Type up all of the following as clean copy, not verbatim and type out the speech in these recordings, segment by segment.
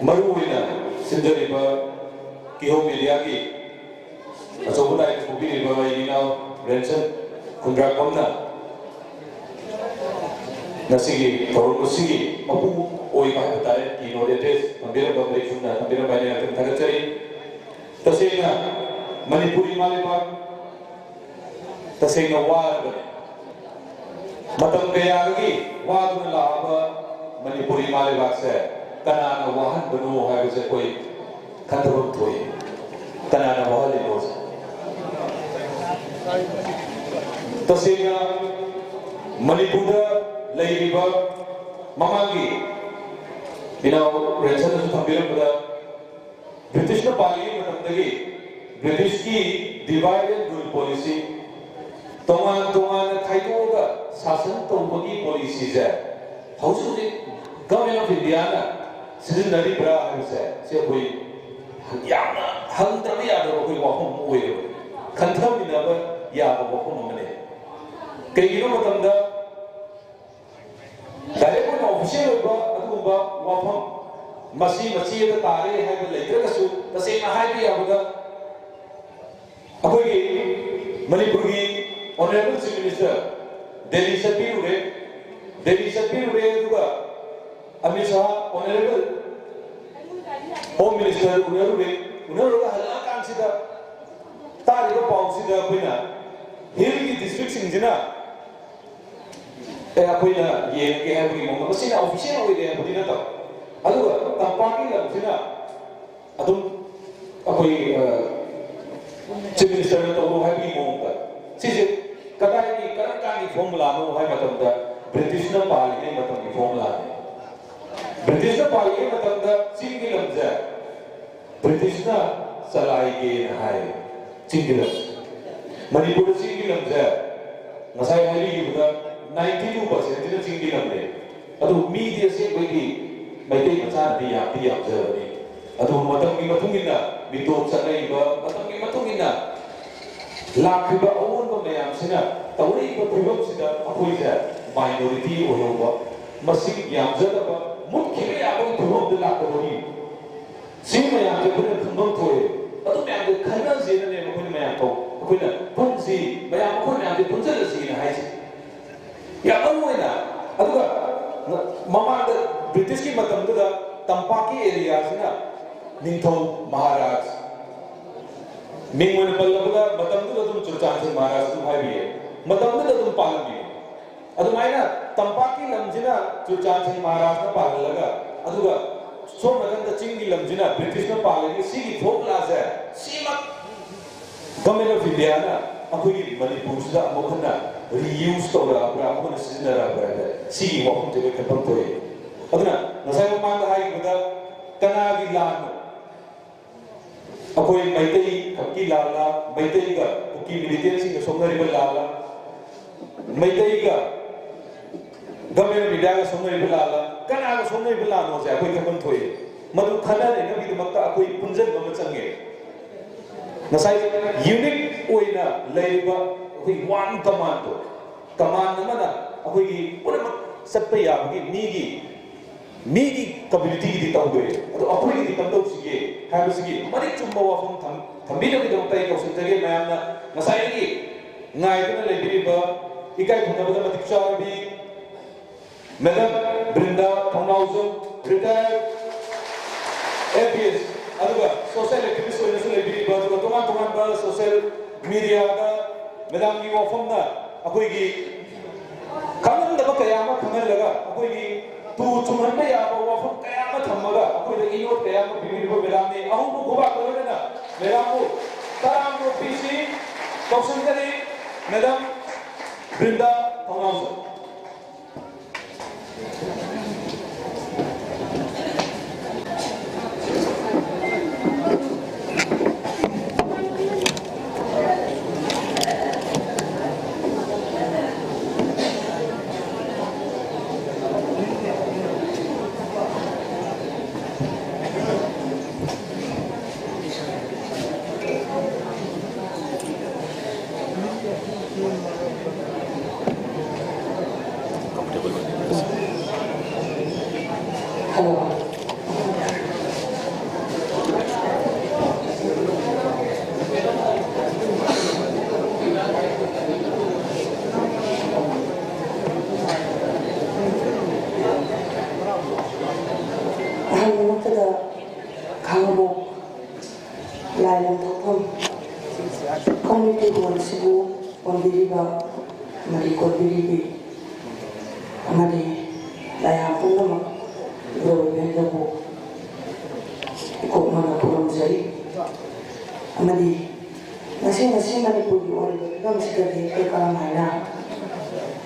मरुविना सिंदरिबा किहो मीडिया की अचौबा लाइक पुबीरिबा इनाव रेंसन कुंद्रा कमना नसिगी थोरमुसिगी मपु ओई बाय बताए कि नोडेटेस तंबेरा बबरे सुना तंबेरा बाय ने थगचरी तसेना मणिपुरी मालेबा तसेना वार मतम कयागी वादुन लाबा मणिपुरी मालेबा से कनाना वाहन बनो है वैसे कोई खतरम थोई कनाना वाहन ले लो तसेना मणिपुर लेरिबा ममागी बिनाव रेंसन से थंबेरबदा ब्रिटिश न पाली मतमदगी ब्रिटिश की डिवाइड एंड रूल पॉलिसी तोमान खाइदोगा शासन तौबगी पॉलिसी से हौसुदि गवर्नमेंट ऑफ इंडिया ना सिजनरीब्रा से कोई याना हंद्रबी यादव कोई वाहम ओइरो खंथमिनब याब वाहम मने कईनो मतमदा डायरेक्ट ऑफिशियल होगा अदुबा वाफम मसी तारे है लेत्रगसु तसेना हाइबी याबदा अखोई मणिपुर की ऑनरेबल चीफ मिनिस्टर दिल्ली सपीरुरे दुगा Amit Shah honourable home minister उनरुगा हला कांसिदा तारिबा पाउसिदा कोइना हिल की डिस्ट्रिक्ट सिंजिना अखोइना ये के है मोंग मसिना ऑफिशियल होइदे बुदिना त अदुगा तंपाकी लमसिना अदुम अखोई चीफ मिनिस्टर तो वो है भी मोंग सिजे कदाई की करंका की फॉर्मूला नो है मतलब ब्रिटिश न पाली ने मतलब की फॉर्मूला ब्रिटिश न पाली मतलब सिंगल लमजा ब्रिटिश न सलाई के है सिंगल मणिपुर सिंगल लमजा मसाई हाली की बता 92% जिन सिंगल लमजे अदु मीडिया से कोई की मैते मचा दिया जर्नी अदु मतलब की मतुंगिना बिटोप सनैबा मतलब की मतुंगिना लाखिबा अवोनबा मयामसिना तौरीबा फिबमसिदा अखोइजा माइनॉरिटी ओयोबा मसिक यामजदबा मुख्य याबो फिबमद लाखबोनी सिम यामजे खुन खंबम थोए अदु मयामदे खना जेनने मखोन मयाम तो अखोइना पुंसी मयाम मखोन मयामदे पुंजलसी ना हाइसे या अनोइना अदुगा ममाद ब्रिटिश की मतमदुदा तंपाकी एरिया सिना निंथौ महाराज मिंगवन पल्लबदा मतमदुदा तुम चुरचांसे महाराज तुम हाइबिए मतमदुदा तुम पालबी अदुमाइना तंपाकी लमजिना चुरचांसे महाराज न पाललगा अदुगा सोम नगंद चिंगी लमजिना ब्रिटिश न पालगी सिगी फोकला से सीमा गवर्नमेंट ऑफ इंडिया ना अखोई मणिपुर से अमखना रीयूज तौरा अपना अखोना सिजनरा बरा सिगी वखम ते खपम तोय अदुना नसाय मांग हाई बदा कनागी लान अखोई मैतई खक्की लाला मैतई का कुकी मिलिटेंट सिंग सोमरिबल लाला मैतई का गवर्नमेंट मीडिया का सोमरिबल लाला कनागा सोमरिबल लानो से अखोई खपम तोय मदु खना ने नबी दमक्ता अखोई पुंजन बम चंगे नसाई यूनिक ओइना लेबा अखोई वन कमांड नमना अखोई की पुनम सत्प याबगी मीगी कम्युनिटी की तौदे अदो अखोई की तंदौ सिगे हाबसिगे मरि चुम्बा वाफम थंबिनो की दमता एक औसतगे मयामना नसाई की नायदना लेबिबा इकाई खुनबदा मतिक चारबी madam Brinda Thounaojam retired APS अदुगा सोशल एक्टिविस्ट होइनसु लेबिबा अदुगा तोमान बा सोशल मीडिया दा मैडम की वाफमना अखोई की खंगदबा कयामा खंगलगा अखोई की तू चुमन में याबा वाफम कयामा थमगा अखोई द इनो कयामा बिबिबो बेलामे अहुबो गोबा करना मेरामो तरामो पीसी कौशल मैडम ब्रिंदा थोनाउजो ꯑꯍꯥꯟꯕꯃꯛꯇꯗ ꯈꯥꯡꯉꯕꯣꯛ ꯂꯥꯏ ꯂꯝꯊꯣꯛꯐꯝ ꯀꯝꯃ꯭ꯌꯨꯅꯤꯇꯤ ꯍꯣꯜꯁꯤꯕꯨ ꯑꯣꯟꯕꯤꯔꯤꯕ ꯑꯃꯗꯤ ꯀꯣꯠꯄꯤꯔꯤꯕꯤ ꯑꯃꯗꯤ ꯂꯥꯏꯌꯥꯝ ꯄꯨꯝꯅꯃꯛ ꯒꯣꯔꯃꯦꯟꯇꯕꯨ ꯏꯀꯣꯛꯃꯅ ꯈꯨꯔꯨꯝꯖꯔꯤ ꯑꯃꯗꯤ ꯉꯁꯤ ꯃꯅꯤꯄꯨꯔꯒꯤ ꯑꯣꯏꯔꯤꯕ ꯐꯤꯕꯝꯁꯤꯗꯗꯤ ꯑꯩꯈꯣꯏ ꯀꯔꯝ ꯍꯥꯏꯅ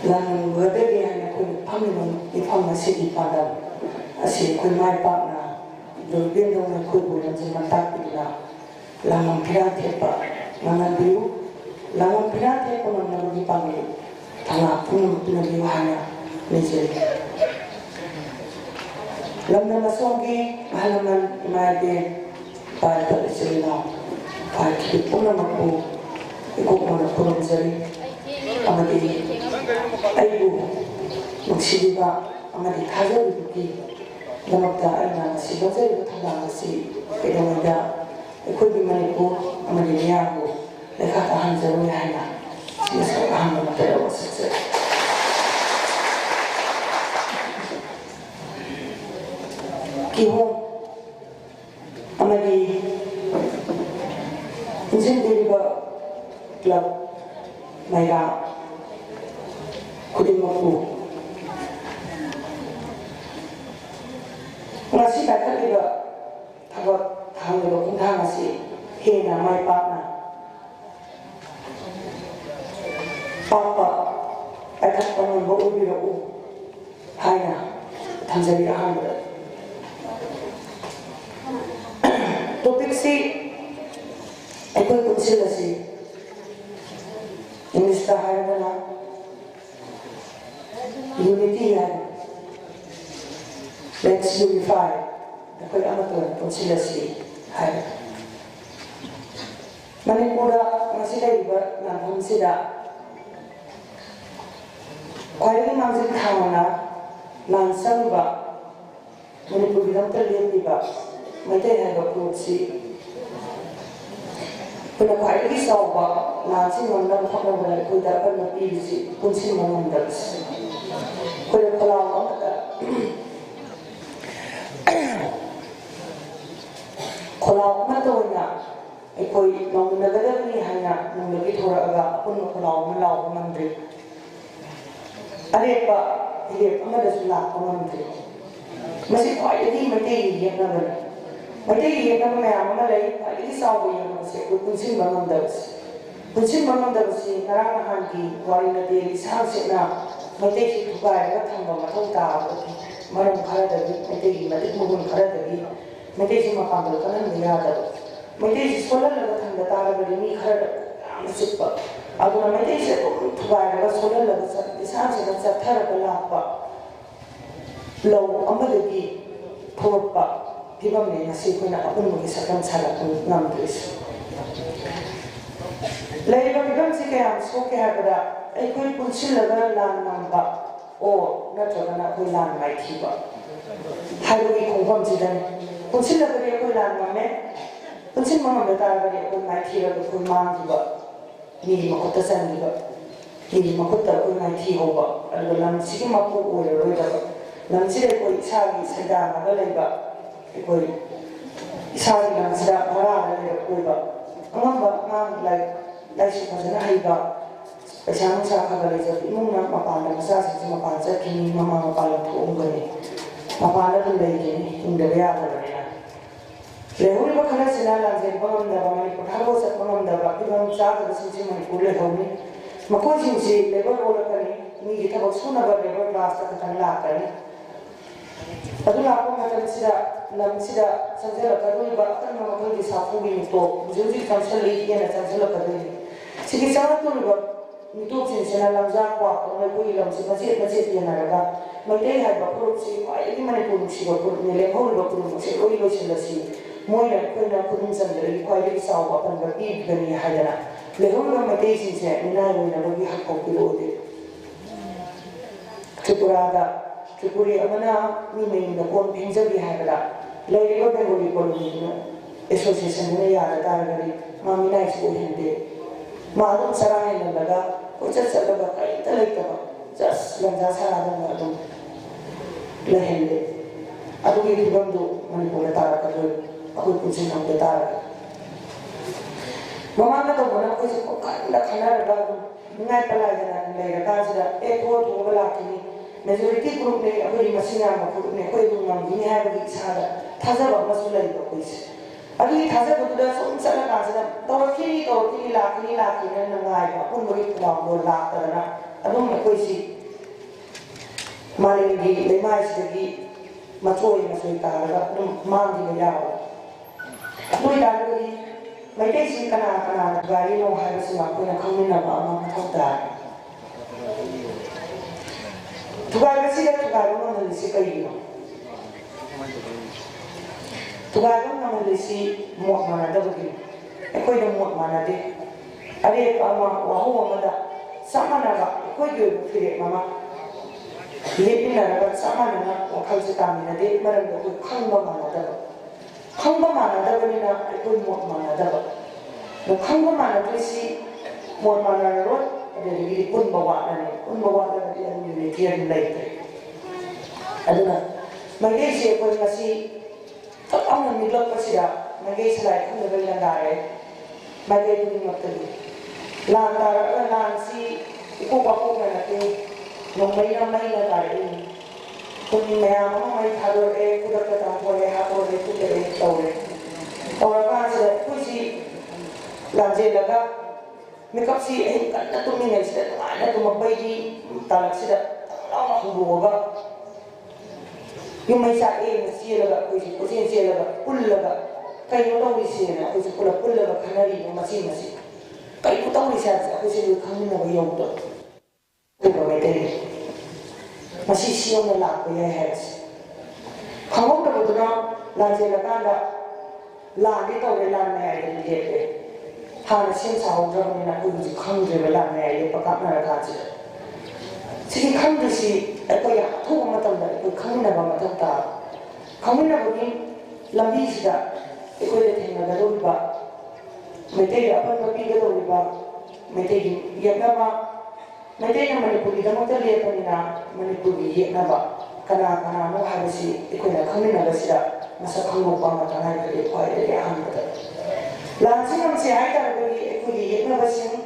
ꯂꯥꯟꯒꯗꯒꯦ ꯍꯥꯏꯅ ꯑꯩꯈꯣꯏꯅ ꯐꯝꯂꯤꯕ ꯃꯤꯐꯝ ꯑꯁꯤꯒꯤ ꯄꯥꯟꯗꯝ ꯑꯁꯤ ꯑꯩꯈꯣꯏ ꯃꯥꯏ ꯄꯥꯛꯅ ꯂꯣꯏꯕꯦꯟꯗꯧꯅ ꯑꯩꯈꯣꯏꯕꯨ ꯂꯝꯖꯤꯡ ꯂꯝꯇꯥꯛꯄꯤꯗꯨꯅ ꯂꯥꯡꯕꯝ ꯐꯤꯔꯥꯜ ꯊꯦꯠꯄ ꯉꯝꯍꯟꯕꯤꯌꯨ ꯂꯥꯡꯕꯝ ꯐꯤꯔꯥꯜ ꯊꯦꯠꯄ ꯉꯝꯅꯕꯒꯤ ꯄꯥꯡꯒꯜ ꯊꯧꯅꯥ ꯄꯨꯝꯅꯃꯛ ꯄꯤꯅꯕꯤꯌꯨ ꯍꯥꯏꯅ ꯅꯤꯖꯔꯤ ꯂꯝꯗꯝ ꯑꯁꯣꯝꯒꯤ ꯑꯍꯜ ꯂꯃꯟ ꯏꯃꯥ ꯏꯕꯦꯟ ꯏꯄꯥ ꯏꯄꯨ ꯏꯆꯤꯜ ꯏꯅꯥꯎ ꯐꯥꯈꯤꯕ ꯄꯨꯝꯅꯃꯛꯄꯨ ꯏꯀꯣꯛꯃꯅ ꯈꯨꯔꯨꯝꯖꯔꯤ ꯑꯃꯗꯤ ꯑꯩꯕꯨ ꯅꯨꯡꯁꯤꯕꯤꯕ ꯑꯃꯗꯤ ꯊꯥꯖꯕꯤꯕꯒꯤꯗꯃꯛꯇ ꯑꯩꯅ ꯉꯁꯤ ꯂꯧꯖꯔꯤꯕ ꯊꯧꯗꯥꯡ ꯑꯁꯤ ꯀꯩꯗꯧꯉꯩꯗ ꯑꯩꯈꯣꯏꯒꯤ ꯃꯅꯤꯄꯨꯔ ꯑꯃꯗꯤ ꯃꯤꯌꯥꯝꯕꯨ ꯂꯩꯈꯥ ꯇꯥꯍꯟꯖꯔꯣꯏ ꯍꯥꯏꯅ ꯁꯤꯗꯁꯨ ꯑꯍꯥꯟꯕ ꯃꯇꯝꯗ ꯁꯛꯆꯔꯤ ꯀꯤꯍꯣꯝ ꯑꯃꯗꯤ ꯄꯨꯟꯁꯤꯟꯕꯤꯔꯤꯕ ꯀ꯭ꯂꯕ ꯃꯩꯔꯥ ꯈꯨꯗꯤꯡꯃꯛꯄꯨ ꯉꯁꯤ ꯄꯥꯏꯈꯠꯂꯤꯕ ꯊꯕꯛ ꯊꯥꯡꯂꯤꯕ ꯈꯣꯡꯊꯥꯡ ꯑꯁꯤ ꯍꯦꯟꯅ ꯃꯥꯏ ꯄꯥꯛꯅ ꯄꯥꯛꯄ ꯄꯥꯏꯈꯠꯄ ꯉꯝꯕ ꯑꯣꯏꯕꯤꯔꯛꯎ ꯍꯥꯏꯅ ꯊꯝꯖꯔꯤ ꯑꯍꯥꯟꯕꯗ ꯇꯣꯄꯤꯛꯁꯤ ꯑꯩꯈꯣई पुंसिल असी इंग्लिश का हायरना यूनिटी है लेट्स यूनिफाई अखोई अमतों पुंसिल असी है मणिपुरा मसीदा इबर नाम सिदा क्वाइली मांजिल खावना लांसंगबा मणिपुरी दंतर लेपिबा मते है बप्रोसी kuna kwai ki sau ba na chi non lam thak na ba ko da pa na pi ji kun chi ma non da ko le kala ma ta kala ma to na ai koi non na ga da ni ha na non ga ki thora ga kun kala ma la ma man de are ba ye ma da su la ko man de ma si kwai ni ma te ye na ba Mati ye na me amana lei ali saw ye na se ko kunsin manam dabsi narang hangi wari na deri sa se na mati ki thukai ga thamba mathau ta maram khara da bi mati ki mati mugun khara da bi mati ki ma pang ka nan ya da mati ki solar la thamba ta ga ni khara da sippa aduna mati se ko thukai ga solar la sa se na sa thara ka la pa lo amada ki thoppa People may not see when I open with a second salad and numbers. Later, because I am so careful that I could put silver land number or not to land my keeper. How do we confirm to them? Put silver land my put silver on the target of my keeper with Mount Giver. Need Makota Sandiver. Need Makota with my tea over and the land sitting up over the river. Lansida with Charlie Sedan and the labor. Ikoi isari na sida mara na koiba angamba ngang lai shi phajana haiba pachang sa kha ga leja imung na mapan na sa sa mapan sa kini mama mapan la thong ga ni mapan la dun dai ni ing da ya da na le hul ba khala sila la je bam da ba mani ko thabo sa bam da ba ki bam sa ga sin sin mani ko le thong ni mako sin si le ba ko la ka ni ni gi thabo suna ba le ba class ta kan la ka ni adu la ko ma ta sida lam sida sanjala ka ru ba tan ma ko di sa fu gi to juji function le ye na sanjala ka ru sigi sa to lu ba ni to sin sena lam za kwa ko le ko lam si ba je ye na ga ma te ha ba ko si ai ni mane ko si ba ko ni le ho ba ko si ko lo si la si mo ya ko na ko ni san de ko ai sa ba pan ba i ga ni ha ya le ho na ma te sin se ni na ro na lo gi ha ko ki lo de Tripura amana mi me na kon pingjabi haibada leiba Bengali Colony Association ne ya da gari ma mi nai ko hinde ma dum sarai na daga ko cha daga kai ta lai ta just langa sara da ma dum la hinde adu gi bando Manipur tara ka do aku punsin ang tara mama ka to bona ko si ko kanda khana ra ngai pala jana nei ra ka sida e ko to wala kini majority group ne abri masina ma group ne ko bu ngam ni ha bi sa da thaza ba masula ri ko is abi thaza ko da som sala ka sida to ki la ki ne ngai ba kun ri ko mo la ta na adum ko si mari di le mai sidi masoi ta ra dum mang di ya tôi đã đi mấy cái gì kana gari no hai sự mà tôi là không nên là bảo mà không ta tugai cái gì đó tugai nó là gì cái gì tugai nó là gì một mà là đâu cái tôi đâu một mà là đi ở đây mà wahu mà đó sama là tôi đều phải mà लेकिन अगर सामान्य ना वकाल से काम नहीं दे मरम तो कोई खंग माना था बनी ना कोई मोट माना था वो खंग माना तो इसी मोट माना रोड अरे ये उन बवाल ना ये नहीं किया नहीं लगते अदना मगे से कोई मसी तो अमन मिलो पसीरा मगे से लाइक हम लोग लगा रहे मगे तो नहीं मत लान सी को बापू में लगते nông mấy năm nay là tại con mẹ nó hay thay đổi cái đó cái tao coi hay thay đổi cái đầu là ba giờ cuối gì làm gì là cái mấy cấp gì ấy cả nó tụi mình này sẽ lại nó tụi mình bay đi ta là sẽ nó không đủ cái nhưng mấy sao em mà xia là cái cuối gì xia là cái là cái nó đâu đi xia là cuối gì là cái này mà xia cái nó đâu đi xia là cuối gì không nào dùng được tôi bảo vậy đây masih siang na lang ko yung heads kamong na buto na lang siya nakanda lang dito ay lang na ay yung jepe hana siyang sa hong drama na kung si kang drama lang na ay yung pagkak na nakatsi sige kang drama si ay ko yung hato matanda ay ko kang na ba matanda kami na ba yung lambi sida ay ko yung tingnan na doon ba may tayo apan mabiga doon ba may tayo yung na ba Nanti yang Manipuri dah mungkin lihat pun ina Manipuri ye naba kana no harus ikut nak kami nak bersih masa kami lupa macam mana kerja kuai dari aham betul. Langsung kami siapa yang beri ikut ye naba bersih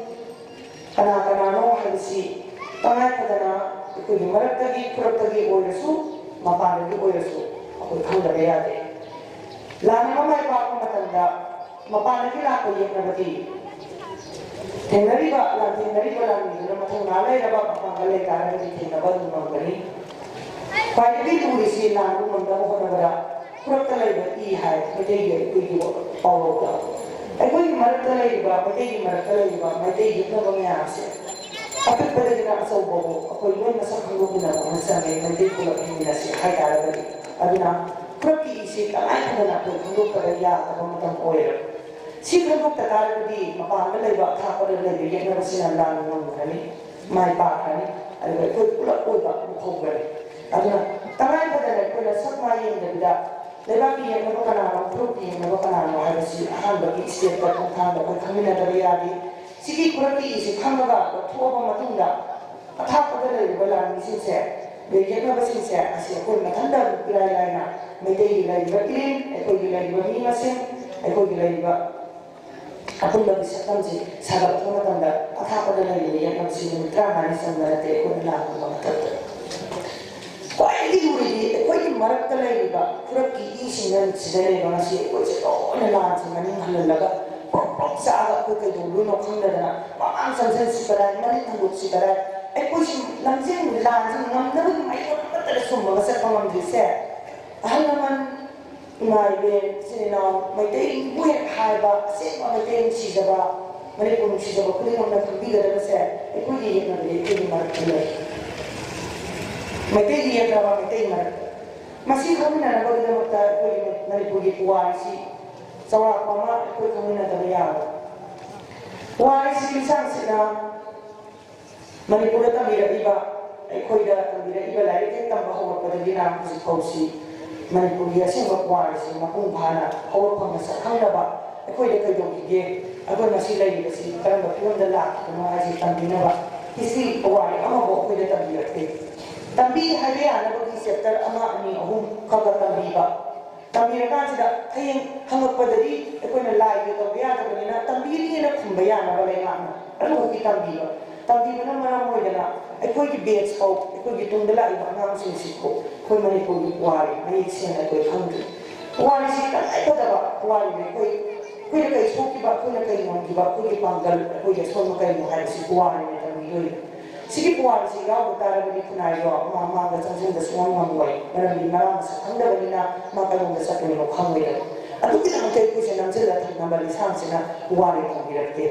kana no harus tangan pada ikut marak tadi boleh su mapan lagi boleh su aku kau dah lihat deh. Langsung kami apa macam dah mapan lagi lah aku ye naba ti. Tengari ba lang ni na matong nalay na ba panggalay ka na di tinabad ng mga gani kaya di duri sila nung magdamo ko na wala kurang talay ba ihay matay yung kuy pawag ka ay kuy marak talay ba matay yung na ba may asya kapit pa rin na sa ubo ako yung masakang lupo na mga sanay matay ko lang yung minasya kaya talaga abi na kurang iisip ang ay ka na po kung lupa rin yata kung matang oil si kadok takar di mapaan lay ba tha ko lay bi yen na sinan lang ng kani mai pa kani ay ko pula ko ba ko gani aduna taray ba dala ko la sak mai yen da lay ba bi yen na kana na pro bi yen na kana na ay si han ba ki step ko tha ba ko khamina da ya di sigi kurati si khama ga ko ba matung da tha ko lay ba la ni si se be yen na ba si se asi ko ma thanda bi lai na me dei lay ba in ko lay ba ni ma se ko lay ba Aku lebih sekarang sih sahabat aku tanda apa pada lagi yang kami sini mitra hari sama ada aku nak mengatur. Kau ini dulu kau ini marak terlebih bah, kurang kiri sini sedang masih kau cakap nelan sih mana halal laga, sahabat aku dulu nak kau dah, mamang sampai sekarang mana tangguh sekarang, kau sih langsung nelan sih ngambil mai kau terus semua masa kau ambil saya, halaman mai ben sini mai teh buat hal ba semua mai teh sih jawab mereka pun sih jawab kini orang nak pergi ke sana ikut dia nak dia ikut marah dia mai teh dia jawab mai teh marah masih kami nak bagi dia makta ikut mereka pergi kuasi sawah mama ikut kami nak terlihat kuasi sang sih mereka pun tak mira iba ikut dia tak mira iba lagi kita bahawa pada dia nak kusi Manipuri asing bakwari si makumpana awal pa masakang na ba ako ida kayo gige ako na sila yung kasi parang bapuan dala kung mga si tambi na ba isi awari ama bo ako ida tambi tambi hali na bagi sektor ama ni ahong kagatambi ba ꯇꯝꯕꯤꯔꯀꯥꯟꯁꯤꯗ ꯍꯌꯦꯡ ꯍꯪꯉꯛꯄꯗꯗꯤ ꯑꯩꯈꯣꯏꯅ ꯂꯥꯏꯒꯤ ꯇꯧꯕ ꯌꯥꯗꯕꯅꯤꯅ ꯇꯝꯕꯤꯔꯤꯅ ꯈꯨꯝꯕ ꯌꯥꯅꯕ ꯂꯩꯉꯥꯛꯅ ꯑꯗꯨꯒꯤ ꯇꯝꯕꯤꯕꯅ ꯃꯔꯝ ꯑꯣꯏꯗꯅ ꯑꯩꯈꯣꯏꯒꯤ ꯕꯦꯠꯁ ꯐꯥꯎ ꯑꯩꯈꯣꯏꯒꯤ ꯇꯨꯡꯗ ꯂꯥꯛꯏꯕ ꯑꯉꯥꯡꯁꯤꯡꯁꯤꯕꯨ ꯑꯩꯈꯣꯏ ꯃꯅꯤꯄꯨꯔꯒꯤ ꯄꯨꯋꯥꯔꯤ ꯃꯌꯦꯛ ꯁꯦꯡꯅ ꯑꯩꯈꯣꯏ ꯈꯪꯗ꯭ꯔꯤ ꯄꯨꯋꯥꯔꯤꯁꯤ ꯇꯉꯥꯏꯐꯗꯕ ꯄꯨꯋꯥꯔꯤꯅꯤ ꯑꯩꯈꯣꯏꯅ ꯀꯩ ꯁꯣꯛꯈꯤꯕ ꯑꯩꯈꯣꯏꯅ ꯀꯩ ꯉꯝꯈꯤꯕ ꯑꯩꯈꯣꯏꯒꯤ ꯄꯥꯡꯒꯜ ꯑꯩꯈꯣꯏꯒꯤ ꯑꯁꯣꯟꯕ ꯀꯩꯅꯣ ꯍꯥꯏꯕꯁꯤ ꯄꯨꯋꯥꯔꯤꯅꯤ ꯇꯝꯕꯤꯗꯣꯏꯅꯤ ꯁꯤꯒꯤ ꯄꯨꯋꯥꯔꯤꯁꯤ ꯌꯥꯎꯗ ꯇꯥꯔꯕꯗꯤ ꯈꯨꯟꯅꯥꯏꯗꯣ ꯃꯥꯡꯗ ꯆꯪꯁꯤꯟꯕ ꯁꯨꯡꯉꯝ ꯉꯝꯃꯣꯏ ꯃꯔꯝꯗꯤ ꯃꯔꯥꯡ ꯃꯁꯛ ꯈꯪꯗꯕꯅꯤna ꯃꯥ ꯀꯗꯣꯝꯗ ꯆꯠꯇꯣꯏꯅꯣ ꯈꯪꯉꯣꯏꯗꯕ ꯑꯗꯨꯒꯤꯗꯃꯛꯇ ꯑꯩꯈꯣꯏꯁꯦ ꯅꯝꯁꯤꯜꯂ ꯊꯝꯅꯕ ꯂꯤꯁꯥꯡꯁꯤꯅ ꯄꯨꯋꯥꯔꯤ ꯊꯝꯕꯤꯔꯛꯇꯦ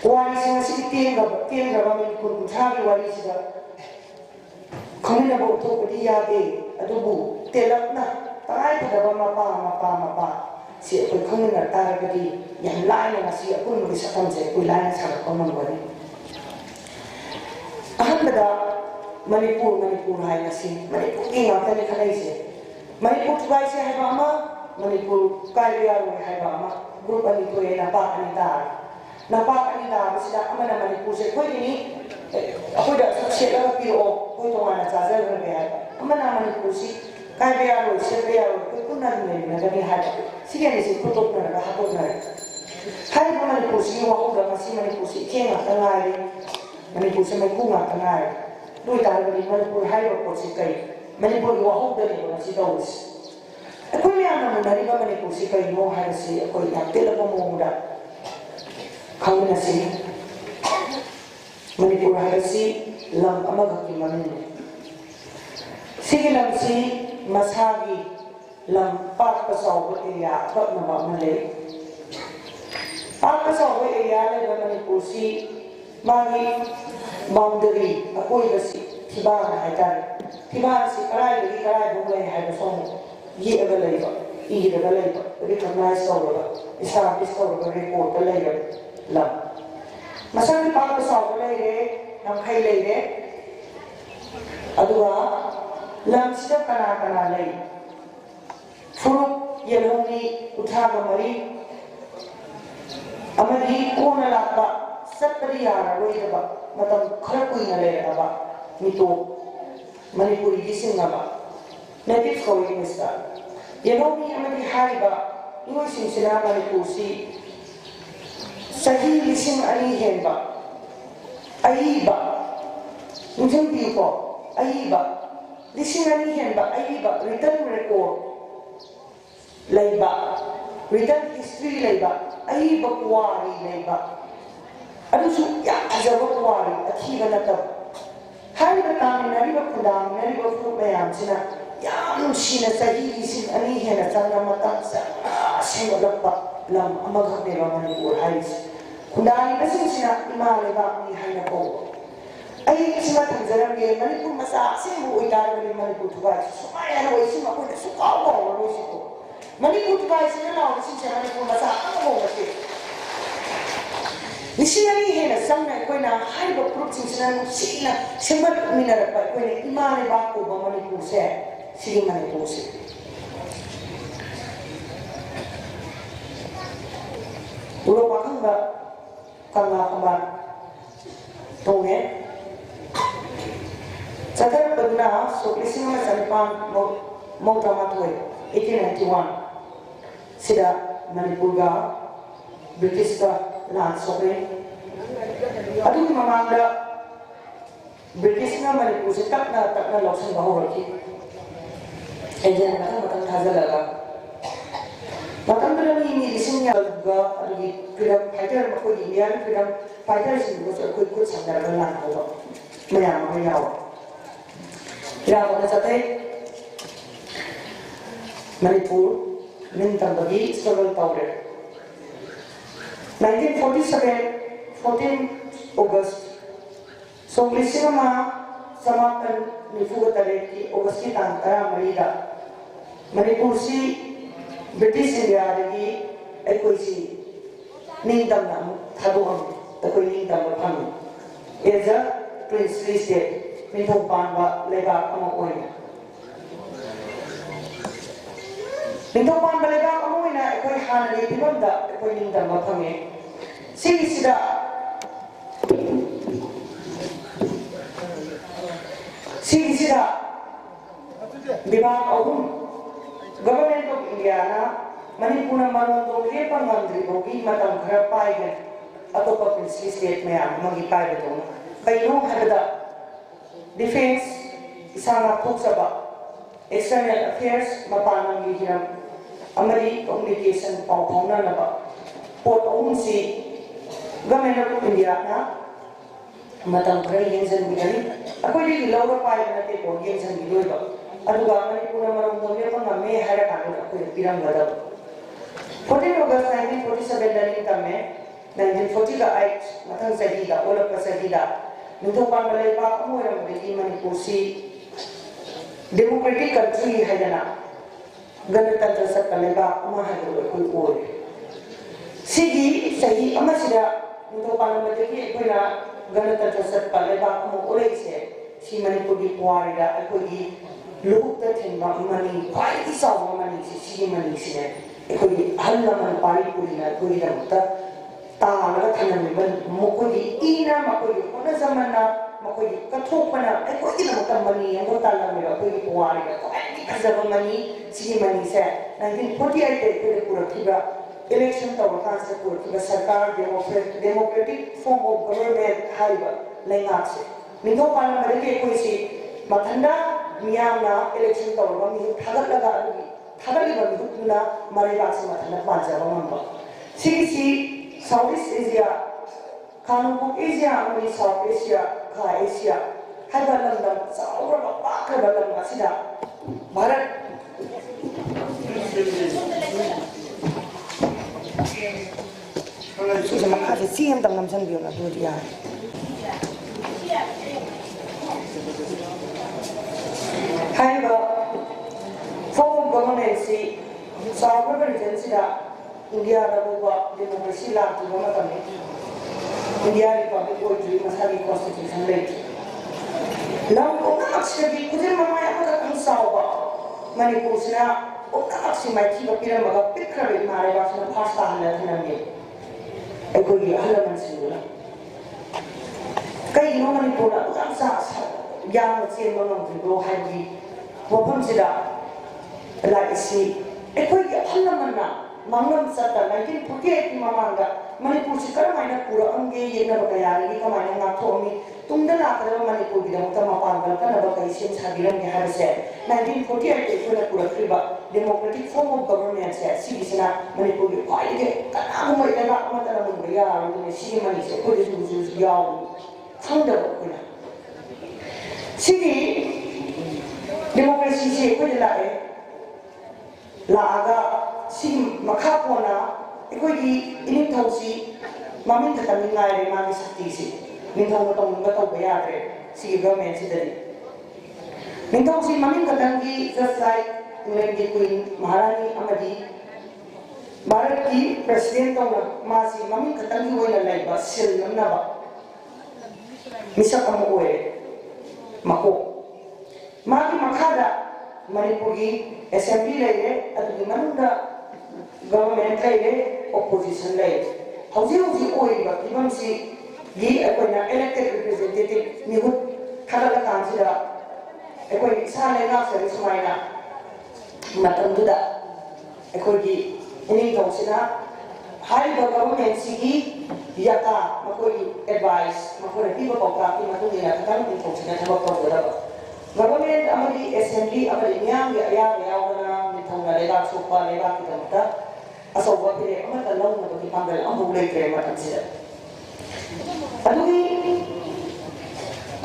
ꯄꯨꯋꯥꯔꯤꯁꯤꯡ ꯑꯁꯤꯒꯤ ꯇꯦꯟꯈ꯭ꯔꯕ ꯃꯤꯅꯤꯠ ꯀꯨꯟꯊ꯭ꯔꯥꯒꯤ ꯋꯥꯔꯤꯁꯤꯗ ꯈꯪꯃꯤꯟꯅꯕ ꯎꯠꯊꯣꯛꯄꯗꯤ ꯌꯥꯗꯦ ꯑꯗꯨꯕꯨ ꯇꯦꯜꯂꯞꯅ ꯇꯉꯥꯏꯐꯗꯕ ꯃꯄꯥ ꯁꯤ ꯑꯩꯈꯣꯏ ꯈꯪꯃꯤꯟꯅ ꯇꯥꯔꯒꯗꯤ ꯌꯥꯝ ꯂꯥꯏꯅ ꯉꯁꯤ ꯑꯄꯨꯟꯕꯒꯤ ꯁꯛꯇꯝꯁꯦ ꯑꯩꯈꯣꯏ ꯂꯥꯏꯅ ꯁꯥꯒꯠꯄ ꯉꯝꯒꯅꯤ ꯑꯍꯥꯟꯕꯗ ꯃꯅꯤꯄꯨꯔ ꯍꯥꯏꯅꯁꯤ ꯃꯅꯤꯄꯨꯔꯒꯤ ꯉꯥꯛꯇꯅꯤ ꯈꯟꯅꯩꯁꯦ ꯃꯅꯤꯄꯨꯔ ꯊꯨꯒꯥꯏꯁꯦ ꯍꯥꯏꯕ ꯑꯃ ꯃꯅꯤꯄꯨꯔ ꯀꯥꯏꯕ ꯌꯥꯔꯣꯏ ꯍꯥꯏꯕ ꯑꯃ ꯒ꯭ꯔꯨꯞ ꯑꯅꯤ ꯊꯣꯛꯑꯦ ꯅꯄꯥꯛ ꯑꯅꯤ ꯇꯥꯔꯦ ꯅꯄꯥꯛ ꯑꯅꯤ ꯇꯥꯕꯁꯤꯗ ꯑꯃꯅ ꯃꯅꯤꯄꯨꯔꯁꯦ ꯑꯩꯈꯣꯏꯒꯤꯅꯤ ꯑꯩꯈꯣꯏꯗ ꯁꯦꯠꯂꯒ ꯄꯤꯔꯛꯑꯣ ꯑꯩꯈꯣꯏ ꯇꯣꯉꯥꯟꯅ ꯆꯥꯖꯈ꯭ꯔꯒꯦ ꯍꯥꯏꯕ ꯑꯃꯅ ꯃꯅꯤꯄꯨꯔꯁꯤ ꯀꯥꯏꯕ ꯌꯥꯔꯣꯏ ꯁꯦꯠꯄ ꯌꯥꯔꯣꯏ ꯑꯩꯈꯣꯏ ꯄꯨꯟꯅ ꯑꯗꯨꯝ ꯂꯩꯃꯤꯟꯅꯒꯅꯤ ꯍꯥꯏꯕ ꯁꯤꯒꯤ ꯑꯅꯤꯁꯤ ꯈꯨꯠꯇꯣꯛꯅꯔꯒ ꯍꯥꯠꯇꯣꯛꯅꯔꯦ ꯍꯥꯏꯔꯤꯕ ꯃꯅꯤꯄꯨꯔꯁꯤꯒꯤ ꯋꯥꯍꯧꯗ ꯉꯁꯤ ꯃꯅꯤꯄꯨꯔꯁꯤ ꯏꯊꯦꯡ ꯉꯥꯛꯇ ꯉꯥꯏꯔꯦ ꯃꯅꯤꯄꯨꯔꯁꯤ ꯃꯩꯈꯨ ꯉꯥꯛꯇ ꯉꯥꯏꯔꯦ ꯑꯗꯨ ꯑꯣꯏꯇꯥꯔꯒꯗꯤ ꯃꯅꯤꯄꯨꯔ ꯍꯥꯏꯔꯤꯕ ꯄꯣꯠꯁꯤ ꯀꯩ ꯃꯅꯤꯄꯨꯔꯒꯤ ꯋꯥꯍꯧꯗꯅꯦꯕ ꯉꯁꯤ ꯇꯧꯔꯤꯁꯤ ꯑꯩꯈꯣꯏ ꯃꯌꯥꯝꯅ ꯃꯨꯟꯅꯔꯤꯕ ꯃꯅꯤꯄꯨꯔꯁꯤ ꯀꯩꯅꯣ ꯍꯥꯏꯕꯁꯤ ꯑꯩꯈꯣꯏ ꯌꯥꯝ ꯇꯦꯜꯂꯕ ꯃꯑꯣꯡꯗ ꯈꯪꯃꯤꯟꯅꯁꯤ ꯃꯅꯤꯄꯨꯔ ꯍꯥꯏꯕꯁꯤ ꯂꯝ ꯑꯃꯈꯛꯀꯤ ꯃꯃꯤꯡꯅꯤ ꯁꯤꯒꯤ ꯂꯝꯁꯤ ꯃꯁꯥꯒꯤ ꯂꯝ ꯄꯥꯛꯄ ꯆꯥꯎꯕ ꯑꯦꯔꯤꯌꯥ ꯑꯀꯛꯅꯕ ꯑꯃ ꯂꯩ ꯄꯥꯛꯄ ꯆꯥꯎꯕ ꯑꯦꯔꯤꯌꯥ ꯂꯩꯕ ꯃꯅꯤꯄꯨꯔꯁꯤ ꯃꯥꯒꯤ ꯕꯥꯎꯟꯗꯔꯤ ꯑꯀꯣꯏꯕꯁꯤ ꯐꯤꯕꯥꯟ ꯍꯥꯏꯇꯥꯔꯦ ꯐꯤꯕꯥꯟꯁꯤ ꯀꯗꯥꯏꯗꯒꯤ ꯀꯗꯥꯏꯐꯥꯎ ꯂꯩ ꯍꯥꯏꯕꯁꯨ ꯑꯃꯨꯛ ꯌꯦꯛꯑꯒ ꯂꯩꯕ ꯏꯔꯒ ꯂꯩꯕ ꯔꯤꯀꯣꯒꯅꯥꯏꯖ ꯇꯧꯔꯒ ꯏꯁꯇꯥꯕ꯭ꯂꯤꯁ ꯇꯧꯔꯒ ꯔꯦꯀꯣꯔꯗꯇ ꯂꯩꯕ ꯂꯝ ꯃꯁꯥꯒꯤ ꯄꯥꯛꯄ ꯆꯥꯎꯕ ꯂꯩꯔꯦ ꯉꯝꯈꯩ ꯂꯩꯔꯦ ꯑꯗꯨꯒ ꯂꯝꯁꯤꯗ ꯀꯅꯥ ꯂꯩ ꯐꯨꯔꯨꯞ ꯌꯦꯜꯍꯧꯃꯤ ꯀꯨꯟꯊ꯭ꯔꯥꯒ ꯃꯔꯤ ꯑꯃꯗꯤ ꯀꯣꯟꯅ ꯂꯥꯛꯄ ꯆꯠꯄꯗꯤ ꯌꯥꯔꯔꯣꯏꯗꯕ ꯃꯇꯝ ꯈꯔ ꯀꯨꯏꯅ ꯂꯩꯔꯛꯑꯕ ꯃꯤꯇꯣꯞ ꯃꯅꯤꯄꯨꯔꯤꯒꯤ ꯆꯤꯡꯉꯕ ꯅꯦꯇꯤꯚ ꯀꯧꯏ ꯏꯪꯂꯤꯁꯇ ꯌꯦꯜꯍꯧꯃꯤ ꯑꯃꯗꯤ ꯍꯥꯏꯔꯤꯕ ꯃꯤꯑꯣꯏꯁꯤꯡꯁꯤꯅ ꯃꯅꯤꯄꯨꯔꯁꯤ ꯆꯍꯤ 2000 ꯍꯦꯟꯕ ꯑꯏꯕ ꯅꯤꯡꯁꯤꯡꯕꯤꯌꯨꯀꯣ ꯑꯏꯕ 2000 ꯍꯦꯟꯕ ꯑꯏꯕ ꯔꯤꯇꯟ ꯔꯦꯀꯣꯔꯗ ꯂꯩꯕ ꯔꯤꯇꯟ ꯍꯤꯁꯇ꯭ꯔꯤ ꯂꯩꯕ ꯑꯏꯕ ꯄꯨꯋꯥꯔꯤ ꯂꯩꯕ ꯑꯗꯨꯁꯨ ꯌꯥꯝ ꯐꯖꯕ ꯄꯨꯋꯥꯔꯤ ꯑꯊꯤꯕ ꯅꯠꯇꯕ ꯍꯥꯏꯔꯤꯕ ꯇꯥꯃꯤꯟꯅꯔꯤꯕ ꯈꯨꯟꯗꯥꯃꯤꯟꯅꯔꯤꯕ ꯐꯨꯔꯨꯞ ꯃꯌꯥꯝꯁꯤꯅ ꯌꯥꯝ ꯅꯨꯡꯁꯤꯅ ꯆꯍꯤ 2000 ꯍꯦꯟꯅ ꯆꯪꯅ ꯃꯇꯝ ꯆꯪꯅ ꯁꯦꯝꯒꯠꯂꯛꯄ ꯂꯝ ꯑꯃꯈꯛꯅꯦꯕ ꯃꯅꯤꯄꯨꯔ ꯍꯥꯏꯔꯤꯁꯦ ꯈꯨꯟꯗꯥꯔꯤꯕꯁꯤꯡꯁꯤꯅ ꯏꯃꯥ ꯂꯩꯕꯥꯛꯅꯤ ꯍꯥꯏꯅ ꯀꯧꯕ ꯑꯩ ꯁꯤꯃ ꯊꯝꯖꯔꯝꯒꯦ ꯃꯅꯤꯄꯨꯔ ꯃꯆꯥ ꯑꯁꯦꯡꯕ ꯑꯣꯏꯇꯥꯔꯒꯗꯤ ꯃꯅꯤꯄꯨꯔ ꯊꯨꯒꯥꯏꯁꯤ ꯁꯨꯃꯥꯏꯅ ꯑꯣꯏ ꯁꯤꯃ ꯑꯩꯈꯣꯏꯅ ꯁꯨꯡꯀꯥꯎ ꯀꯥꯎꯔꯔꯣꯏꯁꯤꯀꯣ ꯃꯅꯤꯄꯨꯔ ꯊꯨꯒꯥꯏꯁꯤꯅ ꯂꯥꯎꯔꯤꯁꯤꯡꯁꯦ ꯃꯅꯤꯄꯨꯔ ꯃꯆꯥ ꯑꯃꯐꯥꯎ ꯅꯠꯇꯦ 2000 ꯍꯦꯟꯅ ꯆꯪꯅ ꯑꯩꯈꯣꯏꯅ ꯍꯥꯏꯔꯤꯕ ꯐꯨꯔꯨꯞꯁꯤꯡꯁꯤꯅ ꯅꯨꯡꯁꯤꯅ ꯁꯦꯝꯒꯠꯃꯤꯟꯅꯔꯛꯄ ꯑꯩꯈꯣꯏꯅ ꯏꯃꯥ ꯂꯩꯕꯥꯛ ꯀꯧꯕ ꯃꯅꯤꯄꯨꯔꯁꯦ ꯁꯤꯒꯤ ꯃꯅꯤꯄꯨꯔꯁꯦ ꯎꯔꯣꯛ ꯄꯥꯈꯪꯕ ꯀꯪꯂꯥ ꯐꯝꯕꯥꯜ ꯇꯣꯡꯉꯦ ꯆꯠꯊꯔꯛꯄꯗꯨꯅ ꯁꯣꯛ 1991 ꯁꯤꯗ ꯃꯅꯤꯄꯨꯔꯒ ꯕ꯭ꯔꯤꯇꯤꯁꯀ ꯂꯥꯟ ꯁꯣꯛꯅꯩ ꯑꯗꯨꯒꯤ ꯃꯃꯥꯡꯗ ꯕ꯭ꯔꯤꯇꯤꯁꯅ ꯃꯅꯤꯄꯨꯔꯁꯦ ꯇꯞꯅ ꯂꯧꯁꯤꯟꯕ ꯍꯧꯔꯛꯈꯤ ꯑꯦꯖꯦꯟ ꯃꯊꯪ ꯊꯥꯖꯤꯜꯂꯒ ꯃꯇꯝꯗꯨꯗ ꯃꯤ 20,000 ꯌꯥꯝꯒ ꯑꯗꯨꯒꯤ ꯐ꯭ꯔꯤꯗꯝ ꯐꯥꯏꯇꯔ ꯑꯩꯈꯣꯏꯒꯤ ꯏꯟꯗꯤꯌꯥꯒꯤ ꯐ꯭ꯔꯤꯗꯝ ꯐꯥꯏꯇꯔꯁꯤꯡꯗꯨꯁꯨ ꯑꯩꯈꯣꯏ ꯈꯨꯠ ꯁꯝꯅꯔꯒ ꯂꯥꯟ ꯍꯧꯕ ꯃꯌꯥꯝ ꯑꯃ ꯌꯥꯎꯋꯦ ꯏꯔꯥꯕꯣꯠꯅ ꯆꯠꯊꯩ ꯃꯅꯤꯄꯨꯔ ꯅꯤꯡꯇꯝꯕꯒꯤ ꯁ꯭ꯇꯔꯒꯜ ꯇꯧꯔꯦ 1947 14 ꯑꯣꯒꯁ ꯁꯣꯛ 1998ꯒꯤ ꯑꯣꯒꯁꯀꯤ ꯇꯥꯡ 14ꯗ ꯃꯅꯤꯄꯨꯔꯁꯤ ꯕ꯭ꯔꯤꯇꯤꯁ ꯏꯟꯗꯤꯌꯥꯗꯒꯤ ꯑꯩꯈꯣꯏꯁꯤ ꯅꯤꯡꯇꯝꯅ ꯑꯃꯨꯛ ꯊꯥꯗꯣꯛꯑꯝꯃꯤ ꯑꯩꯈꯣꯏ ꯅꯤꯡꯇꯝꯕ ꯐꯪꯉꯤ ꯑꯦꯖ ꯑ ꯄ꯭ꯔꯤꯟꯁꯂꯤ ꯁ꯭ꯇꯦꯠ ꯅꯤꯡꯊꯧ ꯄꯥꯟꯕ ꯂꯩꯕꯥꯛ ꯑꯃ ꯑꯣꯏꯅ ꯅꯤꯡꯊꯧ ꯄꯥꯟꯕ ꯂꯩꯕꯥꯛ ꯑꯃ ꯑꯣꯏꯅ ꯑꯩꯈꯣꯏ ꯍꯥꯟꯅꯒꯤ ꯐꯤꯕꯝꯗ ꯑꯩꯈꯣꯏ ꯅꯤꯡꯇꯝꯕ ꯐꯪꯉꯦ ꯁꯤꯒꯤꯁꯤꯗ ꯕꯤꯚꯥꯒ 3 Government of India na Manipur Manondong Lepang Mandribogi Matam Karapayan Atopa Princely State Mayam Magipai Betong Kaino Habada Defense Isanga Puksaba External Affairs Mapanang Yihiram Amari Communication Paupona Naba Port Omsi Government of India na Matam Kara Yensen Bigani According to Laura Pai and the Yensen Bidoba Aduga Manipur Manondong Lepang May Harakan Piram Gadab 14 August 1947 Daling Tame 1940 का act Matang सही दा ओलक का सही दा निधो पांगले बाप मोर मदगी मणिपुर सी democratic country है जना गणतंत्र सकले बाप मा है कोई और सीगी सही अमसिदा निधो पांगले मदगी कोइना गणतंत्र सकले बाप मो ओले से सी मणिपुर की पुआरिदा कोई लोक त थिनबा मनी फाइ की साव मनी सी मनी से कोई हल्ला मन पारी पुरिना कोई दमता ताला थनमिबन मकोगी इना मकोगी कोना जमाना मकोगी कथोपना एकोगी नमता मनी अंगो ताला मेरा कोई पुआरी को एनी खजब मनी सी मनी से 1948 ते कोई पूरा थिबा इलेक्शन तो कांस को थिबा सरकार डेमोक्रेटिक फॉर्म ऑफ गवर्नमेंट हाइबा लेंगा से निगो पाला मरे कोई सी मथंदा मियाना इलेक्शन तो ममी थागत लगा थागत बन ना मरे बासे मथंदा पांचा बमबा सी Southeast Asia, Kanupuk Asia, and South Asia, Ka Asia, Hadalandam, Sauraba, Bakabalam, Masida, Bharat. She's a Mahati, see him, Tanam Sanbiona, Budia. However, form government, South Agency. India Rabuba democracy la to Mamatami India Republic or Dream Masari Constitution late. Now, Okaxi, Kudimaya and Sauba, Manipusina, Okaxi might keep a pyramid, Picture in Marivas and Pasta and Latin. A good element singular. Kay no Manipura, Kansas, young Simon to go heavy, Wapamsida, like see, a good element. Mangam Sata 1948 Mamanga, Manipur Sikarama Pura, Angi, Navakayari, Kamana Natomi, Tundana, Manipur, Tamapanga, Kanabakation, Habiran, had said, 1948 Pura Triba, democratic form of government said, Citizen, Manipur, quite again, Kanama, Mataramaya, City Money, Police, Yaw, Thunder. City democracy, Laga. Si makapona ikoi ini thausi mamin thami ngai ma ni sakti si min thau tong ga tau ba re si government si dari min thau si mamin katangi just like England Queen Maharani amadi Bharat ki president tong ma si mamin katangi hoina lai ba sil namna ba misa kamu oe mako ma ki makhada Manipur ki assembly lai le adu manunda government lay opposition lay. How do you oil but even see ye elected representative Nigut Kala Kansida Equi Salena Service Mina Matanduda Equi in Tosina High government Sigi Yaka Makoi advice Makoi people of Rapi Matuna Katan Tosina about Government Amadi Assembly Amadinia Yaya Mitanga Lega Sopa Lega Kitamata. Asal buat ini, amat kalau nak dipanggil, ambil boleh kira macam sida. Aduh,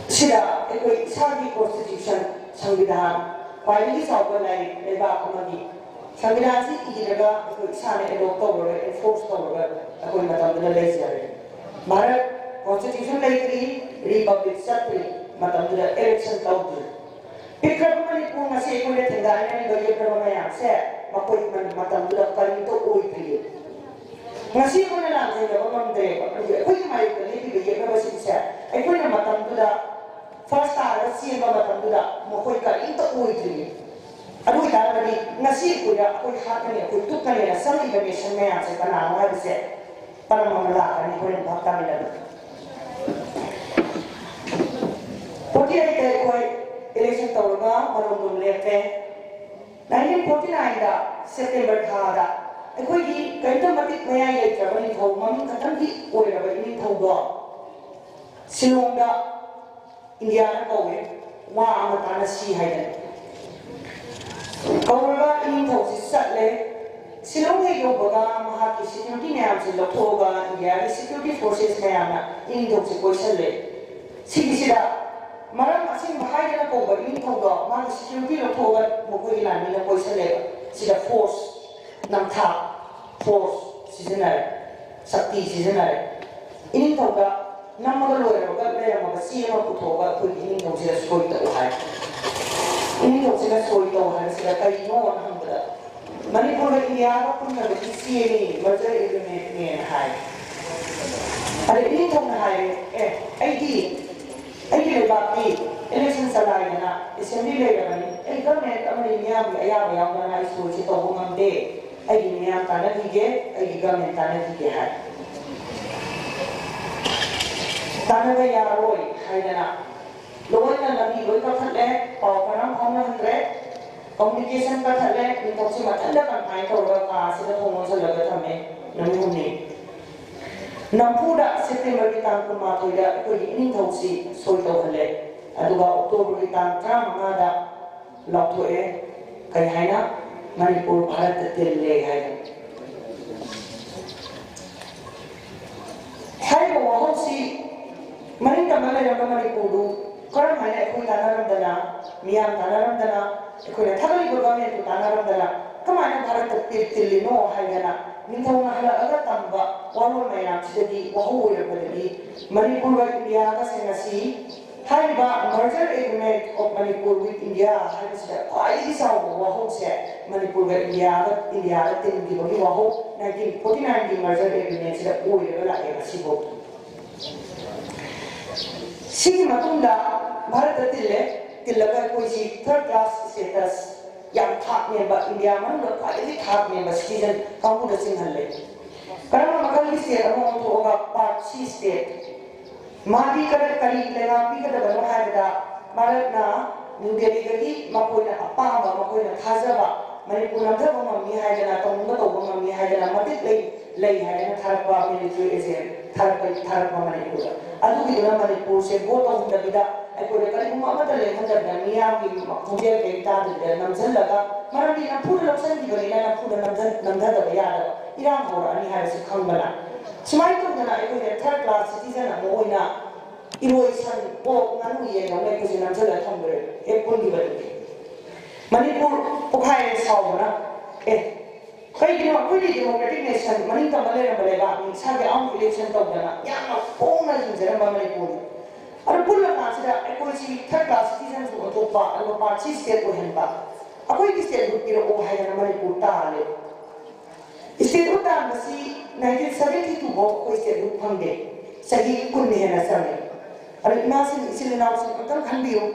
sida, ekoi sari constitution, sambidan, finally sahaja lagi, leba amadi. Sambidan si ini lega, ekoi sari adopt over, enforce over, ekoi macam tu lagi sih. Bharat constitution lagi, republic separate, macam tu election tahu tu. Pikir Manipur masih ekoi tinggal ni bagi permainan saya. Makoi matam dula kali itu oi pilih. Ngasih mana nak saya dapat mandre. Koi mai kali pilih yang masih saya. Koi nama matam dula first time ngasih matam dula makoi kali itu oi pilih. Aduh dah tadi ngasih koi ya koi hak ni koi tu kali ya some information ni saya kena awal saya. Para mamalak ni koi nak kami lagi. Pokoknya koi election tahun ni malam lepas 1949दा September थादा अखोई कैटमेटिक मया लेत्रबनी थौ ममिंग खतंगी ओइरबा निथौदो शिलोंदा India ना कौवे वा अमताना सी हाइदन कौरबा निथौ सि सटले शिलोंग हे योबगा महा की सिक्योरिटी मैम से लथोगा इंडिया की सिक्योरिटी फोर्सेस मैम ना निथौ से कोइसले सिगिसिदा मरम असिंग भाइना कौबा निथौदो मा सिक्योरिटी लथोगा मकोई लानी ना कोइसले सिदा फोर्स नमथा फोर्स सीजनल शक्ति सीजनल इन थोड़ा नमक लोयर बगा ले मग सीमा पुथोगा कोई इन थोसे सोई तो है इन थोसे सोई तो है सिदा कई नो हमदा मणिपुर में इंडिया का पुनः सीएनी मर्जर एग्रीमेंट में है अरे इन थोना है आई ले बाकी इलेक्शन सलाह ना असेंबली ले बनी एक गवर्नमेंट अमरी मियां भी आया ना इस सोच तो हम दे आई मियां ताना दिगे आई गवर्नमेंट ताना दिगे है ताना का यारोई हाइदना लोगों ने लगी लोग का फटले और परम होना हंड्रे कम्युनिकेशन का फटले नितो से मतलब kan hai to ra ka se to mo se laga thame namuni nampuda september ki tang ko ma thoida ko ni thosi soi to hale aduga october ki tang 3 da lokto e kai haina Manipur Bharat Delhi है वो वहाँ सी मणि तमले जब मणिपुर करम है कोई तानारम दना मियां तानारम दना कोई थगली गवर्नमेंट तो तानारम दना कमाने भारत दिल्ली नो है ना निथौ ना हला अगर तंबा वालो में नाम सिदी वहाँ वो ये बदली मणिपुर व इंडिया का सेनासी हाइबा merger agreement of Manipur with India हाइबा क्वाइली साउ वहाँ से मणिपुर व इंडिया का तीन की बनी वहाँ 1949 की मर्जर एग्रीमेंट से ओए वाला एक सिबो सिंह मतुंडा भारत तिल्लगा कोई सी थर्ड क्लास स्टेटस याम थाक में बा इंडिया मन लो क्वाइली थाक में बा सिटीजन कामु द सिंह हल्ले कारण मगल की स्टेट अमो तो होगा पार्ट सी स्टेट मादी कदर करी लेगा पी कदर बनो है बड़ा भारत ना न्यू दिल्ली गदी मकोई ना अपा बा मकोई ना खाजबा मणिपुर नंदर बम मी है जना तंग तो बम मी है जना मतिक ले है जना थारपा मिलिट्री एजेंट थारपा मणिपुर अदु की ना मणिपुर से वो तो हुंदा बिदा अकोरे करी म अमत ले हंदर ना मिया की मुझे के ता दे नमजन लगा मरदी ना फूड लक्षण की बनी ना फूड नमजन द बया इराम हो रहा नि है से खंगना सुमाई तो जना अकोरे थर्ड क्लास सिटीजन मोइना इरोइसन वो नानु ये ना ले को नमजन थंबरे ए पुन की बनी मणिपुर उखाए सावना कई दिनों कोई डेमोक्रेटिक नेशन मणि का मले न बलेगा मिसा के आम इलेक्शन तो बना याना कोना जिंजरा मणिपुर और पुल का सिदा कोई सी थर्ड क्लास सिटीजन को तो पा और पार्टी स्टेट को हनबा कोई की स्टेट ग्रुप के ओ है न मणिपुर ताले स्टेट उता मसी 1972 को कोई स्टेट ग्रुप फंगे सही कुन ने न सने और इमासिन इसिल नाउ से कम खंबियो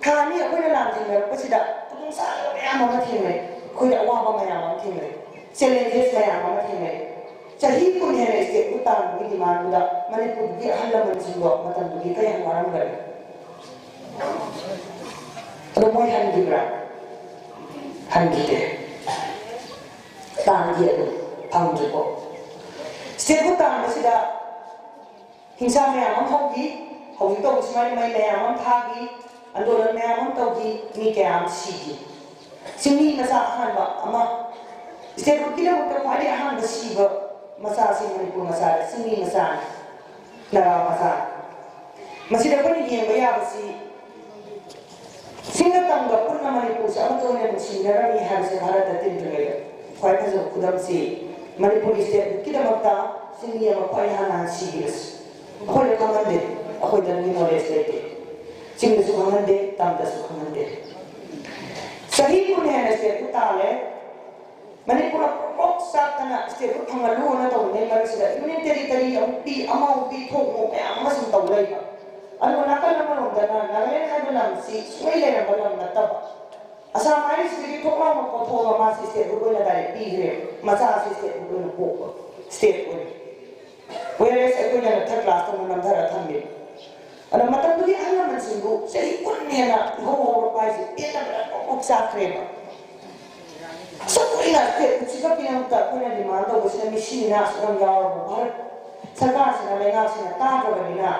खानी अखोई लाम थिंग पसिदा तुम सा मैम मा थिंग ले कोई अवाबा मैम मा थिंग ले चैलेंजेस मैम मा थिंग ले चाही कुन है इसके उतार की डिमांड बुदा मणिपुर की हल्ला मंजिलो मतन की कय हमारम करे तो मोय हन दिब्रा हन दिते तान दिए तो थाम जको स्टेट उतार मसिदा हिंसा मैम हम होगी होगी तो उसमें मैम हम थागी अंदोलन में हम तो की मी के आम सीगी सिंगी मसा हनबा अमा स्टेट की लोग तो फाड़ी हन बसीब मसा सिंगी को मसा सिंगी मसा नरा मसा मसीदा कोनी ये बया बसी सिंगा तंग पुन्ना मणिपुर से अमतो ने सिंगरा नि है से भारत तिन लगे फाइ फजो खुदम से मणिपुर स्टेट की दमता सिंगी म फाइ हना सीगिस खोले कमंदे अखोय दनी नॉलेज लेते चिंग सुखमंदे तंग सुखमंदे सही कुन है न से उताले मणिपुर कोक सातना से फंगलु न तो ने मर से यूनियन टेरिटरी अम्पी अमाउपी थोमो अमसुम तौलै अनु नकल नमन दना नगले हाइबलम सी सुइले न बलम नतब असा मारी से थोमा म को थोमा मा से रुगो न दारे पीरे मसा से रुगो न को स्टेट को वेरे से को न थर्ड क्लास तो न धरा थंबे अन मतलब कि हल्ला मनसिंगु सही कुन ने ना हो पाइस एता बड़ा को साख्रेबा Sekolah kita pinang tak punya di mana tu kita mesti nak seorang jawab bukan sekarang sih nak sih tak ada bina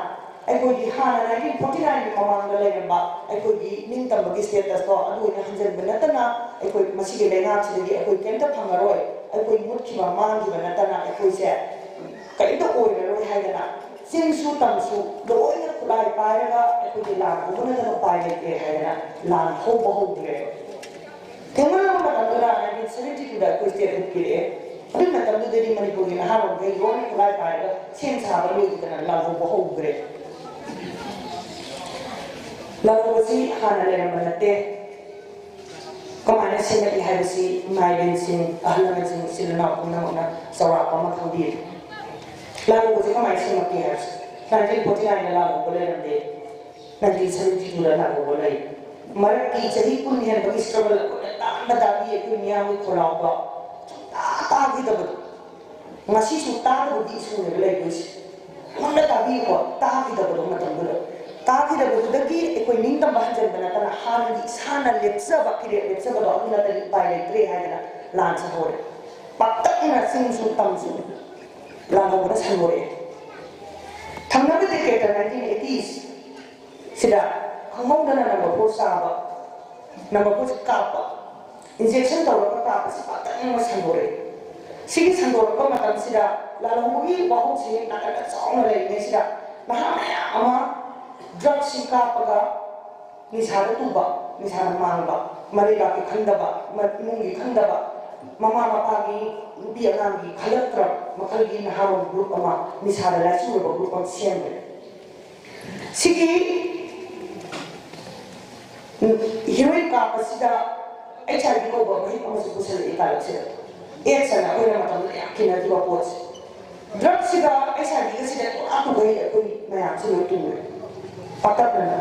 aku di hana nanti putih nanti mama ngalai nampak aku di minta bagi status tu aduh ini hanjir benar tanah aku masih dengar sih jadi aku kena pangaroy aku imut kiba mang kiba tanah aku sih kayak itu orang hai kena singsu tamsu doa ini kulai payah aku di lang bukan ada payah ke hai kena lang ho deh Kemana orang orang yang sendiri tidak kuistir kiri, orang macam tu jadi Manipuri nak harus gay orang kulai pada, sen sahaja ni kita nak lalu bahu gre. Lalu besi hana lera menate, kemana sen nak lihat besi, main sen, ahlan sen, silunak guna sawah pamak hadir. Lalu besi kemana sen nak lihat, nanti putih ada lalu boleh nanti, nanti sendiri juga lalu boleh. Mereka jadi pun yang bagi struggle tak berdaya dunia ini kalau tak kita betul masih sudah budi sudah lagi mana tapi kok tak kita betul macam betul tak kita betul lagi ekor ni tambah jadi benar karena hal di sana lepsa bakiri lepsa kalau kita tadi pilot three ada launch hore patak na sing sutam sing lalu beras hore tangga betul kita 1980s sudah kamu dah nama pulsa apa nama pulsa apa injection tahu apa sih patahnya masih hore sih hore apa macam sudah lalu mungkin bahu sih nak ada soal lagi sudah nah ama drug sih apa misalnya tuba misalnya mangga mereka kanda ba mungkin kanda ba mama pagi dia nanti kalah terap maka lagi nak harus grup ama misalnya lagi sudah grup ama siapa sih heroin kapasida HIV ko ba may pamasu ko sila ikalak sila sana ko na matang yakin na diba po drug sila HIV ka sila kung ako ba ako mayang sila tuloy patat na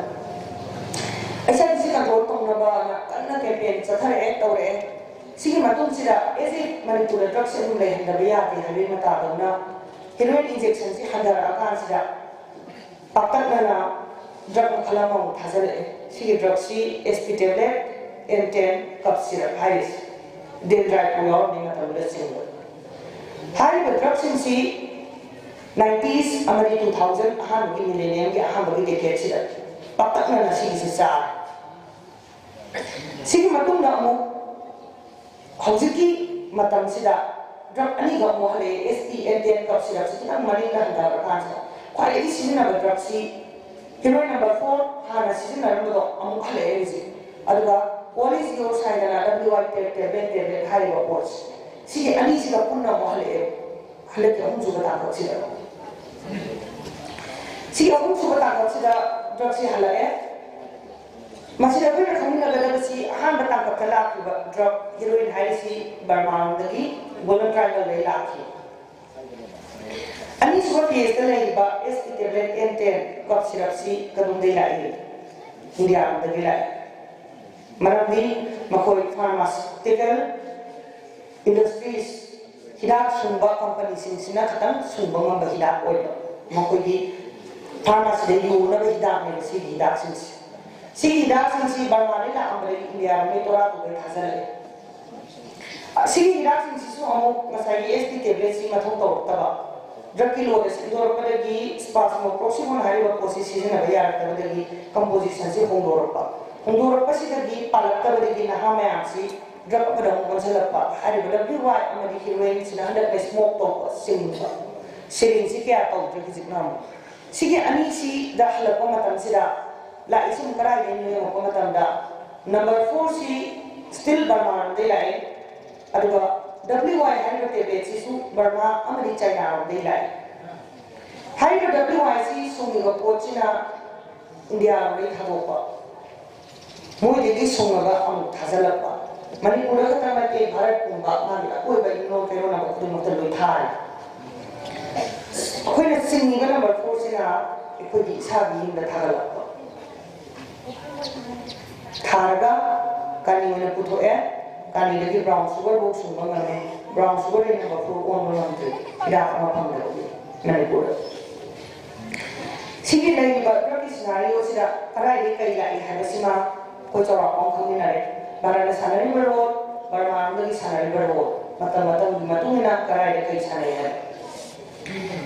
HIV sila gotong na ba na campaign sa thare tawre sige matong sila esi manipula drug sila nung lahat na bayati halin matagaw na heroin injection si handar akan sila patat na drug kalamang thazal Sige drug si SP tablet M10 cup syrup high day dry puyo ni nga tamulat single high drug si 90s amari 2000 ahan gi millennium gi ahan bagi decade sila patak na sige si sa sige matung na mo hawziki matam sila drug ani ga mo hale SP M10 cup syrup si kinang mali na handa kan sa kwai isi na drug si Heroin number 4 hana season na rundo amuk hale ezi aduga police yo side na WI tablet high reports sige ani sila punna mo hale ke umju bata ko sila sige umju bata ko sila drug si hala masih ada pun kami nak belajar si han bata ko kala drug heroin high si Burma dagi bolon trial le laki Ani suka fiesta lagi ba SP tablet M10 cup syrup si kadung day lai India ang day lai marami makoy pharmaceutical industries hidak sumba company sina katang sumba mga hidak oil makoy di pharmacy day yung na hidak ni si hidak si hidak si barmani na ang balik India may tora to kay kasal si hidak si so amo masay SP tablet si matong to taba drug kilo es indor padagi spasmo proximon hari wa posisi na bayar tabagi composition si hondor pa si dagi palak tabagi na hamay si drug padang konselap pa hari badagi wa amadi heroin sina handa pe smoke to siling si kaya to drug siknam sige ani si dahla pa matam sida la isim karay ni mo pa matam da number 4 si still barman de lai aduga WI hari tablet si su Burma amari China de lai hari WI si sungi ga pochina India ri thabopa moi de sunga am thazalapa Manipur ka tamate Bharat kumba mali koi ba ino kero na ko mo talo thai koi na singi ga number 4 sina koi di sabi inda thagalapa tharga kani na puto kani lagi brown sugar book sumber mana brown sugar ini apa fruit on belum tu tidak apa pun lagi nanti boleh sikit lagi berapa scenario sudah karena ini kali lagi ada sima kau coba orang kami nari barang sana ni berlalu Burma dari sana di Burma mata-mata matungina karai dari sana ya.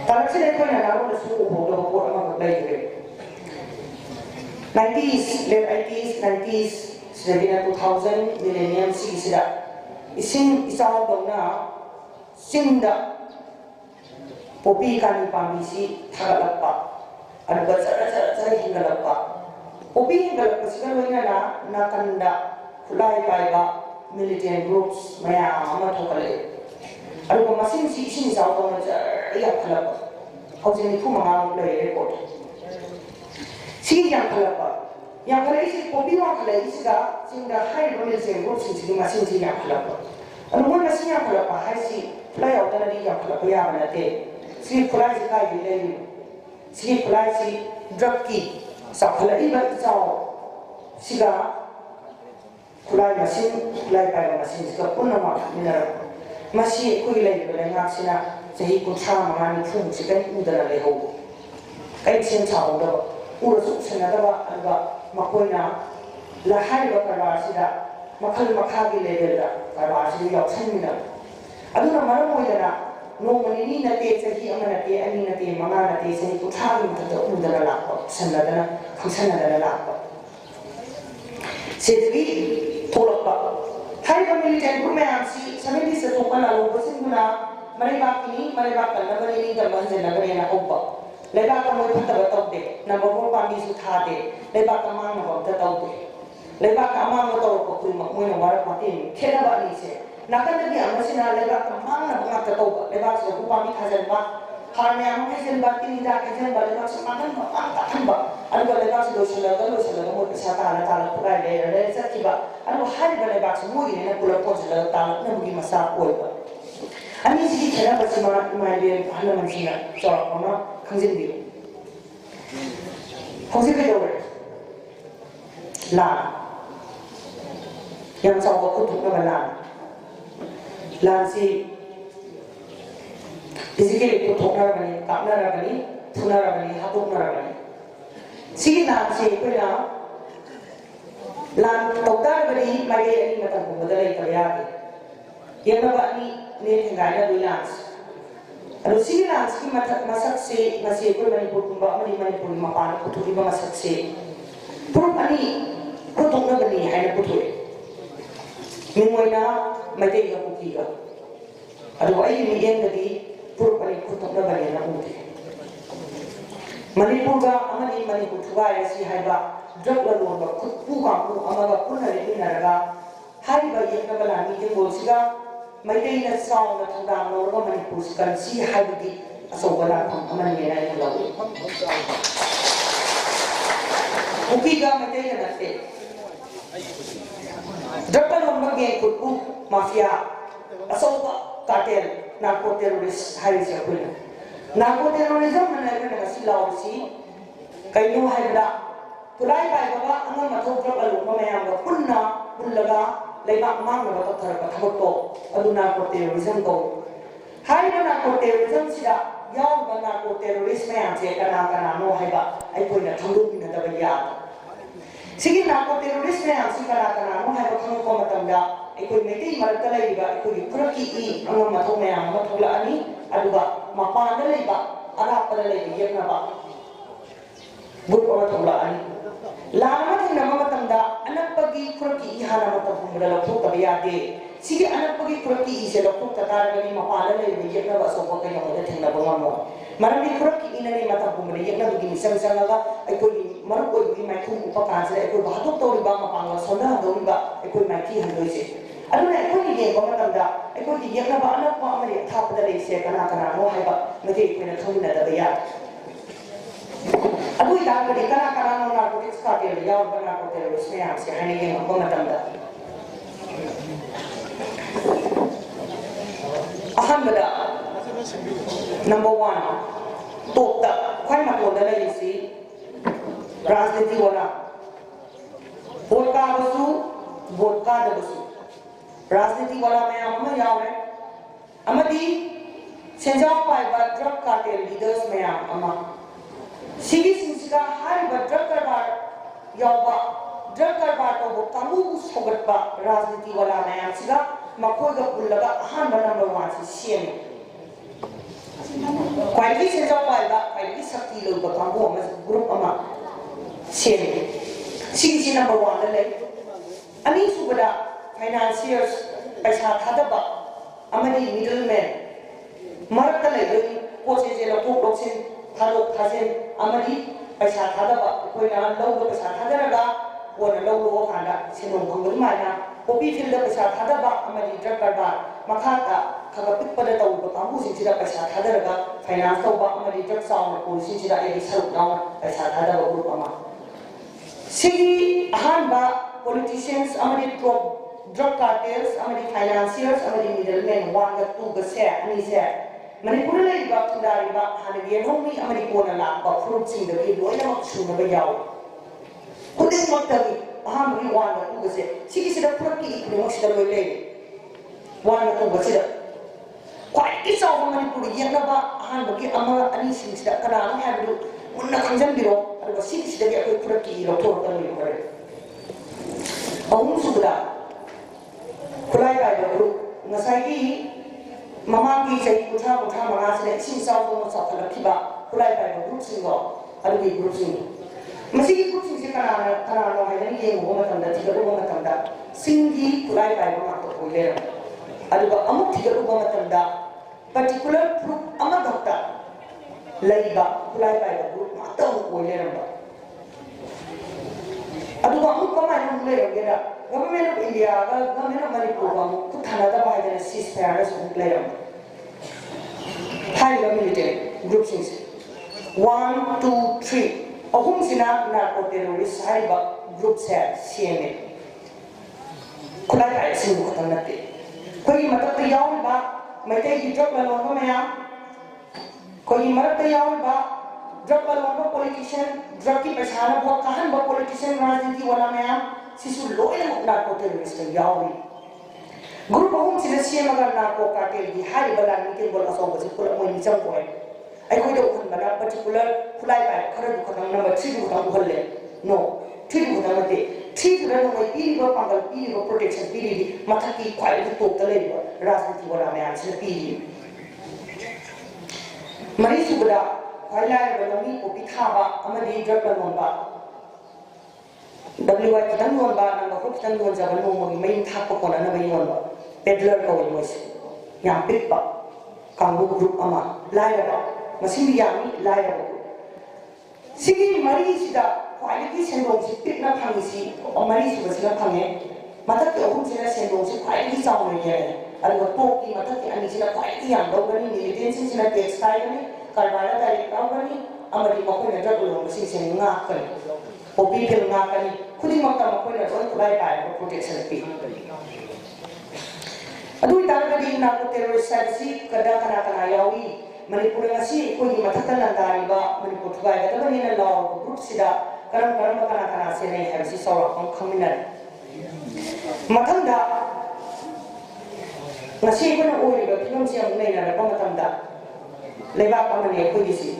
Tapi sih kau yang aku suruh bodoh bodoh apa lagi 90s, late 90s, sudah di 2000 millennium sih sudah. Isin isal dona, sinda, popi kan pamisi thara lappa, ada cara hingga lappa. Popi hingga lappa sekarang ini na kanda, kulai baiba, militant groups, maya amat hokale. Ada masing si isin isal dona iya lappa. Kau jadi ku mengambil dari report. Sih yang kalau isi kopi orang kalau isi dah, sehingga hai boleh sehingga sih masing sih yang kalau, anu masing yang kalau hai si, pelai orang tadi yang kalau ya mana teh, si pelai si kai bila ini, si pelai si drug ki, sah kalau iba isau, siga, pelai pada masing siga pun nama mineral, masih kui lagi boleh ngaksina, sehingga pun sama mana pun siga udara leho, kai sih tahu dah. Urus senada apa makoina lahai bakar sida makal makagi level da karwa sida yau sanina aduna maramu idana no manini nate sahi amana te ani nate mama nate sahi puthagi mutata udara lakpa sanada khusana lakpa sedwi tolakpa hai family ten gumya si samedi se tokana lo basinguna mari bakini mari bakal nagari ni da manze nagari na obba Lepas kamu itu terbetul deh, nama bapak kami sudah deh. Lepas kamu nama bapak tahu deh. Lepas kamu tahu kok mau nama mati, kena balik sih. Nak kan dia masih nak lepas kamu nama bapak tahu. Lepas saya bapak kami hasil bak, karena kamu hasil bak ini dah hasil bak lepas semakan bapak tak tambah. Anu lepas dosa kamu bisa tahan purai deh, sekiba. Anu hari lepas semua ini nak pulau pun sudah tahan, nak pergi masak kue. Ani sih kena bersama dia hanya manusia, soal mana kangen dia. Kangen dia orang, lan, yang soal kutu kebelan, lan si, basically kutu kebelan, kapna kebelan, tuna kebelan, hatu kebelan. Si lan si kebelan, lan dokter kebelan, mari ini macam pembedal itu ya. Yang apa ni tinggal ada di lans. Kalau si lans ki masak si masih pun Manipur Manipur makan puturi masak si. Pun ani putung na bani hai na puturi. Mingoina mati ka puki ka. Aduh ay miyan tadi pun ani putung na bani na puti. Manipur ka amani Manipur tuwa ya si hai ba drug lalu ba kutu ka mu amaga pun hari ini naraga hai ba yang na balani jengol siga. Mereka ini saung na tanda norma Manipur sekarang si hadi asal berapa aman ni yang lalu. Mungkin mereka ini nanti. Dapat orang yang kutu mafia asal kartel narko teroris hari sekarang. Narko terorisme mana yang masih lawan si kayu hari dah. Pulai bayi bapa angan masuk dapat rumah yang berpunna pullaga. Lepas mang lepas tu terlepas foto, aduna narkoterorisme tu. Hari mana narkoterorisme sida, yang mana narkoterorisme yang saya kenal no heba, ay pun nak tunggu ni nak berjaya. Segi narkoterorisme yang saya kenal no heba kamu kau macam dah, ay pun mesti mereka lagi ba, ay pun kuraki i, angam matau yang matau lah ni, aduga mapan ada lagi ba, ada apa lagi yang apa, buat orang matau lah ni. Lama ni nama matanda anak pagi kuraki ihana matapu mudala pun tabiade. Sige anak pagi kuraki isi doktor tatar kami mapala le bijak na baso ko kayo ada tingna bangamo. Marami kuraki ina ni matapu mudala na begini sang aga ay ko maru ko begini mai kung upakan sila ay ko bahatok to riba mapangwa sonda do riba ay ko mai ki hando isi. Ano na ay ko ni ko matanda ay ko di na ba anak mo amali thap dala isi kana mo hay ba mati ko na thumi na tabiya. Abu ita ko di kana no narcotics cartel yaw ba narcotics may ang siya hani yung matanda. Alhamdulillah. Number 1. Tokta kwai matunda na isi राजनीति वाला vote का दबसु राजनीति वाला में हम याव है अमदी सेंजाव पाई बा ड्रग कार्टेल लीडर्स में अमा सिगी सिंसिका हाई बा ड्रग कार्टेल याव बा ड्रग कारबार तौब कांगू सौगटपा राजनीति वाला मैम सिगा मखोइगा पुल्लगा अहानबा नंबर 1 से सेम क्वालिटी सेंजा पाइबा क्वालिटी शक्ति लोग कांगू ग्रुप अमा सेम सिगी नंबर 1 ले अनि सुबदा फाइनेंशियर्स पैसा थादबा अमनी मिडलमैन मरकता लेबी पोसे जे लोकसिन थारोक थाजेन अमनी पैसा थादबा कोइना लौदो पैसा थादरगा कोना लौदो खाना सिनों खंगल माना पोपी फिल्ड पैसा थादबा अमनी ड्रग कारबार मखाता खगा पिकपदा तौबा कांगू सिंसिदा पैसा थादरगा फाइनेंस तौबा अमनी ड्रग साउंड पुलिस सिदा एडी सरुक नाउ पैसा थादबा ग्रुप अमा सिगी अहानबा politicians amadi drug cartels amadi financiers amadi middlemen 1 ga 2 ga se ani se manipur lai ba tudari ba hanagi homi amadi kona la ba fruit sing da bi loina mak su na ba yaw kudin makta bi ahamri 1 ga 2 ga se sigi sida purki ikni mo sida loi le 1 ga 2 ga sida kwai ki saw manipur yena ba ahan ba ki ama ani sing sida kana na ha bi unna khanjan biro adu sigi sida bi akoi purki ro thor ta loi kare सुबदा खुलाई का जरूर नसाई mama की सही कुछ मगा से इसी साल को सब लखीबा खुलाई का ग्रुप सिंगो अलगी ग्रुप सिंग मसी की ग्रुप सिंग से कना नो है नहीं ये वो मतलब थिगरो वो मतलब सिंगी खुलाई का मा को कोइले अलगा अमुक थिगरो वो मतलब पर्टिकुलर ग्रुप अमा दक्ता लईबा खुलाई का ग्रुप मा तो कोइले रंबा अदुगा अमुक कमाई ले रंगेरा गवर्नमेंट ऑफ इंडिया का गवर्नमेंट ऑफ मणिपुर का कुछ थाना का बाहर जाने सीज फायर से ले रहा हाई मिलिटेंट ग्रुप सिंह 1 2 3 अहुम सिना नार्को टेररिस्ट हाई बा ग्रुप से सीएमए खुला का सिंह को खत्म नते कोई मतलब तो याव बा मैते की ड्रग वालों को मैं कोई मरद तो याव बा ड्रग वालों को पॉलिटिशियन ड्रग की पहचान वो कहां बा पॉलिटिशियन राजनीति वाला मैं सिसु लोयन नार्को टेररिस्ट यावी ग्रुप अहुम सिना सीएम अगर नार्को कार्टेल की हाई बला मीटिंग बोल असो बसे पुल मोनि जम को है आई कोई दो उन बना पर्टिकुलर फुलाई का खर दु खतम नंबर 3 दु खतम होले नो 3 दु खतम मते 3 दु नो मई पीरी बो पंगल पीरी बो प्रोटेक्शन पीरी मथा की क्वालिटी तो तले राजनीति वाला में आंसर पीरी मरी सुबदा फाइला बनमी को पिथाबा अमदी ड्रग बनबा WY कितन लोन बा नंबर को कितन लोन जब नो मोगी मैं था को कोना न बई लोन बा पेडलर को वही मोस या पिपा कांगू ग्रुप अमा लायबा मसिम यामी लायबा सिगी मरी सिदा क्वालिटी सेंडों से पिकना फांगी सी और मरी सुबह सिना फांगे मतलब कि अहुम सिना सेंडों से क्वालिटी साउंड नहीं है अलग तो की मतलब कि अन्य सिना क्वालिटी हम लोग बनी मिलिटेंसी सिना टेक्सटाइल में करवाना तारीख काम बनी अमरी मकोई ने ड्रग लोन मसी से ना कर ओपी फिल ना करी खुदी मक्का मकोई ने जोन खुदाई पाए प्रोटेक्शन पी अदु तारगदी ना को टेररिस्ट साइसी कदा कना कना यावी मणिपुर ngasi कोई मथकन नंदारीबा मणिपुर थुगाई गदबनी न लॉ ग्रुप सिदा करम करम कना कना से नहीं है सी सौरा हम खमिनर मथंदा ngasi को ओरिबा फिल्म से हम नहीं ना मतंदा लेबा कमने कोई सी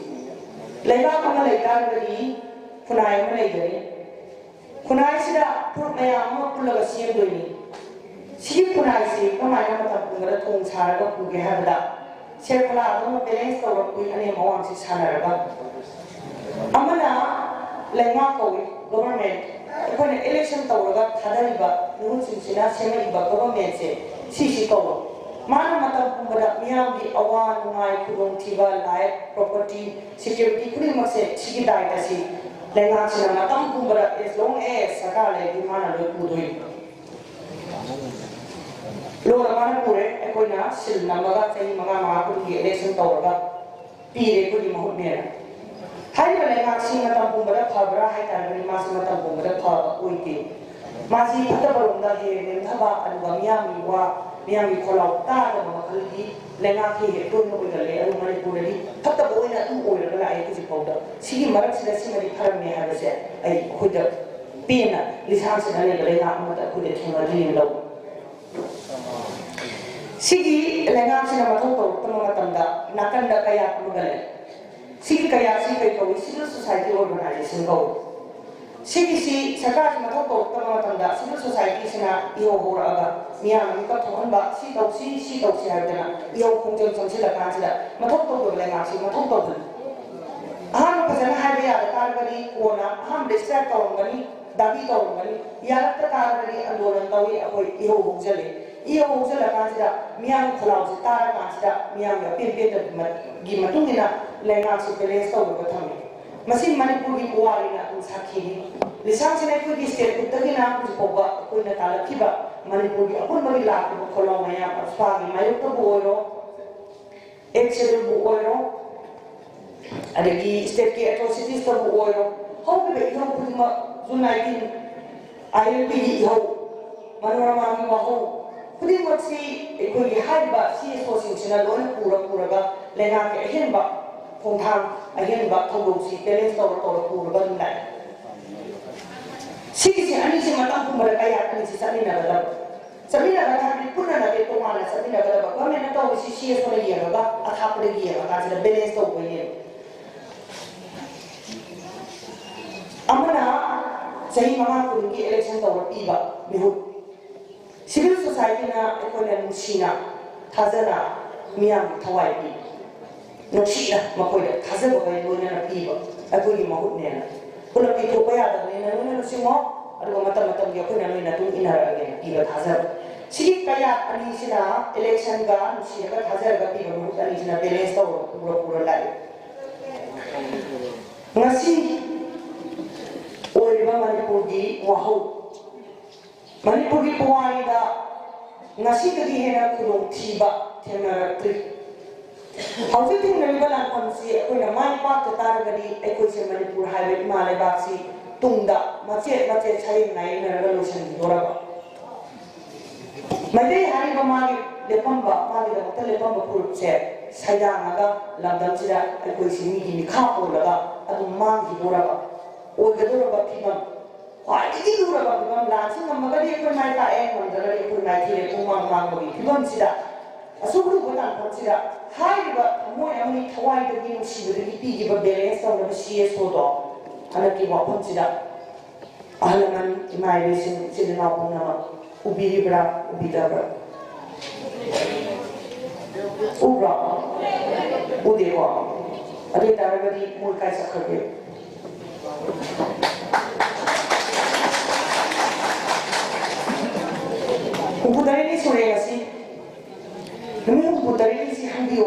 लेबा कम लेतारगदी खुनाई में ले गई खुनाई सिदा पुर मयाम पुलग सीएम दोनी सीएम खुनाई से कमाई मतलब पुंगरा थोंग छारगा पुगे हबदा शेरफला तो बैलेंस तो कोई अने मवांग से छानरगा अमना लेंगा कोई गवर्नमेंट कोई इलेक्शन तौरगा थादरिबा नुन सिंसिना सेमरिबा गवर्नमेंट से सीसी को माना मतलब पुंगरा मियाम की अवान नुंगाई खुदोंग थिबा लाइफ प्रॉपर्टी सिक्योरिटी कुली मसे सिगी दायता सी लेंगा सिना मतम पुंगरा as long as सरकार ले माना लो पुदोई लोग हमारे पूरे कोई ना सिल नमगा सही मगा महापुर की इलेक्शन तौरगा पीरे को दी महूत ने हाई वाले मासी मतम पुंगरा फाबरा हाई तारगरी मासी मतम पुंगरा फाब कोई के मासी पता बरोंदा के नेमथबा अनुगा मियामी खोलाव तार मखल की लेंगा के तो न कोई गले अरु मरे पूरे दी पता बोई ना तू ओय गला आई कुछ पाउडर सिगी मरक से सिमरी फरम ने है से आई खुद पेना लिसान से ने लेंगा मत खुद थोड़ा ली लो सिगी लेंगा से मथो तो तम मतंदा नाकंदा कया मगले सिगी कया सी कई को सिविल सोसाइटी ऑर्गेनाइजेशन को 시기시 सरकार मथौ तोरतम मतंदा सिविल सोसाइटी सिना इहो होरागा मियाम मिका थोहनबा सी तौसी हायदना इहो खोंजों संसिला कांसिदा मथौ तोबले लेंगासी मथौ तोबल आहान फजना हायबे या कारगरी कोना हम डिस्ट्रैक्ट तौरंगनी दाबी तौरंगनी यारत कारगरी आंदोलन तौई अखोय इहो होजले इहो होजला कांसिदा मियाम खलाउसी तारा कांसिदा मियाम या पेन गी मतुंगिना लेंगासी पेलेस तौरबा थमे मसी मणिपुर की पुआरी ना साखी लिसांग से कोई भी स्टेट उत्तर ना कुछ पोगा कोई ना ताला किबा मणिपुर की अपन मरी लाख को खोलो मया अस्पा की मायो तो बोरो एक से बोरो अरे की स्टेट की एट्रोसिटीज तो बोरो हाउ के इहो कुछ म जो 19 आईएलपी इहो मनोरमा की वहो खुदी मसी कोई की हाइबा सी सोसिंग लोन पूरा लेना के हेनबा खोंथां अहेनबा थौदोंसी पेलेंस तौर पूरबा दुनाय सिगिसे अनिसे मतां पुंबा कया अनिसे समिनागदा हाबि पुन्ना नगे तोमाना समिनागदा गवर्नमेंट तौसी सीएस होना येगा अथापरे येगा जिदा बैलेंस तौ कोइने अमना सही ममा कुंगी इलेक्शन तौर पीबा बिहु सिविल सोसाइटी ना एकोना नुसीना थाजना मियाम थवाई पी नुसीना मकोय थाजबा गय लोना पीबा अगोई महुतनेना पुला पिथो पया दने ननु नुसिमो अदुगा मతం गे कोना लोना तुम इनारगे पीबा थाजब सिगी कया अनि सिना इलेक्शन गा नुसीगा थाजरगा पीबा मुत अनि सिना बैलेंस तौ पूरा लाइ ngasi ओइबा मणिपुर की वहौ मणिपुर की पुवारीदा ngasi कदी हेना खुदों थीबा थेनरक्ट्री हौजे थिंगनरिबा लानफमसी अखोइना माइ पाक तारगदी अखोइसे मणिपुर हाइवे मालेबासी तुंगदा मचे छाइ नाइ नरगा लोशन दोरबा मदे हारिबा मागे लेपंबा मागे दमत लेपंबा पुरुसे साइदांगा लंदमसिदा अखोइसे मिगी मिखा पोलगा अदु मांगी दोरबा ओगदोरबा फिबम ख्वाइदगी दुरबा फिबम लांसिंग अमगदी अखोइ माइ ताए मंदरगदी अखोइ माइ थिले पुमांग मांगबगी फिबमसिदा असुगु बतान फसिदा हाइबा मोय अमनि थवाइदगी नुसिबदगी पीगिबा बैलेंस तौनबा सीएस होदो हनकी वाफमसिदा अहलमन इमाइरेशन सिदना पुना उबिरिब्रा उबिदाब्रा उब्रा उदेवा अदे तारगदी मुलकाय सखरबे उबुदारिनि सुरेगासी नमी उबुदारिनि सी हंबियो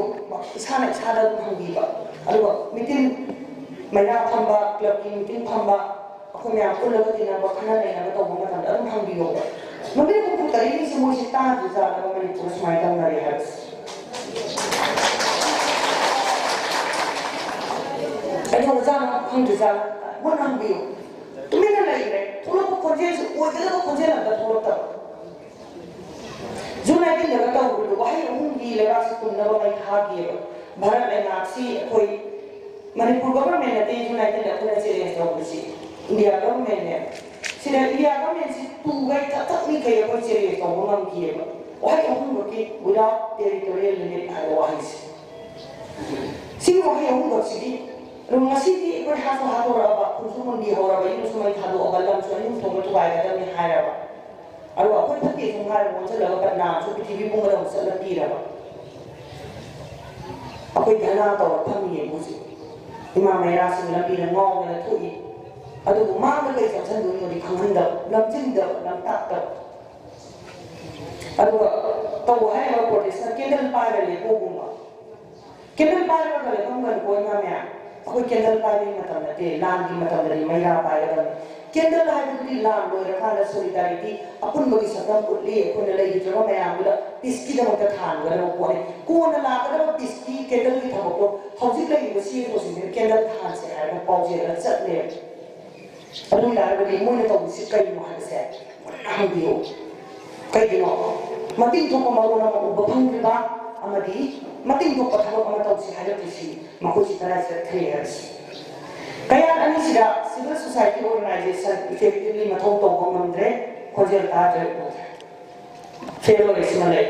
इसाना इसादा हंबीबा अदुगा मीटिंग मैना फंबा क्लब की मीटिंग फंबा अखोम्या पुलगा दिनाबा खना लेनाबा तौबा मतंदा अदुम हंबियो नमी उबुदारिनि सी मोइसी तादु जाना मणिपुर समाय तंगनारि हस अदुगा जाना हंदु जाना वन हंबियो तुमिना लाइरे थोलो खोजेस ओइगला खोजेला दा थोलो जुना दिन लगा तो वही उंगी लगा से तुम नवा में खा गए भारत में नासी कोई मणिपुर गवर्नमेंट ने ते जुना दिन लगा तो चले तो कुछ इंडिया गवर्नमेंट ने सिर्फ इंडिया गवर्नमेंट से तू गई तक नहीं कहे कोई चले तो हम किए वही उंग की विदाउट टेरिटोरियल लिमिट है वही सी वही उंग सी रुंगसी की कोई हाथ रबा कुसुमंदी हो रबा इन समय थादो अगलम सुनिम थोम तो बाय का में हाय रबा अरु अखोइ फति सुंहार मोचलगा बदना सु पृथ्वी बुंगदा मुसला तीरबा अखोइ धना तो फमी बुसि इमा मैरा सिंग लबी न ngong न थुई अदु मांग लै संसन दुनि नि खंहंद लमजिंद लमताक अदु तो है रो प्रोटेस्ट केंडल पार ले कोगुमा केंडल पार रो ले कंगन कोइ मा म्या अखोइ केंडल पार नि मतम नते लान की मतम रे मैरा पार केंडल हाइबुदी लाम लोरखाना सॉलिडारिटी अपन बगी सकम उली कोन लई जरो मयामुला पिस्की दमत थान गरो कोने कोन लाकदा पिस्की केंडल की थमको हौजिक लई बसी सोसिन केंडल थान से हाइबो पाउजे र चतले अदु लारबदी मोने तो बिसि कई मोहसे हाबियो कई दिनो मतिन तो मरोना उबफंगबा अमदी मतिन तो पथबो अमतो से हाइबतिसी मकोसी तराय से थ्रेयर्स कया अनिसिदा सिविल सोसाइटी ऑर्गेनाइजेशन इफेक्टिवली मथौ तौबा मंद्रे खोजेल ताजे फेलो इसमले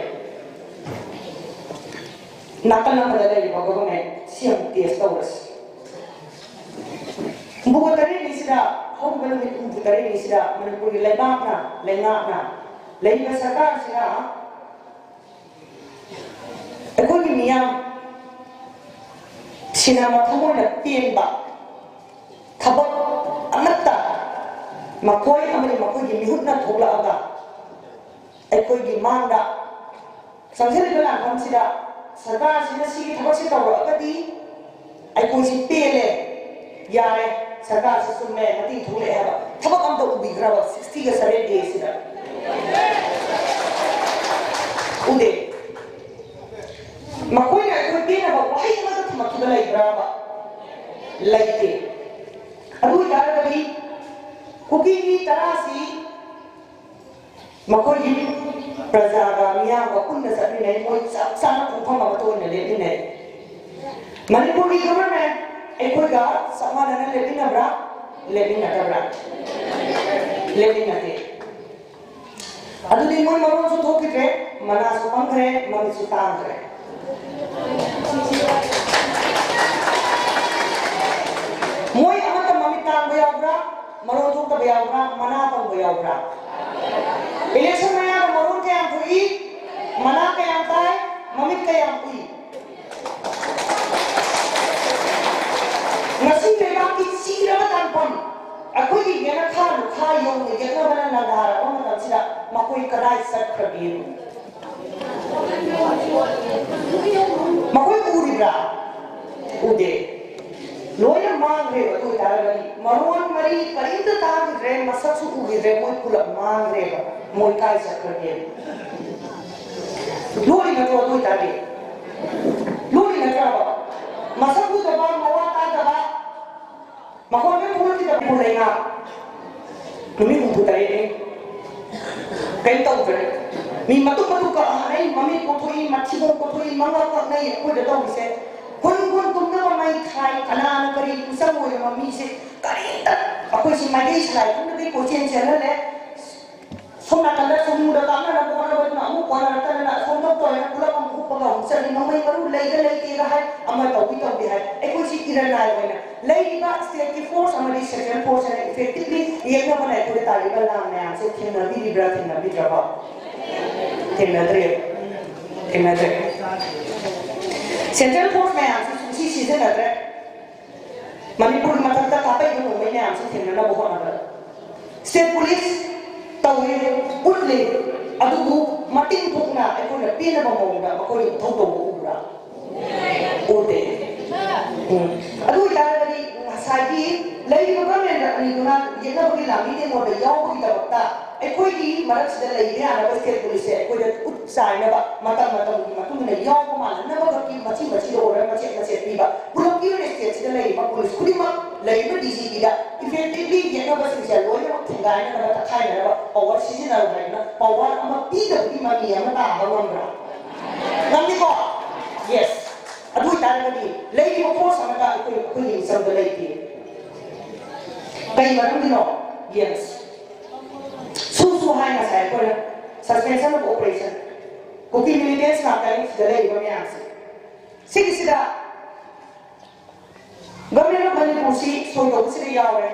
नाकल नमले गवर्नमेंट सीएम टीएस तौरस बुगतरी निसिदा home benefit umputere ni sida Manipuri lengakna leiba sarkar sida ekoi miyam sina mathamona pienba thabak amatta makoi amani makoi gi mihutna thogla aga ekoi gi mangda samjeli bela kamsida sarkar sida sigi thabak se tawra agadi ekoi si pele yare sarkar se summe mati thole haba thabak amda ubi graba 60 ga 7 days sida ude makoi na ekoi pena ba wahai ma thmakibala igraba laite adu yaragadi kuki tarasi makoi prajaga miya wa kunna sabri nei moi sana kumphama to ne le ne Manipuri government ekoi ga samadana le dina bra le dina tabra le dina te adu di moi maro so thokite mana su pangre mami su tangre moi amata mami tang bayabra maro thok ta bayabra mana tang bayabra election maya maro ke am pui mana ke am tai mami ke am pui ngasi le ba ki sira tan pon akoi gi gena kha yong ni gena bana na dara on ta sira makoi kadai sat khrabi makoi puri bra ude loya mang re tu tarari maron mari karinda ta re masak su uge re moi pula mang re ba moi kai sat khrabi lori na tu tare lori na ba masak tu ba mawa ta ba makoi me puri ta pulai na tumi mu tare ni kai tau re mi matu ka ai mami ko thoi machi ko thoi manga ka nai ko da tau se kun tumna ma mai khai kana na kari usam mo ya mami se kari ta akoi si mai dei sai kun dei ko chen chen le somna kala somu da kana na ko na na mu ko na ta na som to to na kula mu ko ga se ni mai maru lei ke ga hai ama tau bi hai ai ko si ira na ai na lei ba state ki force amari second force and effectively ye ko na ko ta ri ba na na se kin na bi libra kin na bi jaba Kenadre. Central Force में answer सुची चीजें कर रहे मणिपुर मतलब तक आप एक लोग में आंसर थे ना बहुत नगर State Police ताऊे उल्ले अदुगु मटिंग भुगना एक कोई पीने बमोंगा कोई थोड़ो बुरा उल्ले अदुगु इतारे वाली साइकी लई गवर्नमेंट अपनी गुना ये ना बगी लामी ने मोड़े याओ बगी तबकता ekoi gi marak sida lai ne ana ba state police ekoi da utsai na ba mata gi matu ne yaw ko ma na ba ki machi do ra machi pi ba pulo ki ne state sida lai ma police kudi ma lai ma DCP da effectively ye na ba sida lo ya thinga na ba ta khai na ba power si na ba na power ama pi da ki ma ni ama ta ba ngam ra ngam ni ko yes adu ta ra di lai ko force ama ta ekoi ni sam da lai ki kai ma no yes Susu hai na saya ko suspension of operation kuki militants na kali dalai iba mi aksi sigi sida government of Manipur si so to sida yawe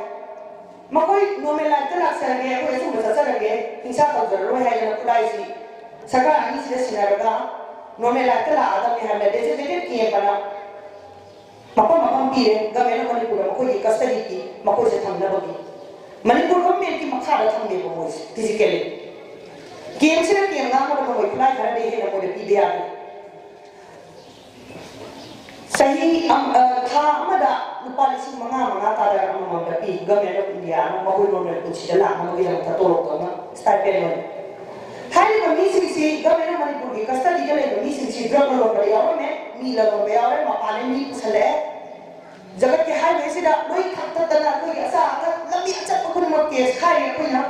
makoi nomela tala sarage ko esu basa sarage insa ta zaro hai na kulai si saka ani sida sinaga nomela tala adam ne hamle designated kiye bana mapam pire government of Manipur makoi custody ki makoi se thamna bagi Manipur government ki makha da thang de bo physically game se game na mo ko apply kar de he na mo de pda sahi tha amada lupa lising manga ta da mo da pi government of India no mo ko no ko chi da la mo ge ta to ro ko na stipend no hai ba mi si government of Manipur ki custody de le mi si drug lo ba ya me mi la lo ba ya ma pa ne mi pusale जगत के high में सिदा कोई खत्ता तना कोई ऐसा आता लंबी अच्छा पकड़ मत केस खाए कोई ना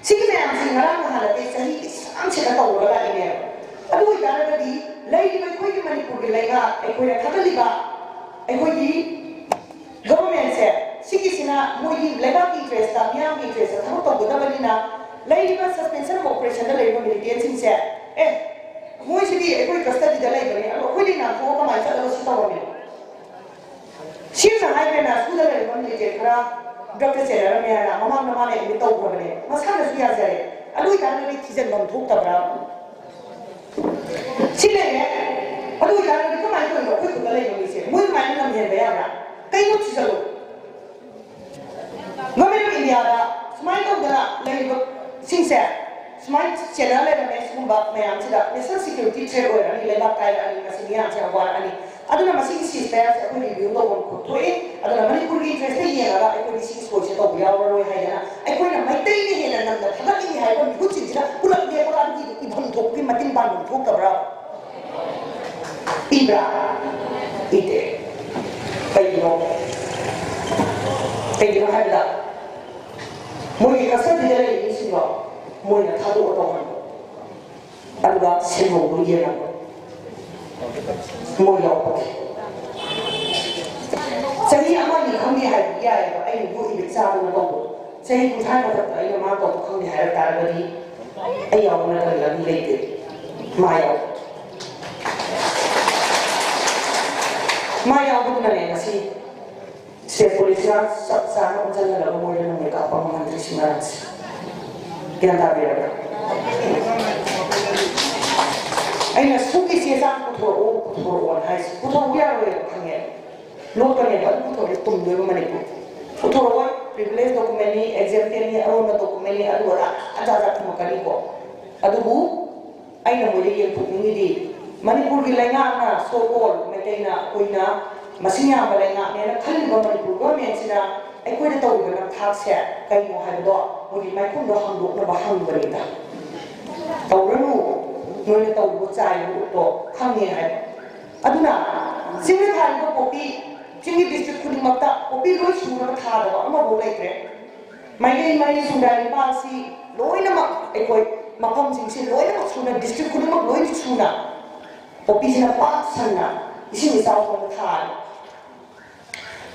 सिक्किम में आंसी हराम हालत है सही आम से लगा हुआ लगा इन्हें अब वो जाने लगी लई में कोई की मणिपुर के लेगा एक कोई खत्ता लिबा एक कोई की गवर्नमेंट से सिक्किम से ना मोई लेगा की इंटरेस्ट था मियाँ की इंटरेस्ट था हम तो बुद्धा बनी ना लई में सस्पेंशन ऑफ ऑपरेशन लई में मिलिटेंसी से मोई से भी एक कोई कस्टडी दलाई बने अब कोई दिन ना वो कमाई सा लोग सिता होने Shin na hai na su da le mon le kra ꯗ꯭ꯔꯛꯇ ꯆꯦꯟꯅꯔꯝꯃꯦꯅ ꯃꯃꯥꯡꯗ ꯃꯥꯅ ꯑꯦꯗꯃꯤꯠ ꯇꯧꯈ꯭ꯔꯕꯅꯦ ꯃꯁꯥꯅꯁꯨ ꯌꯥꯖꯔꯦ ꯑꯗꯨ ꯑꯣꯏꯇꯥꯔꯒꯗꯤ ꯊꯤꯖꯤꯟꯐꯝ ꯊꯣꯛꯇꯕ꯭ꯔꯥ ꯁꯤ ꯂꯩꯔꯦ ꯑꯗꯨ ꯑꯣꯏꯇꯥꯔꯒꯗꯤ ꯀꯃꯥꯏꯅ ꯇꯧꯔꯤꯅꯣ ꯑꯩꯈꯣꯏ ꯈꯨꯠꯇ ꯂꯩꯕ ꯃꯤꯁꯦ ꯃꯣꯏ ꯀꯃꯥꯏꯅ ꯉꯝꯍꯦꯟꯕ ꯌꯥꯕ꯭ꯔꯥ ꯀꯩꯅꯣ ꯊꯤꯖꯜꯂꯨ ꯒꯚꯔꯟꯃꯦꯟ ꯑꯣꯐ ꯏꯟꯗꯤꯌꯥꯗ ꯁꯨꯃꯥꯏꯅ ꯇꯧꯗꯅ ꯂꯩꯔꯤꯕ ꯁꯤꯡꯁꯦ ꯁꯨꯃꯥꯏꯅ ꯆꯦꯟꯅꯔ ꯂꯩꯔꯝꯃꯦ ꯁꯤꯒꯨꯝꯕ ꯃꯌꯥꯝꯁꯤꯗ ꯅꯦꯁꯅꯦꯜ ꯁꯦꯀ꯭ꯌꯨꯔꯤꯇꯤ ꯊ꯭ꯔꯦꯠ ꯑꯣꯏꯔꯛꯑꯅꯤ ꯂꯩꯕꯥꯛ ꯀꯥꯏꯔꯛꯑꯅꯤ ꯃꯁꯤ ꯃꯤꯌꯥꯝꯁꯦ ꯌꯥꯝ ꯋꯥꯔꯛꯑꯅꯤ ꯑꯗꯨꯅ ꯃꯁꯤꯒꯤ ꯁꯤꯁꯄꯦꯌꯔꯁꯦ ꯑꯩꯈꯣꯏ ꯔꯤꯚꯤꯌꯨ ꯇꯧꯐꯝ ꯊꯣꯛꯏ ꯑꯗꯨꯅ ꯃꯅꯤꯄꯨꯔꯒꯤ ꯏꯟꯇꯔꯦꯁꯇ ꯌꯦꯡꯉꯒ ꯑꯩꯈꯣꯏꯒꯤ ꯁꯤꯒꯤ ꯁꯣꯏꯁꯦ ꯇꯧꯕ ꯌꯥꯎꯔꯔꯣꯏ ꯍꯥꯏꯗꯅ ꯑꯩꯈꯣꯏꯅ ꯃꯩꯇꯩꯅ ꯍꯦꯟꯅ ꯅꯝꯅ ꯊꯥꯒꯠꯅꯤꯡꯉꯤ ꯍꯥꯏꯕ ꯃꯤꯍꯨꯠꯁꯤꯡꯁꯤꯅ ꯄꯨꯂꯞ ꯂꯦꯞꯄꯒ ꯑꯗꯨꯒꯤ ꯏꯐꯝ ꯊꯣꯛꯄꯒꯤ ꯃꯇꯤꯡ ꯄꯥꯡꯐꯝ ꯊꯣꯛꯇꯕ꯭ꯔꯥ ꯏꯕ꯭ꯔꯥ ꯏꯗꯦ ꯀꯩꯒꯤꯅꯣ ꯍꯥꯏꯕꯗ ꯃꯣꯏꯒꯤ ꯀꯁꯇꯗꯤꯗ ꯂꯩꯔꯤꯕ ꯃꯤꯁꯤꯡꯗꯣ ꯃꯣꯏꯅ ꯊꯥꯗꯣꯛꯑ ꯇꯧꯍꯟꯕ ꯑꯗꯨꯒ ꯁꯦꯟꯗꯣꯡꯗꯣ ꯌꯦꯟꯅꯕ ꯃꯣꯏ ꯌꯥꯎꯕꯒꯤ ꯆꯍꯤ ꯑꯃꯅꯤ ꯈꯪꯗꯦ ꯍꯥꯏꯕ ꯌꯥꯏꯑꯕ ꯑꯩꯅ ꯌꯣꯛꯏꯕ ꯏꯆꯥꯗꯨꯅ ꯇꯧꯕ ꯆꯍꯤ 30 ꯃꯊꯛꯇ ꯑꯩꯅ ꯃꯥ ꯇꯧꯕ ꯈꯪꯗꯦ ꯍꯥꯏꯕ ꯇꯥꯔꯒꯗꯤ ꯑꯩ ꯌꯥꯎꯕꯅ ꯀꯔꯤ ꯂꯝꯕꯤ ꯂꯩꯇꯦ ꯃꯥ ꯌꯥꯎꯕ ꯃꯥ ꯌꯥꯎꯕꯗꯨꯅꯅꯦ ꯉꯁꯤ ꯁ꯭ꯇꯦꯠ ꯄꯨꯂꯤꯁꯅ ꯆꯞ ꯆꯥꯅ ꯑꯣꯟꯁꯤꯜꯂꯒ ꯃꯣꯏꯗ ꯅꯣꯡꯃꯩ ꯀꯥꯞꯄ ꯉꯝꯍꯟꯗ꯭ꯔꯤꯁꯤ ꯃꯔꯝꯁꯦ ꯒ꯭ꯌꯥꯟ ꯇꯥꯕꯤꯔꯕ꯭ꯔꯥ ꯑꯩꯅ ꯁꯨꯒꯤ ꯆꯦ ꯆꯥꯡ ꯄꯨꯊꯣꯔꯛꯑꯣꯅ ꯍꯥꯏꯁꯤ ꯄꯨꯊꯣꯔꯛꯄ ꯌꯥꯔꯣꯏꯕ ꯈꯪꯉꯦ ꯂꯣꯠꯀꯅꯦꯕ ꯑꯗꯨ ꯄꯨꯊꯣꯔꯛꯑꯦ ꯇꯨꯝꯗꯣꯏꯕ ꯃꯅꯤꯄꯨꯔ ꯄꯨꯊꯣꯔꯛꯑꯣꯏ ꯄ꯭ꯔꯤꯚꯤꯂꯦꯖ ꯗꯣꯀꯨꯃꯦꯟꯅꯤ ꯑꯦꯛꯖꯦꯝꯄ꯭ꯂꯦꯟꯅꯤ ꯑꯔꯣꯟꯕ ꯗꯣꯀꯨꯃꯦꯟꯅꯤ ꯑꯗꯨ ꯑꯗꯥ ꯑꯖꯥ ꯊꯝꯃꯛꯀꯅꯤꯀꯣ ꯑꯗꯨꯕꯨ ꯑꯩꯅ ꯃꯣꯏꯗ ꯌꯦꯡꯊꯣꯛꯅꯤꯡꯉꯤꯗꯤ ꯃꯅꯤꯄꯨꯔꯒꯤ ꯂꯩꯉꯥꯛꯅ ꯁꯣꯀꯣꯜ ꯃꯩꯇꯩꯅ ꯑꯩꯈꯣꯏꯅ ꯃꯁꯤꯡ ꯌꯥꯝꯕ ꯂꯩꯉꯥꯛꯅꯦꯅ ꯈꯜꯂꯤꯕ ꯃꯅꯤꯄꯨꯔ ꯒꯣꯔꯃꯦꯟꯁꯤꯅ ꯑꯩꯈꯣꯏꯅ ꯇꯧꯔꯤꯕ ꯅꯝꯊꯥꯛꯁꯦ ꯀꯩꯅꯣ ꯍꯥꯏꯕꯗꯣ ꯃꯣꯏꯒꯤ ꯃꯥꯏꯈꯨꯝꯗꯣ ꯍꯥꯡꯗꯣꯛꯅꯕ ꯍꯪꯕꯅꯤꯗ ꯇꯧꯔꯅꯨ ꯅꯣꯏꯅ ꯇꯧꯔꯤꯕ ꯆꯥꯏꯕꯗꯣ ꯈꯪꯉꯦ ꯍꯥꯏꯕ ꯑꯗꯨꯅ ꯆꯤꯡꯗ ꯊꯥꯔꯤꯕ ꯄꯣꯄꯤ ꯆꯤꯡꯒꯤ ꯗꯤꯁꯇ꯭ꯔꯤꯛ ꯈꯨꯗꯤꯡꯃꯛꯇ ꯄꯣꯄꯤ ꯂꯣꯏ ꯁꯨꯔꯒ ꯊꯥꯗꯕ ꯑꯃꯐꯥꯎ ꯂꯩꯇ꯭ꯔꯦ ꯃꯩꯇꯩ ꯃꯔꯤ ꯁꯨꯡꯗꯥꯏ ꯅꯤꯄꯥꯜꯁꯤ ꯂꯣꯏꯅꯃꯛ ꯑꯩꯈꯣꯏ ꯃꯐꯝꯁꯤꯡꯁꯤ ꯂꯣꯏꯅꯃꯛ ꯁꯨꯅ ꯗꯤꯁꯇ꯭ꯔꯤꯛ ꯈꯨꯗꯤꯡꯃꯛ ꯂꯣꯏꯅ ꯁꯨꯅ ꯄꯣꯄꯤꯁꯤꯅ ꯄꯥꯛ ꯁꯟꯅ ꯏꯁꯤꯡ ꯏꯆꯥꯎꯗ ꯊꯥꯔꯦ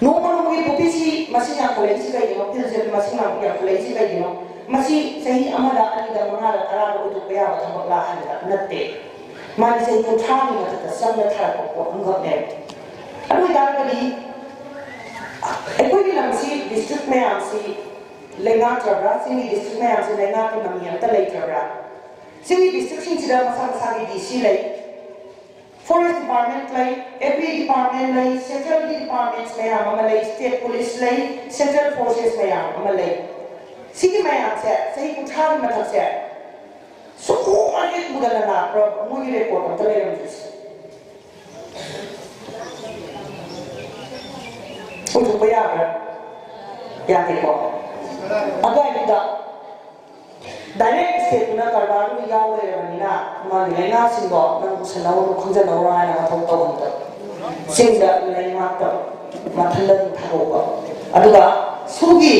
ꯅꯣꯡꯃ ꯅꯣꯡꯃꯒꯤ ꯄꯣꯄꯤꯁꯤ ꯃꯁꯤꯡ ꯌꯥꯝꯈꯠꯂꯛꯏꯁꯤ ꯀꯩꯒꯤꯅꯣ ꯐꯤꯜꯁꯦ ꯃꯁꯤꯡ ꯌꯥꯝꯈꯠꯂꯛꯏꯁꯤ ꯀꯩꯒꯤꯅꯣ ꯃꯁꯤ ꯆꯍꯤ ꯑꯃꯗ 2ꯗ 5ꯗ 10ꯗ ꯑꯣꯏꯊꯣꯛꯄ ꯌꯥꯕ ꯊꯕꯛ ꯍꯥꯏꯕ ꯅꯠꯇꯦ ꯃꯥꯒꯤ ꯆꯍꯤ 30ꯒꯤ ꯃꯊꯛꯇ ꯆꯪꯅ ꯊꯥꯔꯛꯄ ꯄꯣꯠ ꯑꯃꯈꯛꯅꯦꯕ ꯑꯗꯨ ꯑꯣꯏꯇꯥꯔꯒꯗꯤ ꯑꯩꯈꯣꯏꯒꯤ ꯂꯝꯁꯤ ꯗꯤꯁꯇ꯭ꯔꯤꯛ ꯃꯌꯥꯝꯁꯤ ꯂꯩꯉꯥꯛꯇ꯭ꯔꯕ꯭ꯔꯥ ꯆꯤꯡꯒꯤ ꯗꯤꯁꯇ꯭ꯔꯤꯛ ꯃꯌꯥꯝꯁꯤ ꯂꯩꯉꯥꯛꯀꯤ ꯃꯃꯤ ꯑꯝꯇ ꯂꯩꯇ꯭ꯔꯕ꯭ꯔꯥ ꯆꯤꯡꯒꯤ ꯗꯤꯁꯇ꯭ꯔꯤꯛꯁꯤꯡꯁꯤꯗ ꯃꯁꯥ ꯃꯁꯥꯒꯤ ꯗꯤꯁꯤ ꯂꯩ ꯐꯣꯔꯦꯁꯠ ꯗꯤꯄꯥꯔꯠꯃꯦꯟꯠ ꯂꯩ ꯑꯦꯒ꯭ꯔꯤ ꯗꯤꯄꯥꯔꯠꯃꯦꯟꯠ ꯂꯩ ꯁꯦꯟꯇ꯭ꯔꯦꯜꯒꯤ ꯗꯤꯄꯥꯔꯠꯃꯦꯟꯠ ꯃꯌꯥꯝ ꯑꯃ ꯂꯩ ꯁ꯭ꯇꯦꯠ ꯄꯨꯂꯤꯁ ꯂꯩ ꯁꯦꯟꯇ꯭ꯔꯦꯜ ꯐꯣꯔꯁꯦꯁ ꯃꯌꯥꯝ ꯑꯃ ꯂꯩ ꯁꯤꯒꯤ ꯃꯌꯥꯝꯁꯦ ꯆꯍꯤ 30ꯒꯤ ꯃꯊꯛꯁꯦ ꯁꯨꯡꯃ ꯍꯦꯛ ꯎꯗꯅ ꯂꯥꯛꯄ꯭ꯔꯥ ꯃꯣꯏꯒꯤ ꯔꯦꯀꯣꯔꯠ ꯑꯝꯇ ꯂꯩꯔꯝꯗ꯭ꯔꯤꯁꯦ ꯑꯣꯏꯊꯣꯛꯄ ꯌꯥꯕ꯭ꯔꯥ ꯌꯥꯗꯦꯀꯣ ꯑꯗꯨꯋꯥꯏꯗꯨꯗ ꯗꯥꯏꯔꯦꯛ ꯁ꯭ꯇꯦꯠꯇꯨꯅ ꯀꯔꯕꯥꯔꯗꯨ ꯌꯥꯎ ꯂꯩꯔꯕꯅꯤꯅ ꯃꯥꯒꯤ ꯂꯩꯉꯥꯛꯁꯤꯡꯗꯣ ꯅꯪ ꯎꯁꯟꯅꯧꯔꯣ ꯈꯪꯖꯟꯅꯧꯔꯣ ꯍꯥꯏꯅ ꯃꯊꯧ ꯇꯧꯍꯟꯗꯕ ꯆꯤꯡꯗ ꯂꯩꯉꯥꯛꯇꯕ ꯃꯊꯟꯗ ꯑꯗꯨꯝ ꯊꯥꯗꯣꯛꯄ ꯑꯗꯨꯒ ꯁꯨꯒꯤ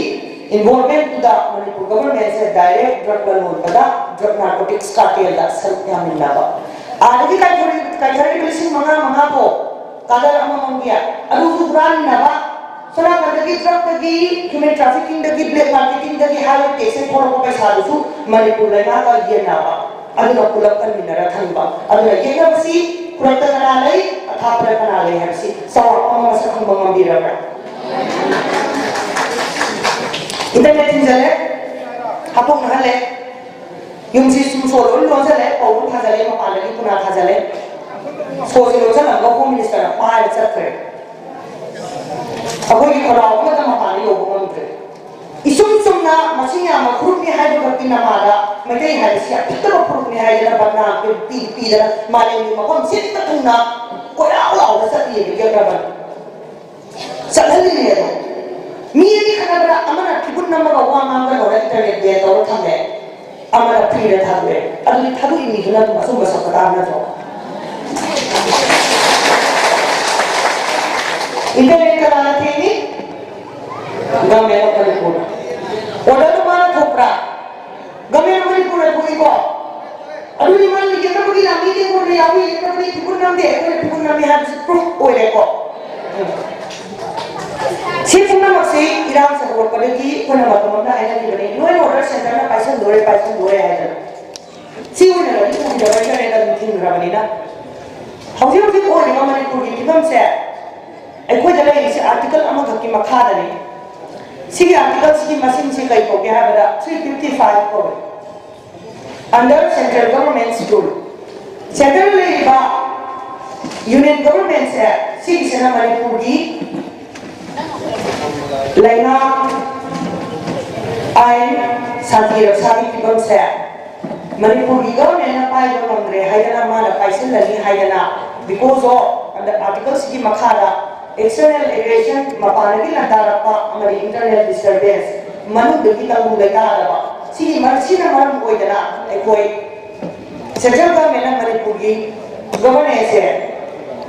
ꯏꯟꯚꯣꯜꯚꯃꯦꯟꯇꯨꯗ ꯃꯅꯤꯄꯨꯔ ꯒꯚꯔꯟꯃꯦꯟꯠꯁꯦ ꯗꯥꯏꯔꯦꯛ ꯗ꯭ꯔꯒ ꯂꯂꯣꯟꯕꯗ ꯗ꯭ꯔꯒ ꯅꯥꯔꯀꯣꯇꯤꯛꯁ ꯀꯥꯔꯇꯦꯜꯗ ꯁꯔꯨꯛ ꯌꯥꯃꯤꯟꯅꯕ ꯑꯥꯗꯒꯤ ꯀꯥꯏꯊꯔꯛꯏꯕ 5,000 ꯀꯥꯗꯔ ꯑꯃꯃꯝꯒꯤ ꯑꯗꯨꯁꯨ ꯍꯨꯔꯥꯟꯃꯤꯟꯅꯕ ꯁꯣꯅꯥꯀꯟꯗꯒꯤ ꯗ꯭ꯔꯒꯇꯒꯤ ꯍ꯭ꯌꯨꯃꯦꯟ ꯇ꯭ꯔꯥꯐꯤꯀꯤꯡꯗꯒꯤ ꯕ꯭ꯂꯦꯛ ꯃꯥꯔꯀꯦꯇꯤꯡꯗꯒꯤ ꯍꯥꯏꯕ ꯇꯦꯛꯁꯇ ꯊꯣꯛꯂꯛꯄ ꯄꯩꯁꯥꯗꯨꯁꯨ ꯃꯅꯤꯄꯨꯔ ꯂꯩꯉꯥꯛꯀ ꯌꯦꯟꯅꯕ ꯑꯗꯨꯒ ꯄꯨꯂꯞ ꯀꯟꯃꯤꯟꯅꯔ ꯊꯝꯕ ꯑꯗꯨꯅ ꯌꯦꯡꯅꯕꯁꯤ ꯈꯨꯗꯛꯇ ꯀꯅꯥ ꯂꯩ ꯑꯊꯥꯞꯄꯗ ꯀꯅꯥ ꯂꯩ ꯍꯥꯏꯕꯁꯤ ꯆꯥꯎꯔꯥꯛꯄ ꯑꯃ ꯃꯁꯛ ꯈꯪꯕ ꯉꯝꯕꯤꯔꯕ꯭ꯔꯥ इंटरनेट थिंजले हापोक नहले युमसी सुसो लोन लोजले पौन थाजले मपालगी पुना थाजले सोजे लोजल अंगो होम मिनिस्टर पार चक्रे अगोई खराव मत मपाली योगो मंत्रे इसुम सुमना मसिया मखरुम नि हाइदो गति नमादा मते हाइसिया पितरो फुरुम नि हाइदना बन्ना पी पीदरा मालेनी मपम सित तुना कोराव लाव सती बिगरबन चलनी ने मीरी खनबरा अमना ठिबुन नमगा वा मांगा नो इंटरनेट दे तो थमे अमना फ्री थाबे अदुनि थाबु इनि दुना तो मसुम बसकता ना तो इंटरनेट कलाना थेनी गमे अपने को ओडा तो माना थोपरा गमे अपने को कोई को अदुनि मान नि केता बगी लामी दे को रे आवी केता बगी ठिबुन नाम दे को ठिबुन नाम हा प्रूफ ओरे को सिफुना मसे इराम से होर पड़ेगी कोना मतमना आइना दिबने लोय ऑर्डर सेंटर ना पैसा दोरे आइना सिउना लगी को जगह ने दा मीटिंग राबनिना हौजी हौजी को ने मनिपुर की फिल्म से अखोय जले इस आर्टिकल अमा खकी मखा दने Sigi article sigi machine si kai ko kya hai bada 355 ko under central government's rule central ba union government se sigi sena Manipur gi laina ain sati raksa ki bam se Manipur gi government na pai ba mamre haidana ma na paisen lani haidana because of under article sigi makhara external aggression mapanagi lantarapa amari internal disturbance manu degi tamu lega ba sigi marsina maram oidana ekoi central government na Manipur gi governance se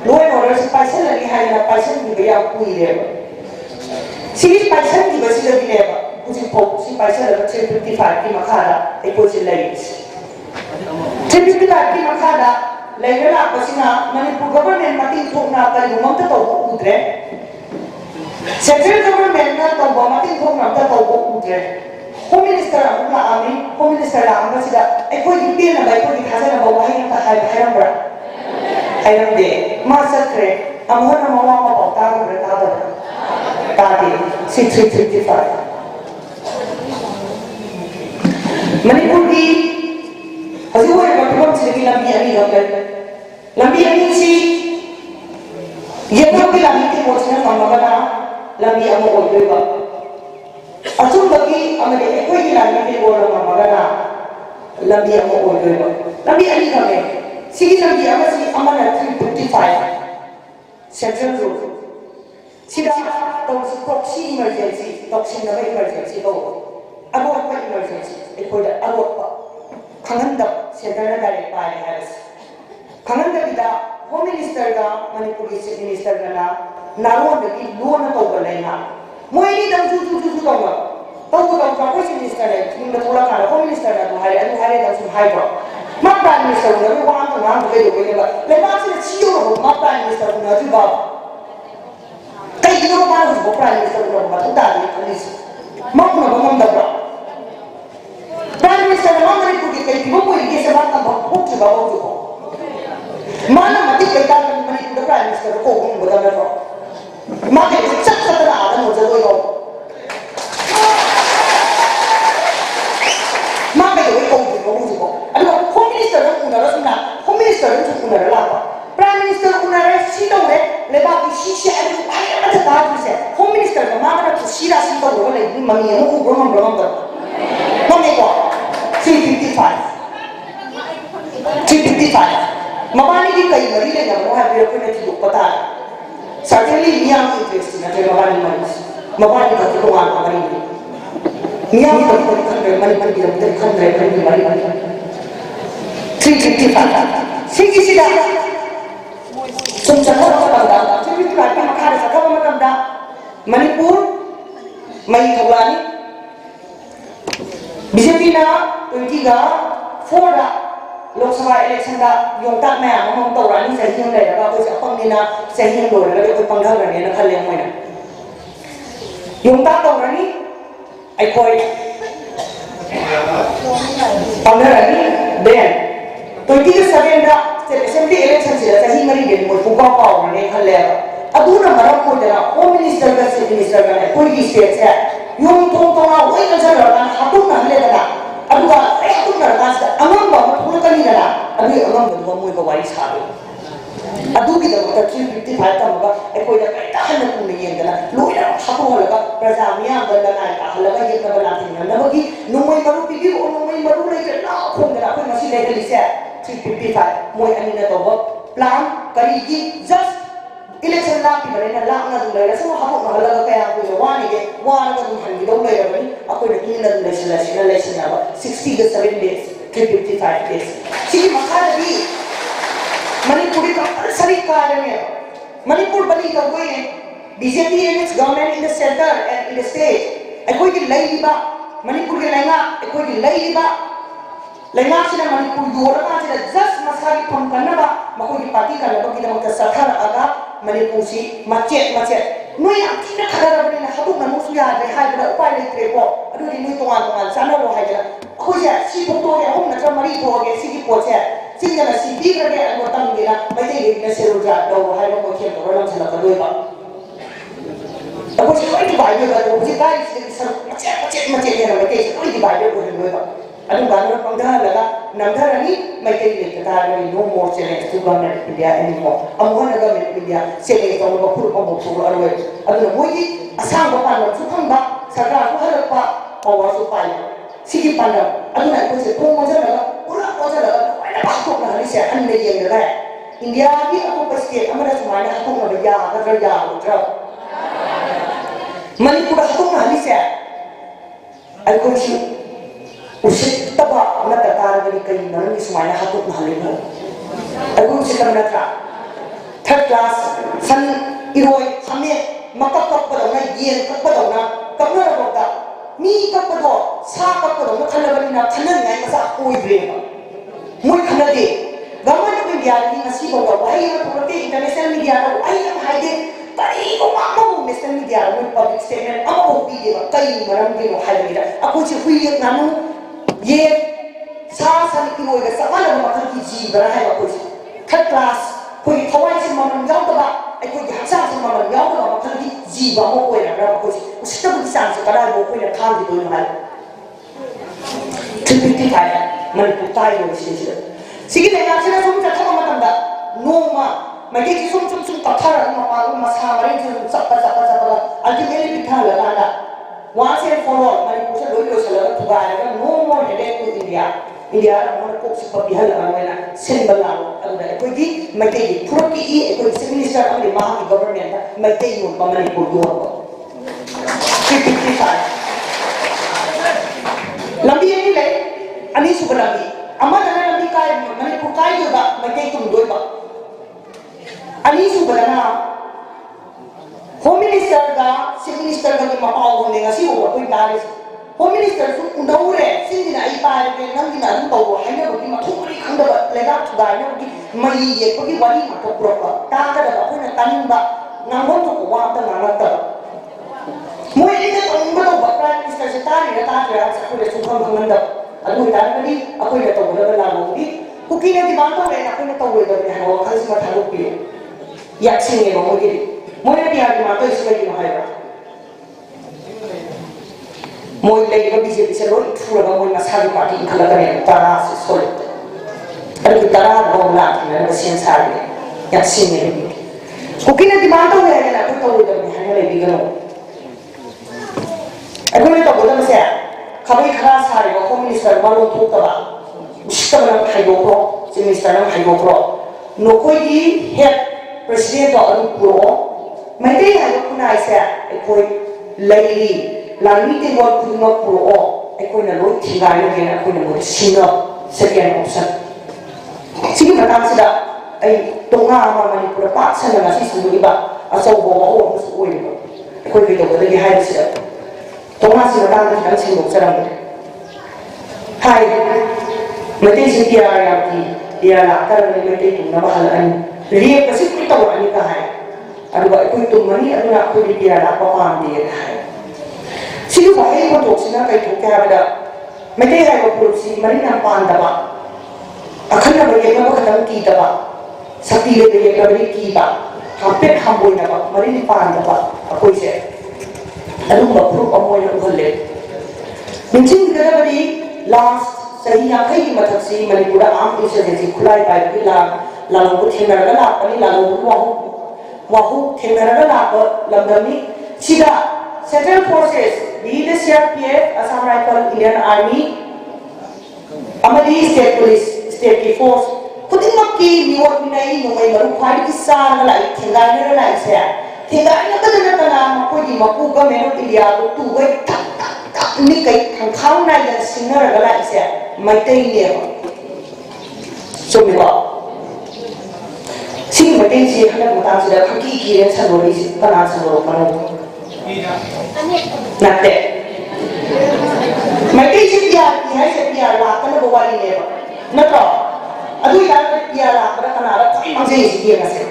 law and order se paisen lani haidana paisen gi ya puire sigi paisen gi basi lagi ne ba kusi po si paisen la 355 ki makhara ekoi se lagi 355 ki makhara Lainnya pasina Manipur government mati thok na kali umam ta taw udre central government na taw mati thok na ta taw udre home minister amla ami home minister la anga sida ekoi gipi na bai ko dikhaja na bawa hai ta hai bhairam bra hairam de ma sakre amhona mawa ma pawta ko re ta ta de 6355 Manipur ki Azi wo ya bakon sigi lambi ani lambi si yeto ki lambi ki posna samagana lambi amo oiba asum baki amade ekoi ki lambi ki bola samagana lambi amo oiba lambi ani kame sigi lambi amasi amana 355 central road sida to proxy emergency toxin na emergency to abo pa emergency ekoi da abo Kanganda Central Direct Pai has Kanganda Vida Home Minister ga Manipur Chief Minister ga Naro the Luna Tobalena Moini dan Juju Tonga Togo Chief Minister in the Pula Home Minister and Harry and some Hydro My Prime Minister will want to run the video the last CEO of my Prime Minister Najiba Take no man who Prime Minister but Dadi at least Mamma Prime Minister Namari Puki kay tibo ko igisa mata bakpok sa babaw ko. Mana mati kay tangan mani ko Prime Minister ko kung budala ko. Maki chat sa tala mo sa doyo. Maki ko ko. Ano Home Minister ko na rasna. Home Minister ko na rala. Prime Minister ko na resito re leba ki shisha ano ay mata ta siya. Home Minister ko mama na sira sito ko le mami ano ko bromam da. Mami ko 355 Mabani ki kai mari le na mo ha pero ko na ti pata certainly niya interest na te mabani ka ko wa mari niya ko kan mari ki kan mari 355 sigi sida sumsa ko panda 355 ka makara sa ka matamda Manipur mai thawani BJP na 20 ga 4 da Lok Sabha election da yongtak ma mong tawrani sa hing le da ko sa pangina sa hing do la ko pangha ga ne na khale mo na yongtak tawrani ai koi pangharani ben 27 da assembly election sila sa hing mari gen mo puka pa ne khale aduna maram ko da home minister ga chief minister ga ko gi state sa yung tungtunga woi na sa ran hatung na le da aduga hatung na da sa amang ba mo kani da adu amang ba mo ko wai sa adu ki da ta 355 ta ba e ko da ta han ku ne yen da lo ida hatung la ka praja miya ga da na ka hala ga ye ka na tin na ba ki no mai maru pi o no mai maru le na ko da ko ma si le li sa 355 mo ani na to ba plan kari ki just election la ki bare na la na du le sa ha ko na la ka ya ko wa ni ge wa na du han gi do le ba ni ako na ki na du le sa election na ba 60 to 7 days 355 days si makala bi Manipur ka sari ka ne Manipur bali ka ko ne BJP and its government in the center and in the state ay ko gi lai ba Manipur ge lai nga ay ko gi lai ba lai nga sila Manipur do ra sila just masari pam kana ba mako gi party ka la ba gi na ka sathar aga Manipur si macet noi ang tina khara ba na habu na musu ya de hai da upai le tre ko adu ni noi tongan sana lo hai da ko ya si ko to ya hom na ka mari to ge si ki po che si na si bi ga ge mo tam ge na mai te ge na se ro ja do hai mo ke to ro na sa ka doi ba ko si ai ba divided ba hujik kai sar macet ne ba kai oi divided ko ne ba adu ba no pangha laga namdharani mai kai le ta ni no more challenge to government India anymore amona government India sele to ba pur ko mo pur arwe adu moi asang ba pa no su khang ba sarkar ko har pa awa su pai sigi pandam adu na ko se ko mo ja laga ura ko ja laga ai ba ko na ni se an ne yeng laga India ki aku pasti amara sumana aku na ba ya ga ya utra Manipur aku na ni se ai ko shi usit taba na takar gani kai na ni sumana aku na le no ai ko shi kamna tra third class san iroi hame makap kap pa na yen kap pa na kapna ro ta mi kap pa do sa kap pa na khala bani na khala ngai ma sa oi bre ma moi khala de government of India ni nasi ko ba ai na prote international media ro ai na haide kai ko ma mo national media ro public statement amo bi de ba kai maram de ro haide da aku chi hui na nu ye sa san ki moi ga sa ma ma kan ki ji ba hai ba ko third class ko ki thawai si ma nam jaw ta ba ai ko ki haksa si ma nam jaw ta ba kan ki ji ba mo ko na ba ko usta bu san sa kada mo ko na kham di do na tipiti kaya man pu tai ro si si Sige na yan sila sumita thama matanda noma magigi sum tathara ma ma sa mari sum sappa ultimately bithala lana once and for all mari pusa loyo sala tuga ga no more headache to India mo ko sipa bihala na symbol na alda ko gi magigi proki e ko minister of the Maha government magigi mo pamani ko yo lambi ni le ani subalabi amana na lambi kai mani ko kai do ba magigi tum do ba ani subala Home Minister ga Chief Minister ga mapao ne ngasi ho ko dare Home Minister su undaure sindina ai pa ke namdina ru to ho haina ko ma thukuri khanda ba lega thuga ne ko mai ye ko ki wari ma to pro ba ta ka da ko na tan ba ngam ho ko wa ta na ta mo ye ne to ba to ba Prime Minister se ta ni ta ta sa ko le su kham kham da adu da ka ni ako ne to ba la mo ki ku ki ne di ba to le na ko ne to we da ne ho khas ma thalu pi yak sing ne mo ki Moi dia di mata isai di mahal. Moi lagi kan bisa lor itu lah moi masih parti kalau kan yang tara sesuatu. Kalau kita tara bawa nak ni mesin sari yang sini ni. Mungkin di mata ni ada nak tahu dah ni hanya lagi kan. Aku ni tahu dah mesti. Kami keras hari aku minister malu tu tahu. Mesti orang hayu pro, minister orang hayu pro. Nukoi di head presiden tu orang pro. Mai dai ha ko nai sa ai koi laili la ni te go ku no pro o ai koi na lo thi ga yo ge na ko na mo sino second option sigi ba tam sida ai tonga ma mani pura pa sa na si su ni ba a so bo o su o ni ba ko ge do ga ge hai sida tonga si ba ta ka si mo sa ra hai mai dai si ya ya ki ya la ka ni mai dai tu na ba hal an ri ka si ku ta wa ni ka hai Aduh, aku itu mani, aduh aku di biar apa paham dia dah. Sini bahaya kau tu, sini kau itu kaya ada. Mereka yang kau produksi, mani nampak anda pak. Akan nak bagi apa kata kita pak. Sakti le bagi apa bagi kita. Hampir hamboi nak pak, mani nampak anda pak. Aku isi. Aduh, bapur amoy nak boleh. Mungkin kita bagi last sehingga kaya macam si mani pura am itu jadi kulai baik bila lalu kita nak nak ni lalu Wahu Tengarada Lapa Lambami Sida Central Forces be the CRPF Assam Rifle Indian Army Amadi State Police State Force Kuting Maki Miwat Minai Nungai Maru Kwai Kisa Nalai Tengai Nalai Saya Tengai Nakadana Kana Makodi Mapuga Menu India Tu Gai Tak Nikai Kau Nai Dan Singer Nalai Saya Maitai Neva So Miwa Sini macam si hendak matang sudah kaki kiri sanori tanah sanori mana? Nanti. Macam si dia lah kan bawa ini apa? Nakro. Aduh dia lah pada kan ada macam si dia nasi.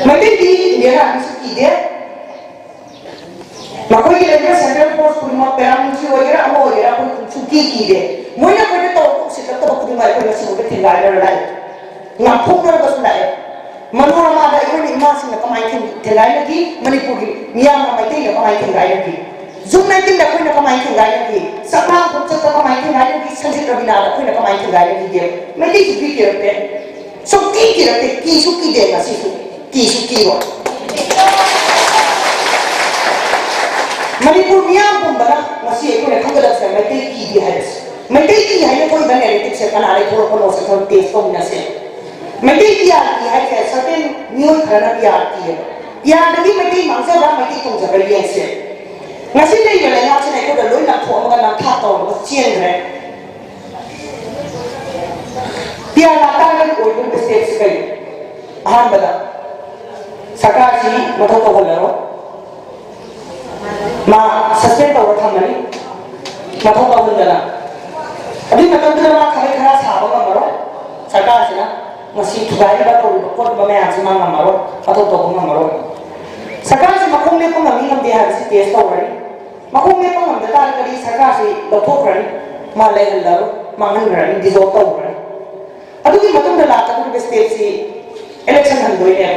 Macam dia lah mesti dia. Makoi dia lagi Central Force punya peran mesti wajib amo wajib pun cuci kiri. Mula pada tahu sih kata aku tinggal pada semua tinggal ada. Ngapung na ba sila Manorama da ikon ni masin na kamay kin थेंगाई की मणिपुर की मियाम ना मैते ना कमाई थेंगाई की जून 19 दा कोई ना कमाई थेंगाई की सपना पुचक का कमाई थेंगाई की संजीत रविना दा कोई ना कमाई थेंगाई की दे मैते की भी करते सो की रखते की सुकी दे ना सिसु की सुकी वो मणिपुर मियाम पुंबना मसी कोई ना खंगदा से मैते की दी है मैते की है कोई बने रेटिक से कनारे थोड़ा कोनो से थोड़ा टेस्ट को मिला से मैते की आती है कि सर्टेन न्यू खरना की आती है या नदी मैते मांसे बा मैते तुम जगह ये से ngasi dai bale nga chine ko da loi na pho ma na tha to ma chien re pia la ta ga ko ko steps kai han bada sakaji matho to holaro ma suspend to thamani matho to holala adi matam da ma khare khara sa ba maro sakaji na ngasi thugai ba to ko ba me aji ma maro matho to ma maro sakaji ma khong le ko ma mi ngam de ha si test to wari makum me pang da tar kari sarkar se lothok rani ma le haldaro mangan rani dissolve to rani adu ki matum da la ta ku state se election han doi ne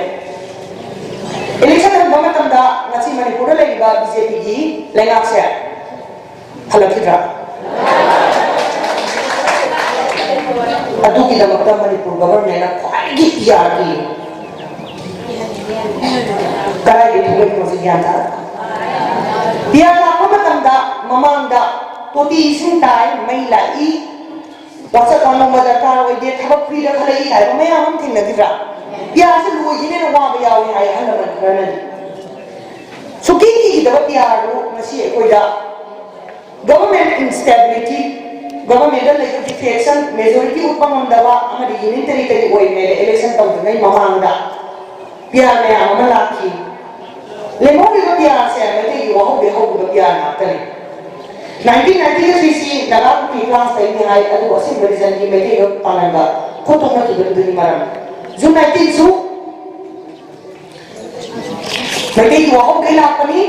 election han ba matam da ngasi manipur le ba BJP gi lengak se halakidra adu ki da matam manipur government na khwai gi PR ki karai ki thule ko se gyan ta PR da mamangda toti sin tai mai lai wasa kon no mada tar oi de thaba free da khalai lai ba mai am thin na dira ya se lu yin ne wa ba ya wi ai han na kana so ki da PR ro ngasi koi da government instability government da like defection majority upang da wa amari unitary tari oi me election taw ngai mamangda PR me am la ki le mo bi ko PR se me te yo ho be ho ko PR na tari 1993 daga ki class tai ni hai adu asim reason ki me te yo pananga ko to na ki du ni maram ju 19 su me te yo ho ke la pani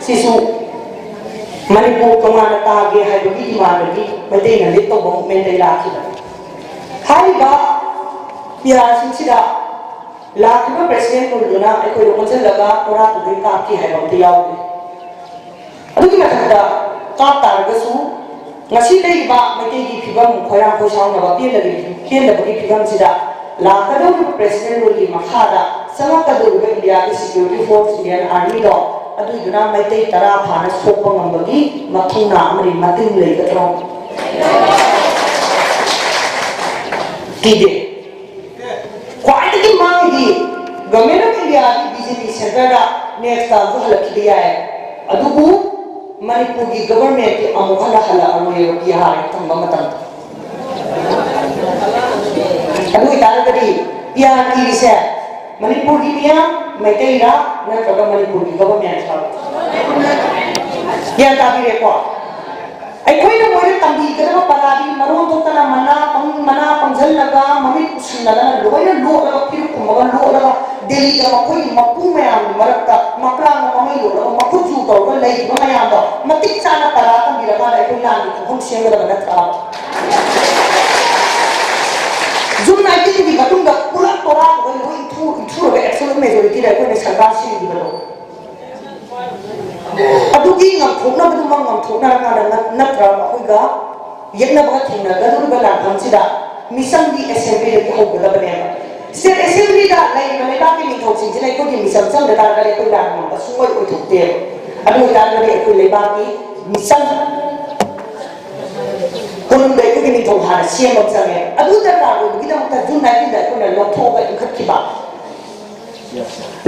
sisu Manipur tongana tage hai bagi imani mate na leto bong men dai la ki hai ba pia sinsida la ki president ko luna ai ko ko chen laga ora tu dei ka ki hai ba te yaw adu ki mata da ka ta ga su ngasi dai ba mate ki phibam khoya ko saung na ba pien la bagi phibam sida la ka do president ko li makhada sama ka do India ki security force Indian army do adu iduna mai tei tara phana sokpa ngambagi mathuna amri matin lei ka tro kide kwai ki mang di government of India ki BJP center da next time to halak diya hai adu bu Manipur ki government ki amukhala hala amoy ki ha thamba matam adu itara kadi ya ki se Manipur ki pia mai tei ra na ka Manipur ki government sa ya ta bi re ko ai koi na moi tambi ka na paradi maron to kana mana pangjal laga mami kusin laga loi na lo laga pir ko ma lo laga deli ka koi mapu me am marakta makra na mami lo laga mapu ju to ko lei ma ya do matik sa na para tambi laga ai koi na ni ko seng laga na ta Zoom 19 di batung da pura tora ko lo itu ga absolute majority da ko ne sarkar si di balo adu ki ngam thokna bu ngam thokna na na tra ma ko ga yekna ba thina ga du ba la tham si da mission di assembly ki ho ga ba ne state assembly da lai ma le ba ki ni thok sin jai ko di mission sam da ga le ko da ma ba su ngoi o thok te adu da ga le ko le ba ki mission kunun dai ko ni thok ha siam ba sa ne adu da ka ko gi da ta jun na ki da ko na lo thok ba in khat ki ba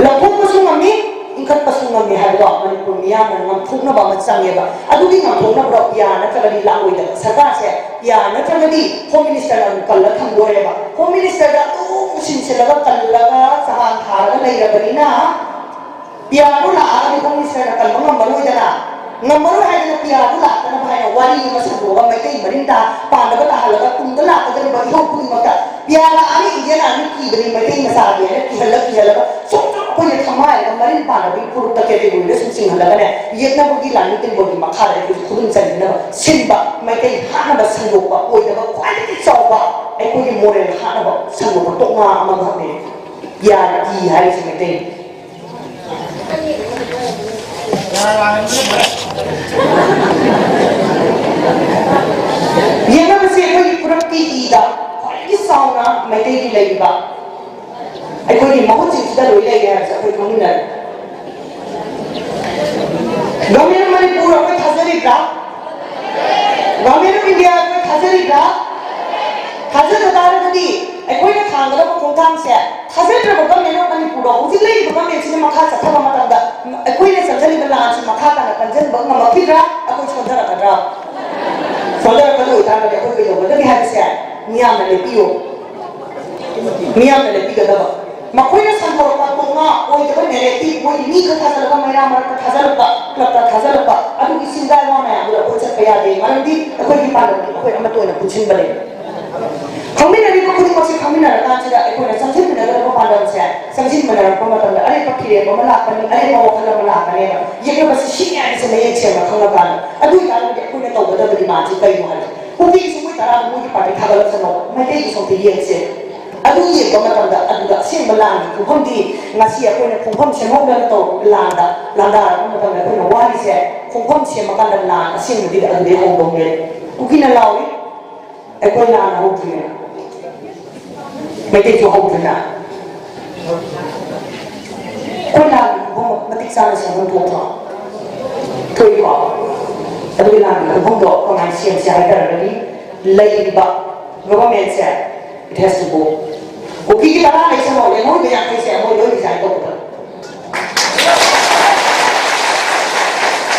lo thok ko su ngam ni in khat pa su ngam ni ha do man ko mi ya man ngam thuk na ba ma sang ye ba adu gi ngam thok na bro ya na ka di la oi da sarkar se ya na ka di home minister na kal la tham do re ba home minister da tu sin se la kal la ga sa han tha ga nei ra ba ni na ya no la a di home minister na kal ngam ba lo da na ngam ro ha na pia du la ta na ba na wari ma sa do ga mai kai marin ta pa na ba ta ha la ga tum da la ka ga ba ho ku ma ka Biara ani Indian ani ki beri mati masalah dia, ki halak so kau yang thamai kemarin pada bi purut tak kete boleh sing halak kan ye na bagi lani tin bagi makar itu kurun jadi na simba mati hana ba sanggup ba oi dah quality coba kau yang moral hana ba sanggup tok ngah amang hati biara ki hari semati ye na masih kau yang purut ki ida sauna mai dei lei ba ai ko ni mo chi da loi lei ya sa ko thong na gamen mari pura ko thazari ga gamen india ko thazari ga thazar da di ai ko ni thang da ko thong thang se thazar da ko gamen mari pura o ji lei ko gamen chi ma kha sa tha ma ta da ai ko ni sa jali ba la chi ma kha ta na kan jen ba ma phira a ko chon da ka da so da ko loi ta da ko ko da bi ha se niam na le pio niam na le pio da makoy na santor ka tunga oi da mere ti oi ni ka thasal ka mera mar ka thasal ka adu isin da wa na ya ko cha kaya de marandi ko ki pa ko ama to na puchin bale kami na ni ko ko si kami na ta cha ko na samjin na da ko pa da cha samjin na da ko ma ta are pa ki re ko ma la ka ni are ma ko ma la ka ne ye ko ba si shi ya ni se me che ma khang ka adu ka ni ko na to da ba di ma chi kai mo ha ko ki su mu ta ra mu ki pa ta ga la sa no ma te ki so ti ye se adu ye ko ma ta da adu da sin ba la ni ko hom di ngasi ko ne khong khom che mo da to la da ko ma ta da ko na wa ni se khong khom che ma ka da la sin di da adu de hong dong ye ku ki na lawi ai ko la na ho ki na mai te chu ho ki na ko la ko ma ti sa na se mo to ta ko yo adu la ni hong do ko ma xian xia da da ni lei ba government said it has to go Oki kita nak macam mana? Yang mana yang kita mau lori saya tahu tak?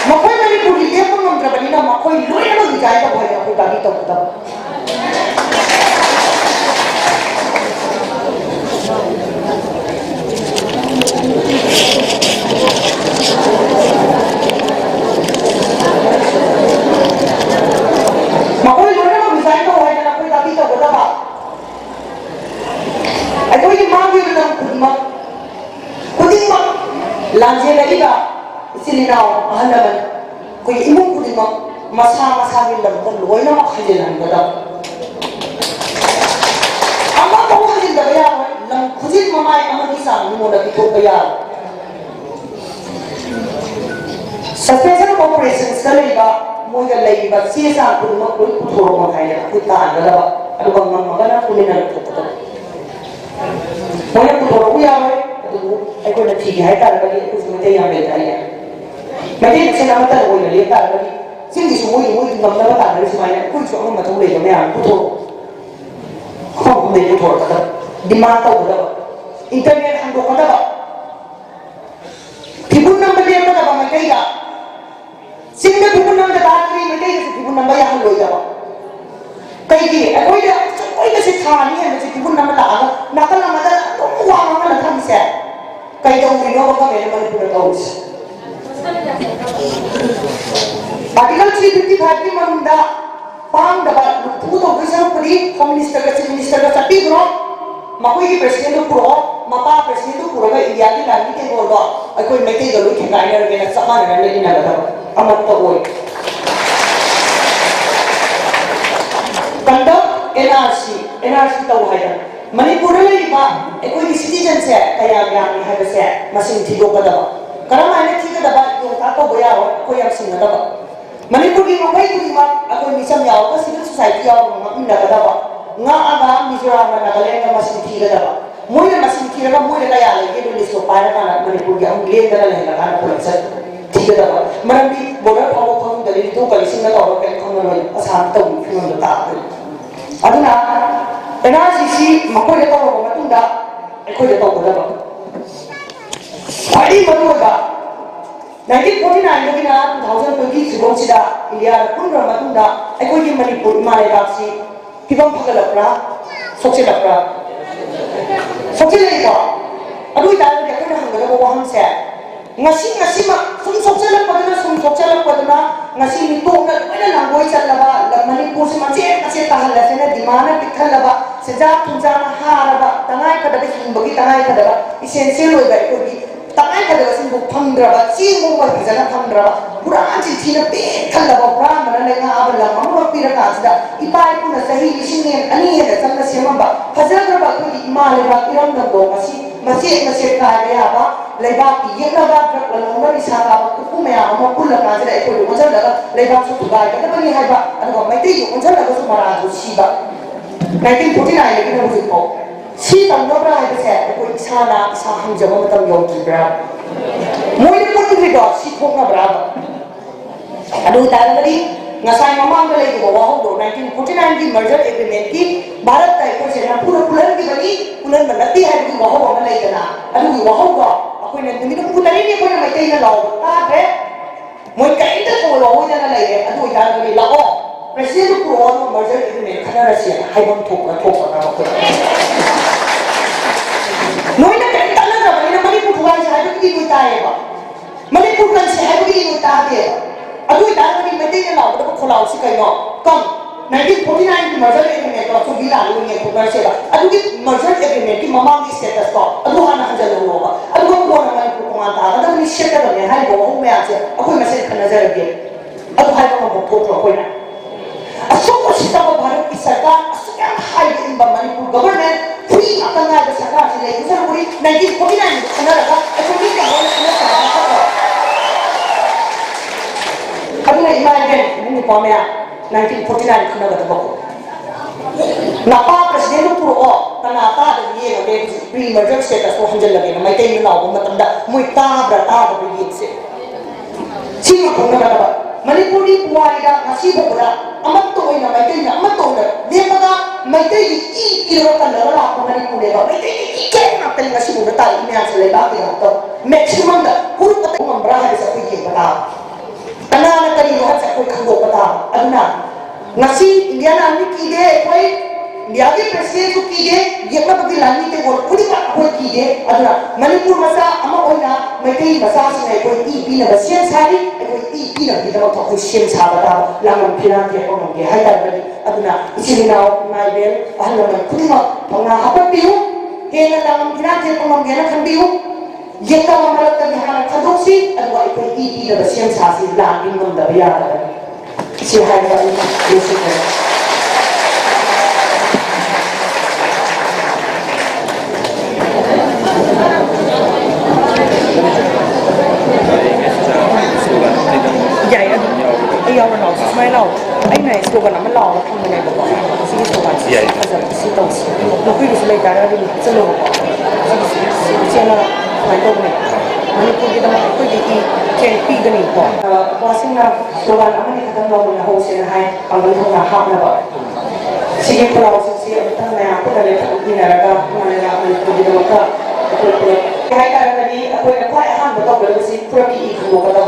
Makai mana pun dia pun orang terbaik ni, makai lori saya tahu boleh aku tak tahu tak. Makai lori saya tahu boleh aku tak tahu tak. Aku ini mahu dalam kudima lanjut lagi tak sini nau halaman kau ibu kudima masa ni dalam kan luar nama kajian kita amma kau kajian dah ya dalam kajian mama amma kisah ni mau dah kita kaya suspension of operations sekali ba mau dah lagi ba siapa kudima kau turun makanya aku tak ada ba ada bang mana kuliah nak kita Mungkin aku tahu ya, aku nak ciri hai tak lagi aku semua yang beda ya. Macam saya nama tak boleh lihat tak lagi. Sini semua ini nama tak ada semuanya. Aku cuma nama tahu lagi macam aku tahu. Aku boleh tahu tak? Di mana tahu tak? Internet hang tahu tak? Pibun nama dia apa tak? Macam ini. Sini pibun nama tak ada. Macam ini pibun nama yang lain tak? Kayak gini, aku ini si thani yang macam pibun nama tak ada. Nakal nama tak. Uang mana nak kami set? Kaya jauh ni, orang kami mana pun tahu. Artikel 355 manda pang dapat puto kisah puri komunis minister tapi bro, makoi presiden tu puro, mapa presiden tu puro kan India ni lagi ke bodoh. Aku ini mesti dulu kita ini orang nak sama dengan ini nak tahu. Amat tahu. Kandak NRC tahu hanya. Manipur ni ba, ekoi di citizen se kaya yang ni ada se masih tiga pada. Karena mana tiga pada yang tak tahu bayar, kau yang sini pada. Manipur ni makai tu ba, aku misal ya, aku civil society yang mana pada ba. Nga aga Mizoram mana kalian yang masih tiga pada. Mui masih tiga pada, mui kaya lagi tu list supaya mana Manipur yang glen pada lagi kan aku rasa tiga pada. Mana border kamu dari itu kali sini tahu kan kamu mana asal tahu film tu tak. Aduna NRC makoy dah tahu apa tu dah, aku dah tahu dah. Hari baru dah. 1949 lagi na 2020 sebelum sida India pun ramai tu dah. Aku ni Manipur Malay taksi, kita pun pakai lapra, sokse lapra. Sokse lagi apa? Aduh dah dia kena hang dah bawa hang saya. ngasi ma sum sok chalak padana ngasi mi to na ina langoi chalaba la manipur se ma che ta hala se na dimana tikhalaba se ja tunja na haraba tangai kada be himbagi tangai kada ba essential oi ba ko bi tangai kada ba sin bu phamdraba chi mo ba jana phamdraba pura chi thina be khalaba pra mana le nga abala ma mo pira ka sida ipai puna sahi lishin ani he samna sema ba fajra ba ko imale ba iram na do masih kaya apa lebar yang lebar kalau di sana aku mea mau pulang aja deh kalau macam dah lebar suatu kaya kita bagi hebat aduh macam itu macam dah tu marah tu siapa nanti putih naik lagi nak buat si tahu berapa itu saya aku di sana saham jama macam yang berapa mau ini pun juga si thong berapa aduh tadi ngasai mama ambil lagi bawa hong 1949 की merger agreement की भारत का एक सेना पूरा पुलन की बनी पुलन बनती है कि वहाँ वहाँ नहीं करना अरे वहाँ का अकोई ने तुम तो पुलन ही नहीं कोई ना मत ही ना लाओ ताकि मैं कहीं तो कोई वहाँ ही ना लाए अरे वो इधर नहीं लाओ प्रेसिडेंट को और merger agreement खाना रसिया हाई बम ठोक ना कोई नोई ना कहीं तला ना बनी ना मनी पुटुआ से हाई बम की कोई ताएगा मनी पुटुआ से हाई बम की कोई ताएगा अदु इदारनी मेटे ने लाओ तो खोलाओ सी कइनो कम 1949 की मर्जर एग्रीमेंट तो भी लालू ने प्रोग्राम सेगा अदु की मर्जर एग्रीमेंट की ममांग की स्टेटस तो अदु हाना हजल होगा अदु को बोना मैं को ता अदु नि शेट तो ने हाय को हो में आसे अखोय मसे नजर के अदु हाय को को तो कोई ना असो को सिता भारत की सरकार असो हाई इन मणिपुर गवर्नमेंट फ्री अकंगा सरकार से ले दूसरा पूरी 1949 खाना रखा अखोय के हो अभी ना इमाजिन मुझे पामे 1949 खुना का तबको नापा प्रेसिडेंट पुरो तनाता ये लगे प्री मर्जर स्टेटस को हंजल लगे ना मैं तेरे लाओ मतलब मुइता ब्रता बड़ी से चीज़ खुना का तब मणिपुरी पुआरी का नसी बबरा अमत तो वही ना मैं तेरे ना अमत तो ना ये पता मैं तेरे ई इरो का लगा आपको मणिपुरी का मैं तेरे ई क्या ना तेरे नसी बबरा इन्हें आंसर ले बात है तो मैक्सिमम दा पूरा पता हम बड़ा है सब कुछ ये बता अनाना करी वहाँ से कोई खंडो पता अदुना नसी इंडिया ना आदमी की दे कोई इंडिया के प्रेसिडेंट को की दे ये ना बगी लानी के बोल पूरी बात कोई की दे अदुना मणिपुर मसा अमा कोई ना मैत्री मसा से कोई पी ना बसियन सारी कोई पी ना भी तो कोई शेम सा बता लामन फिरान के को मंगे हाय तार बगी अदुना इसी ना माय बेल अहल मन खुद ना भंगा हापत पियो हे ना लामन फिरान के को मंगे ना खंबियो ये तो हमारा तभी हमारा खदोसी अदुआ कोई पी ना बसियन सा से लान इन मन दबिया si hai ba ni si kaใหญ่อะไอ้ยาวมันหลอกไม่หลอกไอ้ไหนสโลกันมันหลอกแล้วทำยังไงบอกว่าซีสโลกันใหญ่ก็จะซีตรงซีเราคุยกันเลยกันแล้วดิสโลกันซีเจน่าหมายตรงเนี่ยมันคุยกันมาคุยกันอีเจนปีกันอีกก่อนพอสิ่งนั้นสโลกันอันนี้ก็ต้องลงในโฮเซนให้เอาไปทำงานห้ามนะบ่ซีเกเราซีตั้งแต่พูดอะไรทั้งที่ไหนแล้วก็มาเลยนะมันคุยกันมาก็คุยให้กันวันนี้คุยกันค่อยห้ามแล้วก็เป็นซีพูดกันอีกหัวกันแล้ว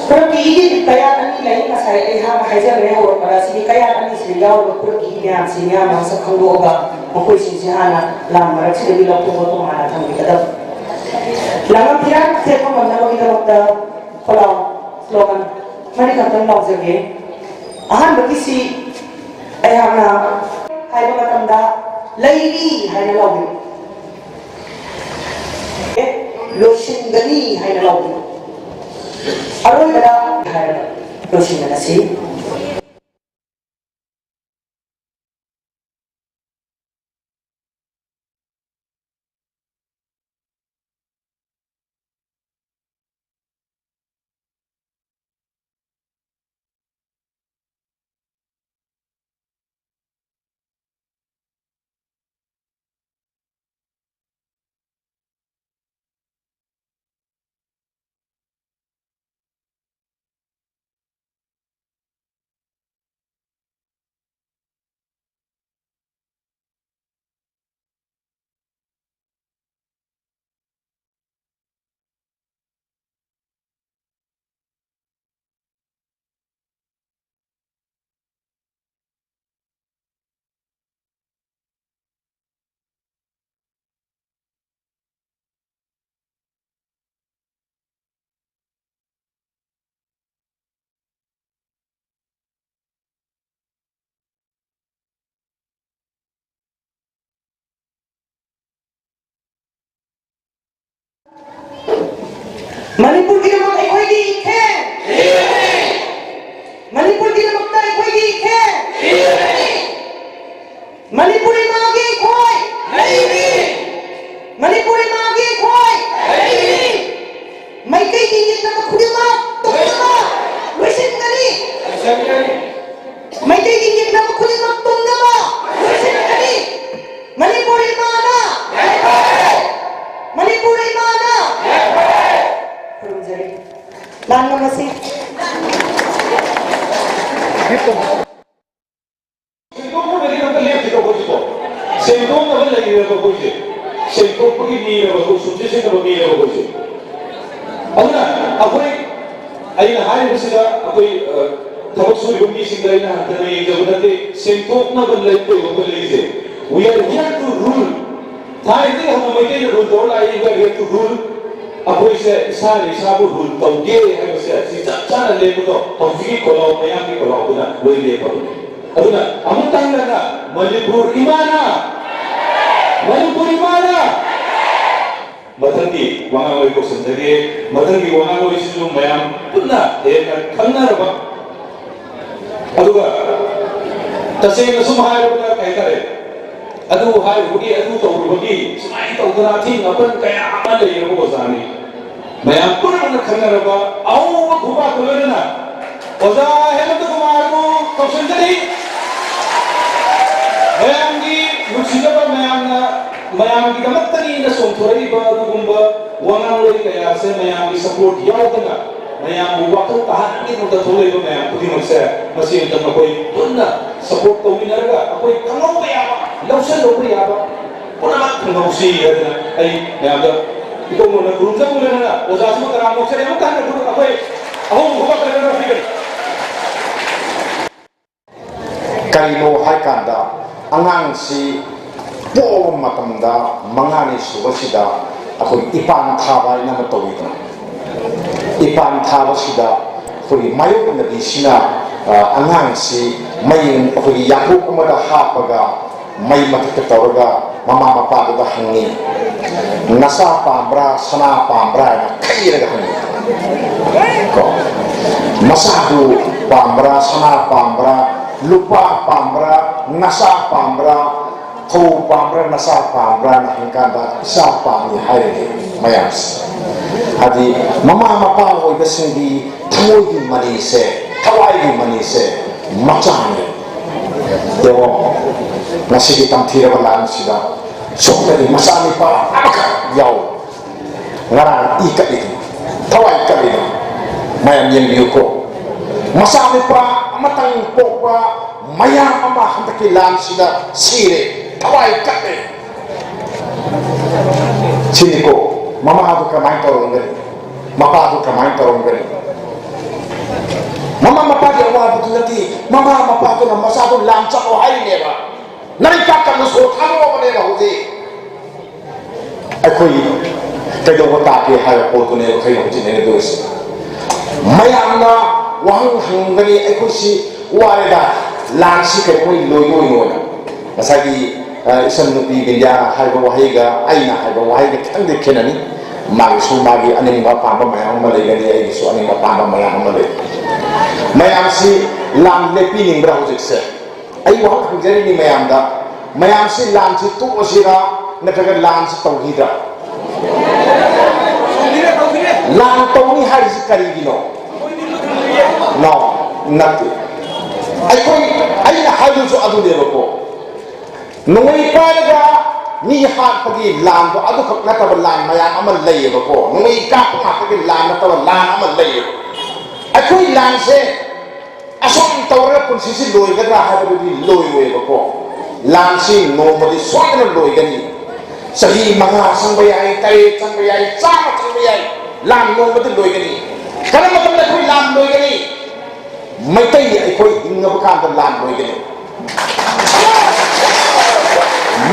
Kurang ini kaya ani lain masai ha hajar ne ho para sini kaya ani sini yaw kurang ini an sini an masa khanggo ga makoi sini hana lam marak sini bila to to mana thang bi kadam lam piran se ko manna ko kita wakta kalau slogan mari ka tan law jage ahan bagi si ai hana hai ba matam da laili hai na law loshingani hai na law Arun pada hari Roshi Manasi Manipur ki namak aikoigi ikhen Manipur ki namakta aikoigi ikhen Manipuri magi khoi Manipuri magi khoi Maikai ki yik namak khudimak tungma Luisin gani Maikai ki yik namak khudimak tungma Luisin gani Manipuri mana Manipuri mana Kurumjari Lan namasi Sentong bagi kita lihat kita begitu. Sentong apa lagi kita begitu. Sentong pergi ni kita begitu. Suci sih kita begitu begitu. Aduna, apa ni? Aina hari bersih apa tabak suri bunyi sih dari na hari ini jauh nanti sentong na berlaku itu berlaku. We are here to rule. Thai itu हम mereka yang rule tahu lah. We are here to rule. Apa isya isari sabu rule tahu dia yang isya si cara lepas tu tahu fikir kalau mayang fikir kalau apa boleh lepas tu. Aduna, amun tangga na Manipur imana, Manipur imana. Matangi wangang oi ko sendiri, matangi wangang oi situ mayam punna kan kanna raba. Aduga, tasay na sumahai raba kaya kare. Adu hai budi adu tahu budi, semai tahu terati ngapan kaya aman lagi raba bosani. Mayam punna kanna raba, au kuba kulena. Oza hemat kumar ko kausan jadi. Mayamgi nusiba mayamgi kamatani na somthori ba dugumba wangang loi kaya se mayamgi support yaudana mayam waktu tahan ni nuta tholoi ba mayam pudi magse masi enta makoi punna support to minaraga akoi kangau ba yaba lausan do ba yaba puna mak kangau si adana ai mayam da ito mo na gurumsa mo na oja sma karam mo sare mo kan na guru akoi ahong buka kana fikir kaino haikanda angang si po matamda mangani subasida ako ipan thaba ina matawita ipan thaba sida kuri mayo na disina angang si may kuri yaku kumada hapaga may matakatawaga mama mapa da hangi nasa pambra sana pambra na kaira hangi ko masadu pambra sana pambra lupa pambra nasa pambra thau pambra nasa pambra na hingkanda isa pamni haire mayas hadi mama mapa oi basingi thamoi gi mani se thawai gi mani se machani yo nasi tam thira balan sida sokta di masani pa amaka yau ngara ika itu thawai ka itu mayam yang biuko masani pa matang pokwa mayam ama hantaki lan sida sire thawai kape sini ko mama adu kamai torong gani mapa adu kamai torong gani mama mapa dia wa betul lagi mama mapa tu nama satu lan cak oh hai neba nari kakak nusul kamu apa neba huzi aku ini kalau kita ke hai aku tu neba kai huzi neba dos mayam na wang hanggani aku si warga lansi ke koi loy masagi isan nupi bindia hai bawahiga aina hai bawahiga kita de kenani magi magi aning pamba mayam malay gani ai so aning pamba mayam malay mayam si lam lepi ning bra hujik se ai wa hangjari ni mayam da mayam si lam si tu osira nataga lam si tauhida lam tauhid hari si kari gino no nati ai na hayu so adu de ko nungui paga ni hat pagi lam do adu khak na ta lam mayam amal lay ko nungui ka pa pagi lam na ta lam amal lay akoi lam se asom tawra pun sisi loi ga ha ba di loi ko lam si no ma di so na loi ga ni sahi manga sang bayai tai sang bayai sa sang bayai lam no ma di loi ga ni kana ma tam la koi lam loi ga ni mai tai ai koi inga ba kan lam loi ga ni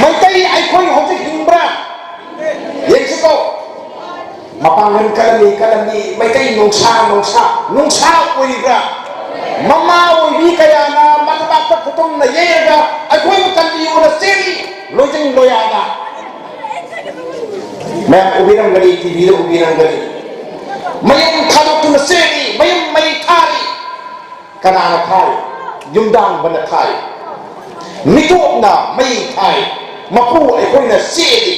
mai tai ai koi ho ti himbra yexiko mapangan kalami mai tai nong sa oi ga mama oi kaya na matata putung na yega ai koi kan di ora seri lojeng loyaga मैं उबिरंग गली TV लो उबिरंग गली mayam thadok na seri mayam mai thai kanana thai yumdang bana thai mitok na mai thai mapu ai koi na seri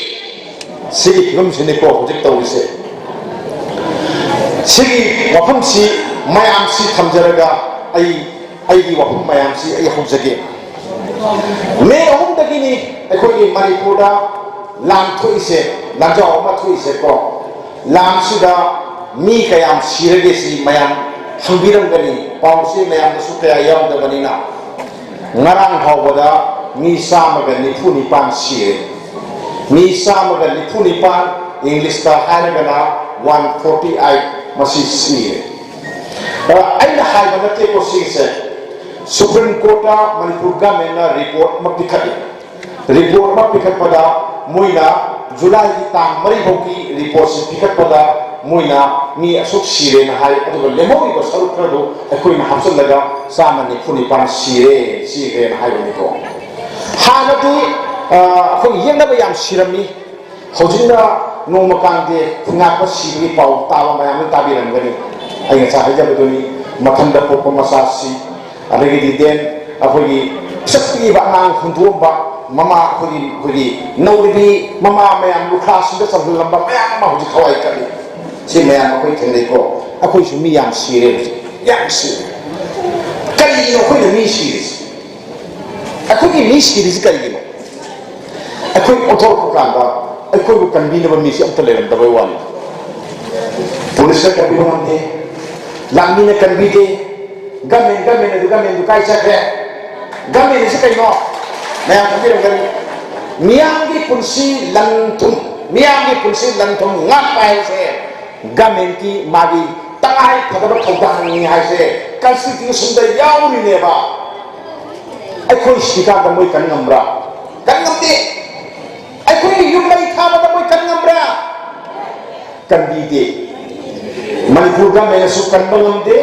sigi ngam sini ko hojik taw ise sigi wafam si mayam si thamjaraga ai gi wafam mayam si ai hojage me hom dagini ai koi manipura lam thui se lam jaw ma thui se ko lam sida mi kayam sirage si mayam hangbiram gani paw se mayam su kaya yam da bani na ngarang hawada mi samaga nifu nipan sire mi samaga nifu nipan english ta haragana 148 masi sire aina haibana te ko sise supreme court manipur government na report mapikhati report mapikhata moina July tang mari hoki report se pikat pada moina mi asuk sire na hai adu lemoi ko saru krado akoi na hamsul laga samani phuni pan sire na hai ni ko hana du akoi yeng na bayam sirami hojina no makang de nga pa siri pau tawa bayam ta bi ran gani ai sa haja bedoni makhanda po masasi adagi di den akoi sakti ba nang hundu ba mama kuri nauribi mama mayam lukha sunda sam lamba mayam ma hoji thawai kali si mayam akoi thengai ko akoi su mi yam sire yam sire kali no koi mi sire akoi mi sire kali no akoi otor ko kanda akoi ko kan bi na mi si amta leram da bai wani police ka bi no de lamni ne kan bi de gamen du kai sakre gamen se kai no mayam kami dengan miangi punsi lantum ngapai se gamen ki magi tangai pada thogdang ni hai se constitution da yaw ni ne ba ai khoi sika da moi kan ngamra kan ngamde ai khoi yum lai tha da moi kan ngamra kan bi de manipur ga me su kan ngamde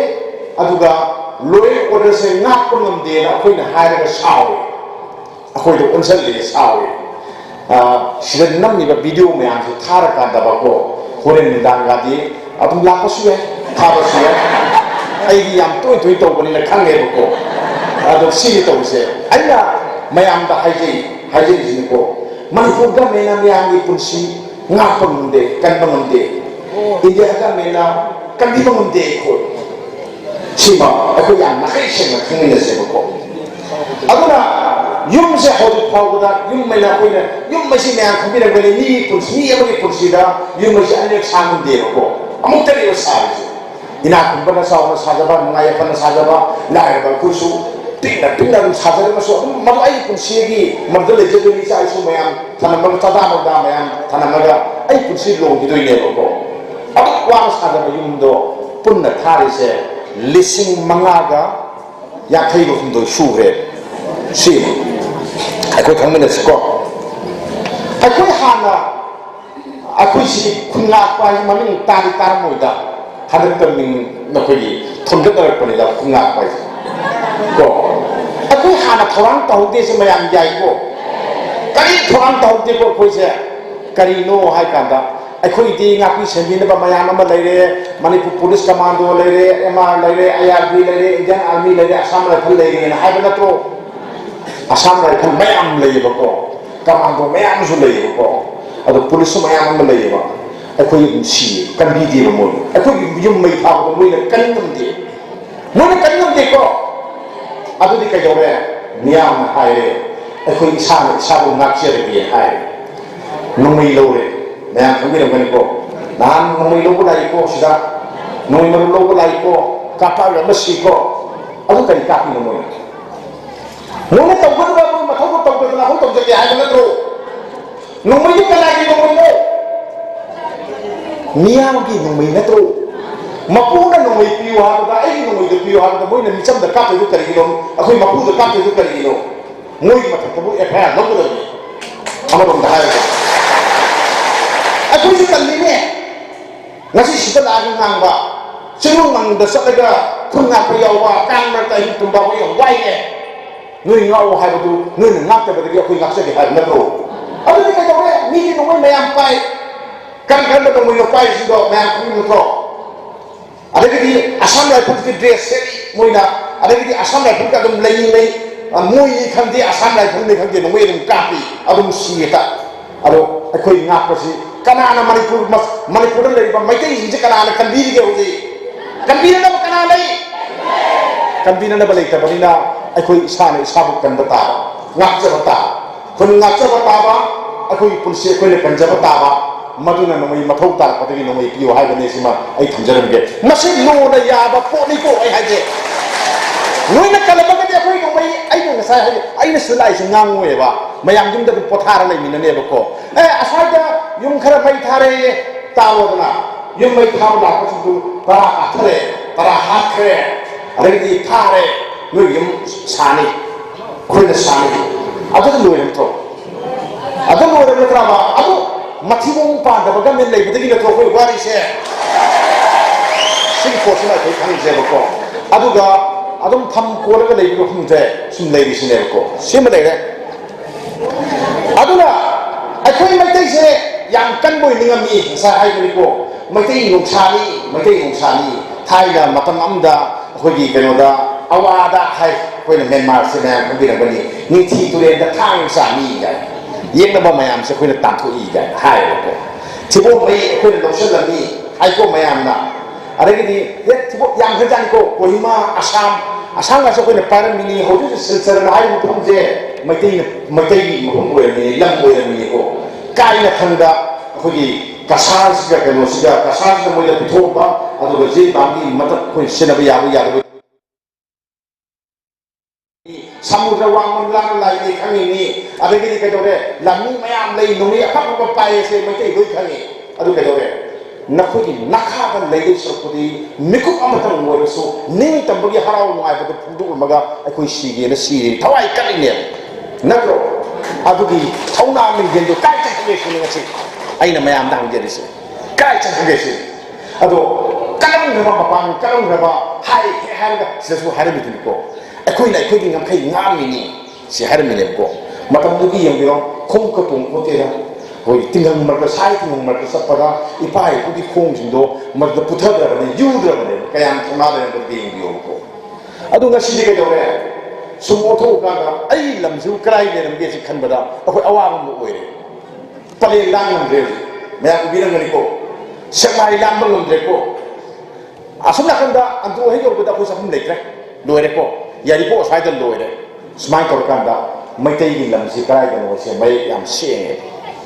aduga loe order se ngak ko ngamde na khoi na hai ga saw akoi do unsal le sawe sidan nam ni ba video me an thara ka da ba ko horen ni dang ga di abum la ko suwe thara suwe ai di yam toi to ko ni la khang le ko ado si to se aina mayam da haji ni ko manipur ga me na mi ang ni punsi nga ko munde kan ba munde india ga me na kan di ba munde ko sima ako yan na kai se na khang le se ko aduna yum se hodu pawda yum mai na koina yum mai si meang khambi na bele ni kursi amagi kursi da yum mai si anek samun de ko amuk tari yo sa ina kumba na sa sajaba ngaya pa na sajaba la ba kusu tinda sajaba ma so ma ai kursi gi madal je de ni sa isu meang thanam ta da da meang thanam ga ai kursi lo gi doi ne ko abu wa sajaba yum do punna thari se lising mangaga ya thai go hum do shuhre si akoi khangmen se ko akoi hana akoi si kunga pa mamin tari tar moida hadat tamin na koi thonda tar pani la kunga pa ko akoi hana thorang tahu de se mayam jai ko kari thorang tahu de ko koi se kari no hai kanda akoi di ngapi semin ba mayam ma leire manipur police commando leire mr leire irb leire indian army leire assam rifle leire na hai bana to asam rifle mayam lay ba ko commando mayam su lay ko ado police mayam ma lay ba akoi yum si kan bi di ba mo akoi yum mai tha ba mo na kan ngam de ko ado di ka jore niam hai re akoi sa bu ngak che re bi hai no mai lo re mayam kham bi ngam ko nan no mai lo ko lai ko sida no mai lo ko lai ko ka pa ra ma si ko ado ka ka pi mo Nung tawag ba mo matawag tawag na ako tawag sa hay na tro. Nung may ka lagi nung mo. Niya mo nung may na tro. Mapuna nung may piwa ba ay nung may piwa ba mo na misam da ka to kari gino. Ako mapu da ka to kari gino. Moy matatabu e kaya no ko. Amaro da hay. Ako si kalini. Ngasi sita lagi nang ba. Sino nang da sa daga kun na priyawa kang na tayo tumba ko yung why eh. Người ngau hai batu người ngap ta bagi aku ngap se hai na tro adu ni ka jore ni ni no mayam pai kan da mo yo pai si do mayam ku no tro adagidi asam rifle ki dress seri moina adagidi asam rifle ka dum lei moi khandi asam rifle ne khandi no dum kapi adum sieta ado akoi nga pasi kana na manipur le ba mai kai inje kana na kanbi ge hoji kanbi na ba kana lai kanbi na ba lai ta banina akoi isane isabu kan bata ngak cha bata kun ngak cha bata ba akoi pulsi akoi le kan ja bata ba maduna no mai mathau tar patagi no mai piyo hai bane sima ai thamjaram ge masi lo na ya ba po ni ko ai haje noina kala ba ge akoi no mai ai no sai haje ai na sulai se ngang we ba mayam jum da pothara lai min ne ba ko asai da yum khara mai thare tawo na yum mai thaw la ko su para athare para hakre adagi thare no yum sani khoi na sani adu lo yum to adu lo yum tra ba adu mathibong pa da ba men lai badagi na to khoi wari se sing ko sina kai khang je ba ko adu ga adum tham ko la ga lai ko hum je sum lai ri sine ko sim lai re aduna akhoi mai tai se yang kan boi ningam ni sa hai ni ko mai tai nong sani thai na matam amda khoi gi keno da awada hai khoi na Myanmar se na ko bi na bani ni thi tu le da thang sa ni ga yeng na ba mayam se khoi na tam thu i ga hai ko thibo mai khoi na losen la ni ai ko mayam na adagi ye thibo yang khajan ko kohima asam ga se khoi na param mini hoju silsar na hai mu thum je mai tai mu we ni lam we ni ko kai na thanda khoi kasas ga keno siga kasas na mo ya pitho ba adu ga ji bang gi matak khoi sinabi ya bu samudra wang lang lai ni khangi ni adagi ke dore lamni mayam lai nungi apa ko pai se mai tai loi khangi adu ke dore nakhoi nakha kan lai dei sokudi miku amatang mo so ni tambagi harau ngai ba phudu maga akoi sige na siri thawai kali ne nakro adu gi thauna min gen do kai ta ke shi ni ngasi aina mayam dang je ri se kai ta ke shi adu kalang ba pang kalang ba hai ke har ga sesu har mi tin ko akoi lai khoi ngam khai ngam ni si har mi le ko matam du gi yang biro khom ka tung ko te ra hoi tingang mar ka sai tingang mar ka sapada ipai ku gi khom jing do mar da putha da ne yu da ne kayam thona da ne bi yang bio ko adu nga si de ke do re sumo tho ka ga ai lam su krai ne ram ge si khan bada akoi awa mu oi re pale lang nam re me aku birang ni ko semai lam ngam re ko asumna kan da antu he yo da ko sa hum le tre lo re ko yari po sai da lo re smai ko kan da mai tai gi lam si krai da no se mai yam se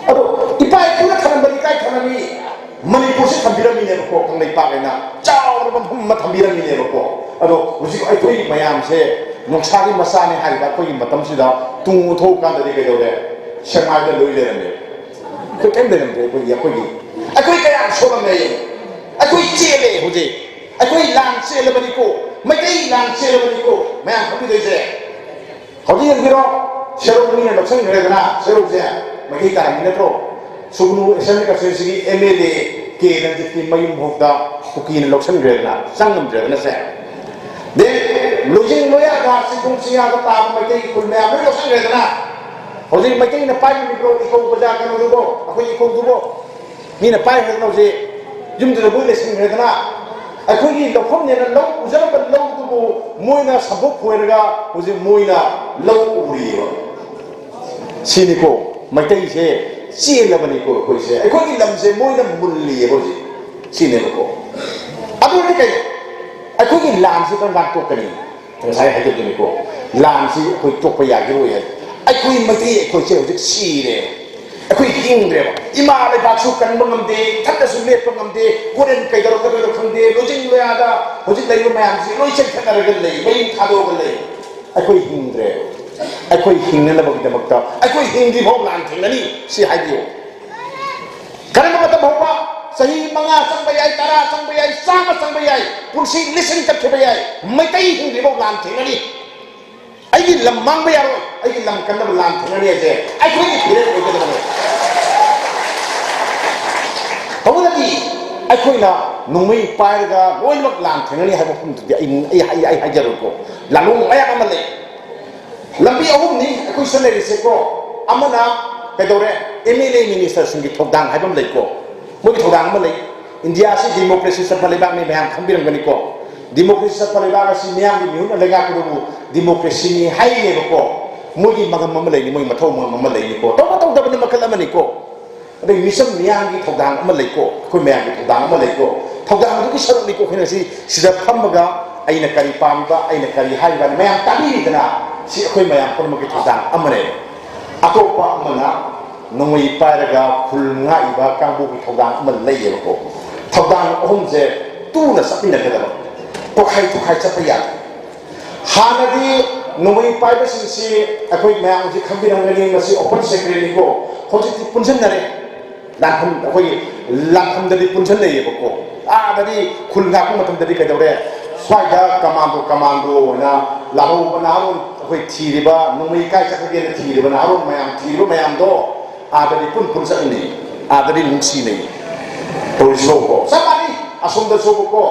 ado ipai ku na than bari kai than ni manipur se thambira mi ne ko kang nei pa na chaw ro bam ma thambira mi ne ko ado usi ko ai toi mayam se noksa gi masa ne hai ba ko gi matam si da tung tho kan da de ke do re semai da lo le ne ko ken de ne ko ya ko gi akoi ka yang so me akoi che le ho je akoi lang che le bari ko mai kai lang che le bari ko mayam ko bi de je ho ji yang biro shero ni ne loksan ne na shero je mai kai ni ne tro sugnu esen ka se si MLA ke na ji ki mayum hokda ko ki ne loksan ne na sangam je na se de lojing loya ga si kung siya ka ta mai kai kul me amro loksan ne na ho ji mai kai na pai ni bro ko ko ja ka no do akoi ko do ni na pai ha no je yum de bo le sin ne na akoi gi lokhom ne na lo uzara ba lo du moina sabok hoerga ho ji moina lo uri sini ko mai tai se si la bani ko ko se akoi gi lam se moina mulli ho ji sini ko adu ni kai akoi gi lam si kan ban to kani sai ha ji ni ko lam si akoi to pa ya gi ro ye akoi mai tai ko se ho ji si re akoi hing re ima le ba su kan bangam de thada su le bangam de koren kai daro ka do khang de lojing lo ya da ho ji dai ma yam si loi chen thana ra ga le mai tha do ga le akoi hing re akoi hing na ba ga makta akoi hing di ho lan thing ni si hai dio kan ma ta ba sahi manga sang bayai tara sang bayai sama sang bayai pulsi listen ka ke bayai mai tai hing di ho lan thing ni ai gi lam mang bayar ai gi lam kan na lan thing ni je ai ko gi phire ko ga da Hawlagi akoi na nungmei pai ga loi mak lan thengani ha phum tu ai hajar ko lalung aya ka male lambi ahum ni akoi salary se ko amana ka dore MLA minister singi thokdang ha bam lai ko mo thokdang ma lai India si demokrasi sepalibang ni bayang kambirang ganiko. Demokrasi sepalibang si miyang ni miun alaga ko demokrasi ni hai ni ko. Mugi magamalay ni mo mathaw magamalay ni ko. Taw dapat na makalaman ni ko. Ada misam miyang gi thogdang amalay ko. Ko miyang gi thogdang amalay ko. Thogdang du ki sarang ni ko kina si sida phamaga aina kari pamba aina kari haiba mayang tabi dana si ko mayang ko mo gi thogdang amalay. Ako pa amana nungay paraga kulnga iba kambu gi thogdang amalay ko. Thogdang ohumje tu na sapina kada ko khai chapaya hanadi nungay paraga si akoy mayang ji khambirang ngani masi open secretary ko hojiti punjan nare lanham akoy lanham dali punjan nei ko dari kulnga ko matam dali ka dawre swaida commando na laro banaro akoy thiriba nungay kai chakage thiriba naro mayam do dari pun sa ini dari lungsi nei police ko sabari asumda so ko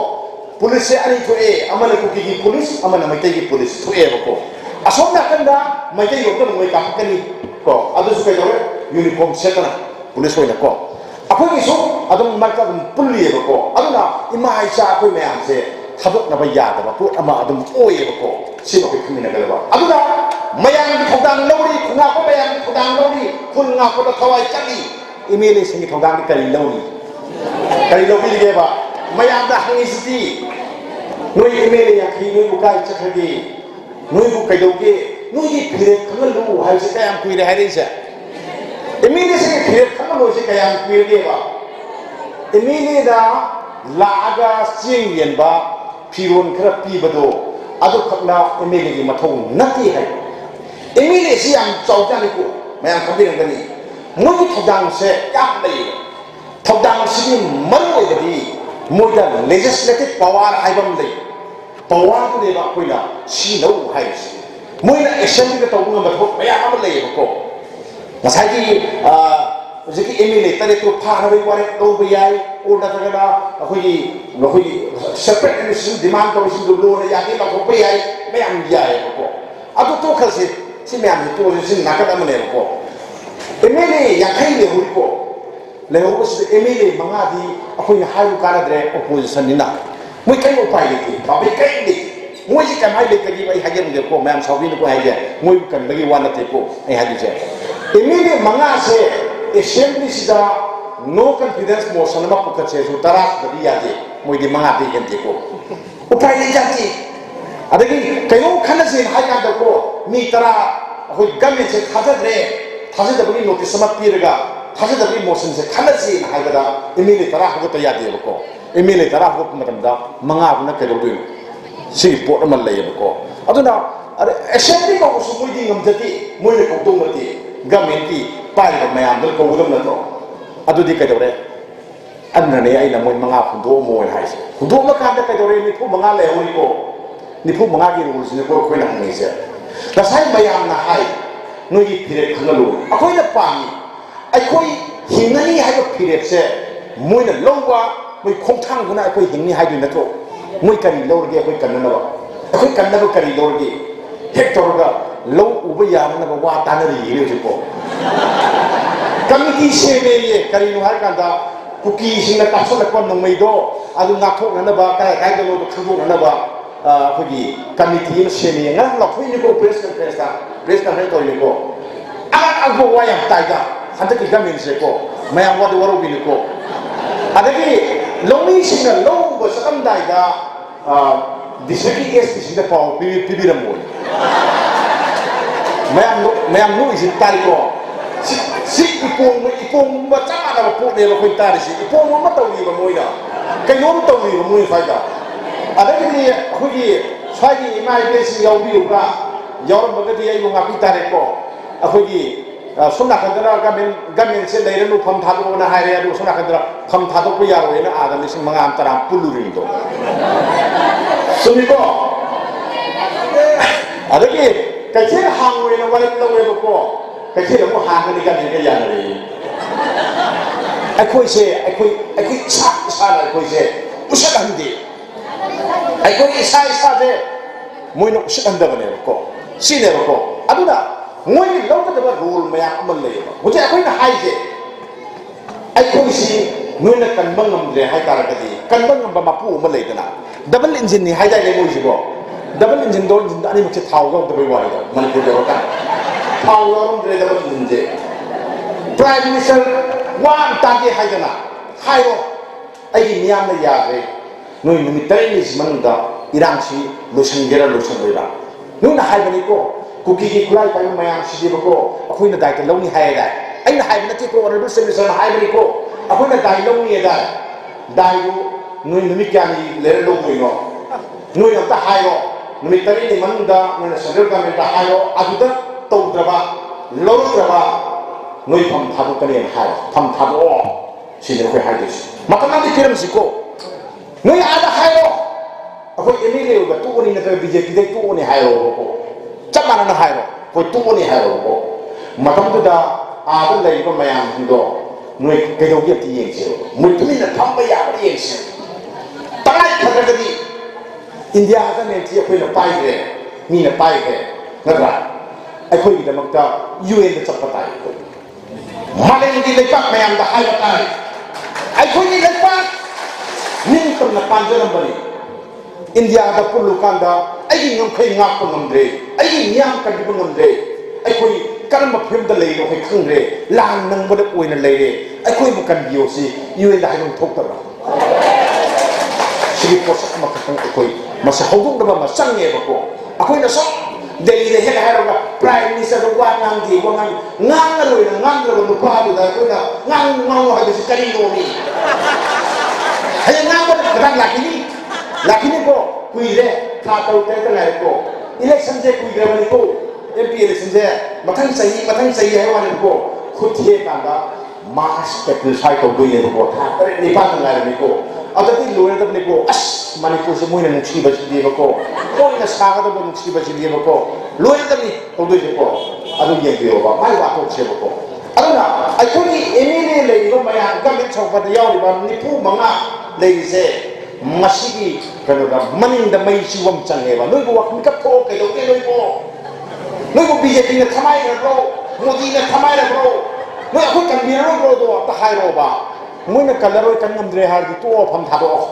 police ani to amana ko ki police amana mai ki police to ko asumda kanda mai ki yo ko mai ka kani ko adu su ka dawre uniform setana police ko ko ako ni so adum marka dum pulli ko aduna ima isa ko me amse thabok na ba ya da ko ama adum oye ko si ko khimina ga ba aduna mayang di thogdang lawri khunga ko mayang thogdang lawri khunga ko da thawai chali imele singi thogdang di kari lawri ge ba mayang da hangi siti noi imele ya khi noi bukai chakhagi noi bu kai doge noi di phire khangalu hai se kayam kuire hai reisa imele singi phire khangalu se kayam kuire ge ba imele da laaga sing yen ba phiron khara pi bado adu khakna imele gi mathau nati hai imele si yang chau jani ko mayang khabirang gani moi thogdang se yak dai thogdang si man oi di moida legislative power haibam dai power ko de ba koina si lo hai moina assembly ka taw ngam thok mayam am lei ko ngasai gi jiki emile tare to phana bai ware to bai o da daga khoi separate administration demand ko si do lo ya ki ba ko bai mayam ya ko adu to khase si mayam to si nakada mane ko emile ya khai le hu ko le ho si emile manga di akhoi hairu kana dre opposition ni na moi kai mo pai le ba bai kai ni moi si kamai le kai bai hagen le ko mayam sawi ko haje moi kan lagi wana te ko ai haji je emile manga se assembly sida no confidence motion ma pukat se su tarak badi ya de moi di manga de gen te ko upai le jati adagi kayo khana se hai kan da ko mi tara akhoi gamme se khaja dre thaje da bani notice ma piraga thaje da bani motion se khana se hai bada emile tara ho ta ya de ko emile tara ho matam da manga na kayo du si report ma le ko aduna assembly ko su moi di ngam jati moi le ko to mati government ki pai ko mayam dal ko udam na to adu di ka dore anna ne ai na moi manga hundo mo hai se hundo ma ka da ka dore ni pu manga le ho ko ni pu manga gi rules ni ko na ngai se la sai mayam na hai no gi phire khanalu akoi na pa mi ai koi hingani hai ko phire se moi na longwa moi khong thang guna akoi hingni hai du na to moi kari lor ge akoi kan na ba akoi kan na ba kari lor ge hector ga lo uba ya na ba wa ta na ri le ko committee se be ye kari no har kan da kuki sing na ta so la kon no mai do adu na thok na ba ka kai da lo do khu na ba khogi committee se ne nga lo khu ni ko press ka he to ni ko a go wa ya ta ga han ta ki ga min se ko ma ya wa do ro bi ni ko adagi lo mi sing na lo bo sa kam dai da district es sing da pa pi ra mo mayam nu isi tari ko si ipong ba chama na po ne ko tari si ipong mo mataw ni ba moida kay no mataw ni ba moi faida ada ni khogi swagi mai place yaw bi ka yaw ba ga di ay nga pi tari ko khogi sumna kadra gamen se leira nu pham thado na hai re adu sumna kadra pham thado ko yaro ena ada ni sing manga antara puluri to sumi ko ada ki cái chế hàng người nó quay lâu rồi mà cô cái chế nó có hàng cái đi cái gì cái dạng này ai khôi xe ai khôi xa này khôi xe cũng sẽ làm gì ai khôi xa thế mỗi nó sẽ làm được này cô xin này cô à đúng là mỗi lâu cái đó rule mà ăn mình lấy mà cái khôi là hay gì ai khôi xe ꯅꯣꯏꯅ ꯀꯟꯕ ꯉꯝꯗ꯭ꯔꯦ ꯍꯥꯏꯇꯥꯔꯒꯗꯤ ꯀꯟꯕ ꯉꯝꯕ ꯃꯄꯨ ꯑꯃ ꯂꯩꯗꯅ double ꯏꯟꯖꯤꯟꯅꯤ ꯍꯥꯏꯗꯥꯏꯅꯦ ꯃꯣꯏꯁꯤꯕꯣ ꯗꯕꯜ ꯏꯟꯖꯤꯟꯗꯣ ꯑꯅꯤꯃꯛꯁꯦ ꯊꯥꯎ ꯌꯥꯎꯗꯕꯩ ꯋꯥꯅꯤꯗ ꯃꯅꯤꯄꯨꯔ ꯌꯧꯔꯀꯥꯟꯗ ꯊꯥꯎ ꯌꯥꯎꯔꯝꯗ꯭ꯔꯦ ꯗꯕꯜ ꯏꯟꯖꯤꯟꯁꯦ ꯄ꯭ꯔꯥꯏꯝ ꯃꯤꯅꯤꯁꯇꯔ ꯋꯥ ꯑꯃ ꯇꯥꯒꯦ ꯍꯥꯏꯗꯅ ꯍꯥꯏꯔꯣ ꯑꯩꯒꯤ ꯃꯤꯌꯥꯝꯅ ꯌꯥꯗ꯭ꯔꯦ ꯅꯣꯏ ꯅꯨꯃꯤꯠ 9ꯅꯤꯁꯤ ꯃꯅꯨꯡꯗ ꯏꯔꯥꯡꯁꯤ ꯂꯣꯏꯁꯤꯟꯒꯦꯔꯥ ꯂꯣꯏꯁꯤꯟꯂꯣꯏꯔꯥ ꯅꯣꯏꯅ ꯍꯥꯏꯕꯅꯤꯀꯣ ꯀꯨꯀꯤꯒꯤ ꯈꯨꯠꯂꯥꯏ ꯄꯥꯏꯕ ꯃꯌꯥꯝꯁꯤꯗꯤꯕꯀꯣ ꯑꯩꯈꯣꯏꯅ ꯗꯥꯏꯇ ꯂꯧꯅꯤ ꯍꯥꯏꯌꯦꯗꯥꯏ ꯑꯩꯅ ꯍꯥꯏꯕ ꯅꯠꯇꯦꯀꯣ ꯑꯣꯅꯔꯦꯕꯜ ꯆꯤꯐ ꯃꯤꯅꯤꯁꯇꯔꯅ ꯍꯥꯏꯕꯅꯤꯀꯣ ꯑꯩꯈꯣꯏꯅ ꯗꯥꯏ ꯂꯧꯅꯤꯌꯦꯗꯥꯏ ꯗꯥꯏꯗꯨ ꯅꯣꯏ ꯅꯨꯃꯤꯠ ꯀꯌꯥꯅꯤ ꯂꯩꯔ ꯂꯧꯗꯣꯏꯅꯣ ꯅꯣꯏꯅ ꯑꯝꯇ ꯍꯥꯏꯔꯣ ꯅꯨꯃꯤꯠ 9ꯅꯤ ꯃꯅꯨꯡꯗ ꯅꯣꯏꯅ ꯁꯦꯟꯇ꯭ꯔꯦꯜ ꯒꯚꯔꯟꯃꯦꯟꯇ ꯍꯥꯏꯔꯣ ꯑꯗꯨꯗ ꯇꯧꯗ꯭ꯔꯕ ꯂꯧꯔꯛꯇ꯭ꯔꯕ ꯅꯣꯏ ꯐꯝ ꯊꯥꯗꯣꯛꯀꯅꯦꯅ ꯍꯥꯏꯔꯣ ꯐꯝ ꯊꯥꯗꯣꯛꯑꯣ ꯁꯤꯅꯤ ꯑꯩꯈꯣꯏ ꯍꯥꯏꯗꯣꯏꯁꯤ ꯃꯇꯝ ꯑꯃꯗꯤ ꯄꯤꯔꯝꯁꯤꯀꯣ ꯅꯣꯏ ꯑꯥꯗ ꯍꯥꯏꯔꯣ ꯑꯩꯈꯣꯏ MLA ꯑꯣꯏꯕ ꯇꯣꯛꯑꯅꯤ ꯅꯠꯇ꯭ꯔꯒ BJPꯗꯩ ꯇꯣꯛꯑꯅꯤ ꯍꯥꯏꯔꯣꯕꯀꯣ ꯆꯞ ꯃꯥꯟꯅꯅ ꯍꯥꯏꯔꯣ ꯑꯩꯈꯣꯏ ꯇꯣꯛꯑꯅꯤ ꯍꯥꯏꯔꯣꯕꯀꯣ ꯃꯇꯝꯗꯨꯗ ꯑꯥꯗ ꯂꯩꯔꯤꯕ ꯃꯌꯥꯝꯁꯤꯡꯗꯣ ꯅꯣꯏ ꯀꯩꯗꯧꯒꯦ ꯑꯝꯇ ꯌꯦꯡꯁꯦꯕ ꯃꯣꯏ ꯇꯨꯃꯤꯟꯅ ꯐꯝꯕ ꯌꯥꯕ ꯌꯦꯡꯁꯦ ꯇꯉꯥꯏ ꯐꯗ꯭ꯔꯒꯗꯤ ꯏꯟꯗꯤꯌꯥꯗ ꯅꯦꯟꯊꯤ ꯑꯩꯈꯣꯏꯅ ꯄꯥꯏꯈ꯭ꯔꯦ ꯃꯤꯅ ꯄꯥꯏꯈ꯭ꯔꯦ ꯅꯠꯇ꯭ꯔꯥ ꯑꯩꯈꯣꯏꯒꯤꯗꯃꯛꯇ UNꯗ ꯆꯠꯄ ꯇꯥꯏ ꯃꯥꯂꯦꯝꯒꯤ ꯂꯩꯄꯥꯛ ꯃꯌꯥꯝꯗ ꯍꯥꯏꯕ ꯇꯥꯏ ꯑꯩꯈꯣꯏꯒꯤ ꯂꯩꯄꯥꯛ ꯅꯤꯡꯇꯝꯅ ꯄꯥꯟꯖꯔꯝꯕꯅꯤ ꯏꯟꯗꯤꯌꯥꯗ ꯄꯨꯜꯂꯨꯀꯥꯟꯗ ꯑꯩꯒꯤ ꯉꯝꯈꯩ ꯉꯥꯛꯄ ꯉꯝꯗ꯭ꯔꯦ ꯑꯩꯒꯤ ꯃꯤꯌꯥꯝ ꯀꯟꯕꯤꯕ ꯉꯝꯗ꯭ꯔꯦ ꯑꯩꯈꯣꯏ ꯀꯔꯝꯕ ꯐꯤꯕꯝꯗ ꯂꯩꯔꯤꯅꯣ ꯑꯩꯈꯣꯏ ꯈꯪꯗ꯭ꯔꯦ ꯂꯥꯟ ꯅꯪꯕꯗ ꯑꯣꯏꯅ ꯂꯩꯔꯦ ꯑꯩꯈꯣꯏꯕꯨ ꯀꯟꯕꯤꯌꯣꯁꯤ UNꯗ ꯍꯥꯏꯐꯝ ꯊꯣꯛꯇꯕ꯭ꯔꯥ ꯁꯤꯒꯤ ꯄꯣꯠꯁꯛ ꯑꯃꯈꯛꯇꯪ ꯑꯩꯈꯣꯏ ꯃꯁꯤ ꯍꯧꯗꯣꯛꯅꯕ ꯑꯃ ꯆꯪꯉꯦꯕꯀꯣ ꯑꯩꯈꯣꯏꯅ ꯁꯨꯝ ꯗꯦꯜꯂꯤꯗ ꯍꯦꯛ ꯍꯥꯏꯔꯒ ꯄ꯭ꯔꯥꯏꯝ ꯃꯤꯅꯤꯁꯇꯔꯗ ꯋꯥ ꯉꯥꯡꯗꯦ ꯋꯥ ꯉꯥꯡꯉꯔꯣꯏꯅ ꯉꯥꯡꯗ꯭ꯔꯕ ꯅꯨꯄꯥꯗꯨꯗ ꯑꯩꯈꯣꯏꯅ ꯉꯥꯡꯉꯨ ꯍꯥꯏꯕꯁꯤ ꯀꯔꯤꯅꯣꯅꯤ ꯍꯌꯦꯡ ꯉꯥꯡꯕꯗ ꯀꯗꯥꯏ ꯂꯥꯛꯈꯤꯅꯤꯀꯣ ꯀꯨꯏꯔꯦ ꯊꯥ 6 ꯉꯥꯏꯔꯦꯀꯣ ꯏꯂꯦꯛꯁꯟꯁꯦ ꯀꯨꯏꯗ꯭ꯔꯕꯅꯤꯀೋ MP ꯏꯂꯦꯛꯁꯟꯁꯦ ꯃꯊꯪ ꯆꯍꯤ ꯍꯥꯏꯕ ꯋꯥꯅꯤꯀꯣ ꯈꯨꯠ ꯊꯦꯛꯀꯥꯟꯗ ꯃꯥꯔꯆ ꯑꯦꯄ꯭ꯔꯤꯜ ꯁ꯭ꯋꯥꯏ ꯇꯧꯗꯣꯏꯅꯦꯕꯀꯣ ꯊꯥ 9 ꯉꯥꯏꯔꯕꯅꯤꯀꯣ ꯑꯗꯨꯗꯤ ꯂꯣꯏꯔꯗꯕꯅꯤꯀꯣ ꯑꯁ ꯃꯅꯤꯄꯨꯔꯁꯦ ꯃꯣꯏꯅ ꯅꯨꯡꯁꯤꯕꯁꯤꯗꯤꯕꯀꯣ ꯃꯣꯏꯅ ꯁꯥꯒꯗꯕ ꯅꯨꯡꯁꯤꯕꯁꯤꯗꯤꯕꯀꯣ ꯂꯣꯏꯔꯗꯕꯅꯤ ꯇꯧꯗꯣꯏꯁꯦꯀꯣ ꯑꯗꯨ ꯌꯦꯡꯕꯤꯌꯣꯕ ꯃꯥꯏ ꯋꯥꯊꯣꯛꯁꯦꯕꯀꯣ ꯑꯗꯨꯅ ꯑꯩꯈꯣꯏꯒꯤ MLA ꯂꯩꯔꯤꯕ ꯃꯌꯥꯝ ꯒꯃꯦꯟ ꯁꯧꯄꯗ ꯌꯥꯎꯔꯤꯕ 95 ꯂꯩꯔꯤꯁꯦ ꯃꯁꯤꯒꯤ ꯀꯩꯅꯣꯗ ꯃꯅꯤꯡꯗ ꯃꯩ ꯆꯤꯡꯐꯝ ꯆꯪꯉꯦꯕ ꯅꯣꯏꯕꯨ ꯋꯥꯈꯜ ꯀꯞꯊꯣꯛꯑꯣ ꯀꯩꯗꯧꯒꯦ ꯅꯣꯏꯕꯨ BJPꯅ ꯊꯃꯥꯏꯔꯕ꯭ꯔꯣ ꯃꯣꯗꯤꯅ ꯊꯃꯥꯏꯔꯕ꯭ꯔꯣ ꯅꯣꯏ ꯑꯩꯈꯣꯏ ꯀꯟꯕꯤꯔꯔꯣꯏꯕ꯭ꯔꯣꯗꯣ ꯑꯝꯇ ꯍꯥꯏꯔꯣꯕ ꯃꯣꯏꯅ ꯀꯜꯂꯔꯣꯏ ꯀꯟ ꯉꯝꯗ꯭ꯔꯦ ꯍꯥꯏꯔꯗꯤ ꯇꯣꯛꯑꯣ ꯐꯝ ꯊꯥꯗꯣꯛꯑꯣ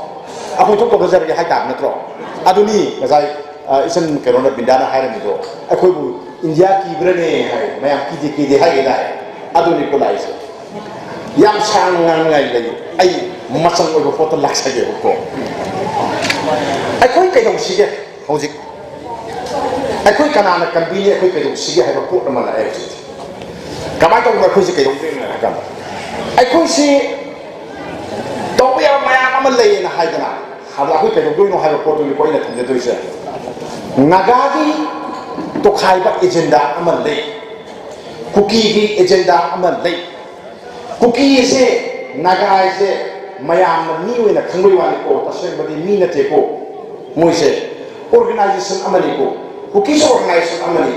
ꯑꯩꯈꯣꯏ ꯊꯣꯛꯄ ꯐꯖꯔꯒꯦ ꯍꯥꯏꯇꯥꯕ ꯅꯠꯇ꯭ꯔꯣ ꯑꯗꯨꯅꯤ ꯉꯁꯥꯏ ꯏꯆꯟ ꯀꯩꯅꯣꯅ ꯕꯤꯟꯗꯥꯅ ꯍꯥꯏꯔꯝꯃꯤꯗꯣ ꯑꯩꯈꯣꯏꯕꯨ ꯏꯟꯗꯤꯌꯥ ꯀꯤꯕ꯭ꯔꯅꯦ ꯍꯥꯏ ꯃꯌꯥꯝ ꯀꯤꯗꯦ ꯍꯥꯏꯒꯦꯗꯥꯏ ꯑꯗꯨꯅꯤꯀꯣ ꯂꯥꯛꯏꯁꯦ ꯌꯥꯝ ꯁꯥꯡꯅ ꯉꯥꯡꯅꯤꯡꯉꯥꯏ ꯂꯩ ꯑꯩ ꯃꯆꯪ ꯑꯣꯏꯕ ꯄꯣꯠꯇ ꯂꯥꯛꯆꯒꯦꯕꯀꯣ ꯑꯩꯈꯣꯏ ꯀꯩꯗꯧꯁꯤꯒꯦ ꯍꯧꯖꯤꯛ ꯑꯩꯈꯣꯏ ꯀꯅꯥꯅ ꯀꯟꯕꯤꯅꯤ ꯑꯩꯈꯣꯏ ꯀꯩꯗꯧꯁꯤꯒꯦ ꯍꯥꯏꯕ ꯄꯣꯠ ꯑꯃ ꯂꯥꯛꯑꯦ ꯍꯧꯖꯤꯛ ꯀꯃꯥꯏꯅ ꯇꯧꯕꯅꯣ ꯑꯩꯈꯣꯏꯁꯦ ꯀꯩꯗꯧꯗꯣꯏꯅꯣ ꯍꯥꯏ ꯀꯥꯟꯗ ꯑꯩꯈꯣꯏꯁꯤ ꯇꯧꯕ ꯌꯥꯕ ꯃꯌꯥꯝ ꯑꯃ ꯂꯩꯌꯦꯅ ꯍꯥꯏꯗꯅ ꯑꯗ ꯑꯩꯈꯣꯏ ꯀꯩꯗꯧꯗꯣꯏꯅꯣ ꯍꯥꯏꯕ ꯄꯣꯠꯇꯨꯅꯤꯀꯣ ꯑꯩꯅ ꯊꯝꯖꯗꯣꯏꯁꯦ ꯅꯥꯒꯥꯒꯤ ꯇꯣꯈꯥꯏꯕ ꯑꯦꯖꯦꯟꯗꯥ ꯑꯃ ꯂꯩ ꯀꯨꯀꯤꯒꯤ ꯑꯦꯖꯦꯟꯗꯥ ꯑꯃ ꯂꯩ ꯀꯨꯀꯤꯁꯦ ꯅꯥꯒꯥꯁꯦ ꯃꯌꯥꯝꯅ ꯃꯤ ꯑꯣꯏꯅ ꯈꯪꯕꯩ ꯋꯥꯅꯤꯀꯣ ꯇꯁꯦꯡꯕꯗꯤ ꯃꯤ ꯅꯠꯇꯦꯀꯣ ꯃꯣꯏꯁꯦ ꯑꯣꯔꯒꯅꯥꯏꯖꯦꯁꯟ ꯑꯃꯅꯤꯀꯣ ꯀꯨꯀꯤꯁ ꯑꯣꯔꯒꯅꯥꯏꯖꯦꯁꯟ ꯑꯃꯅꯤ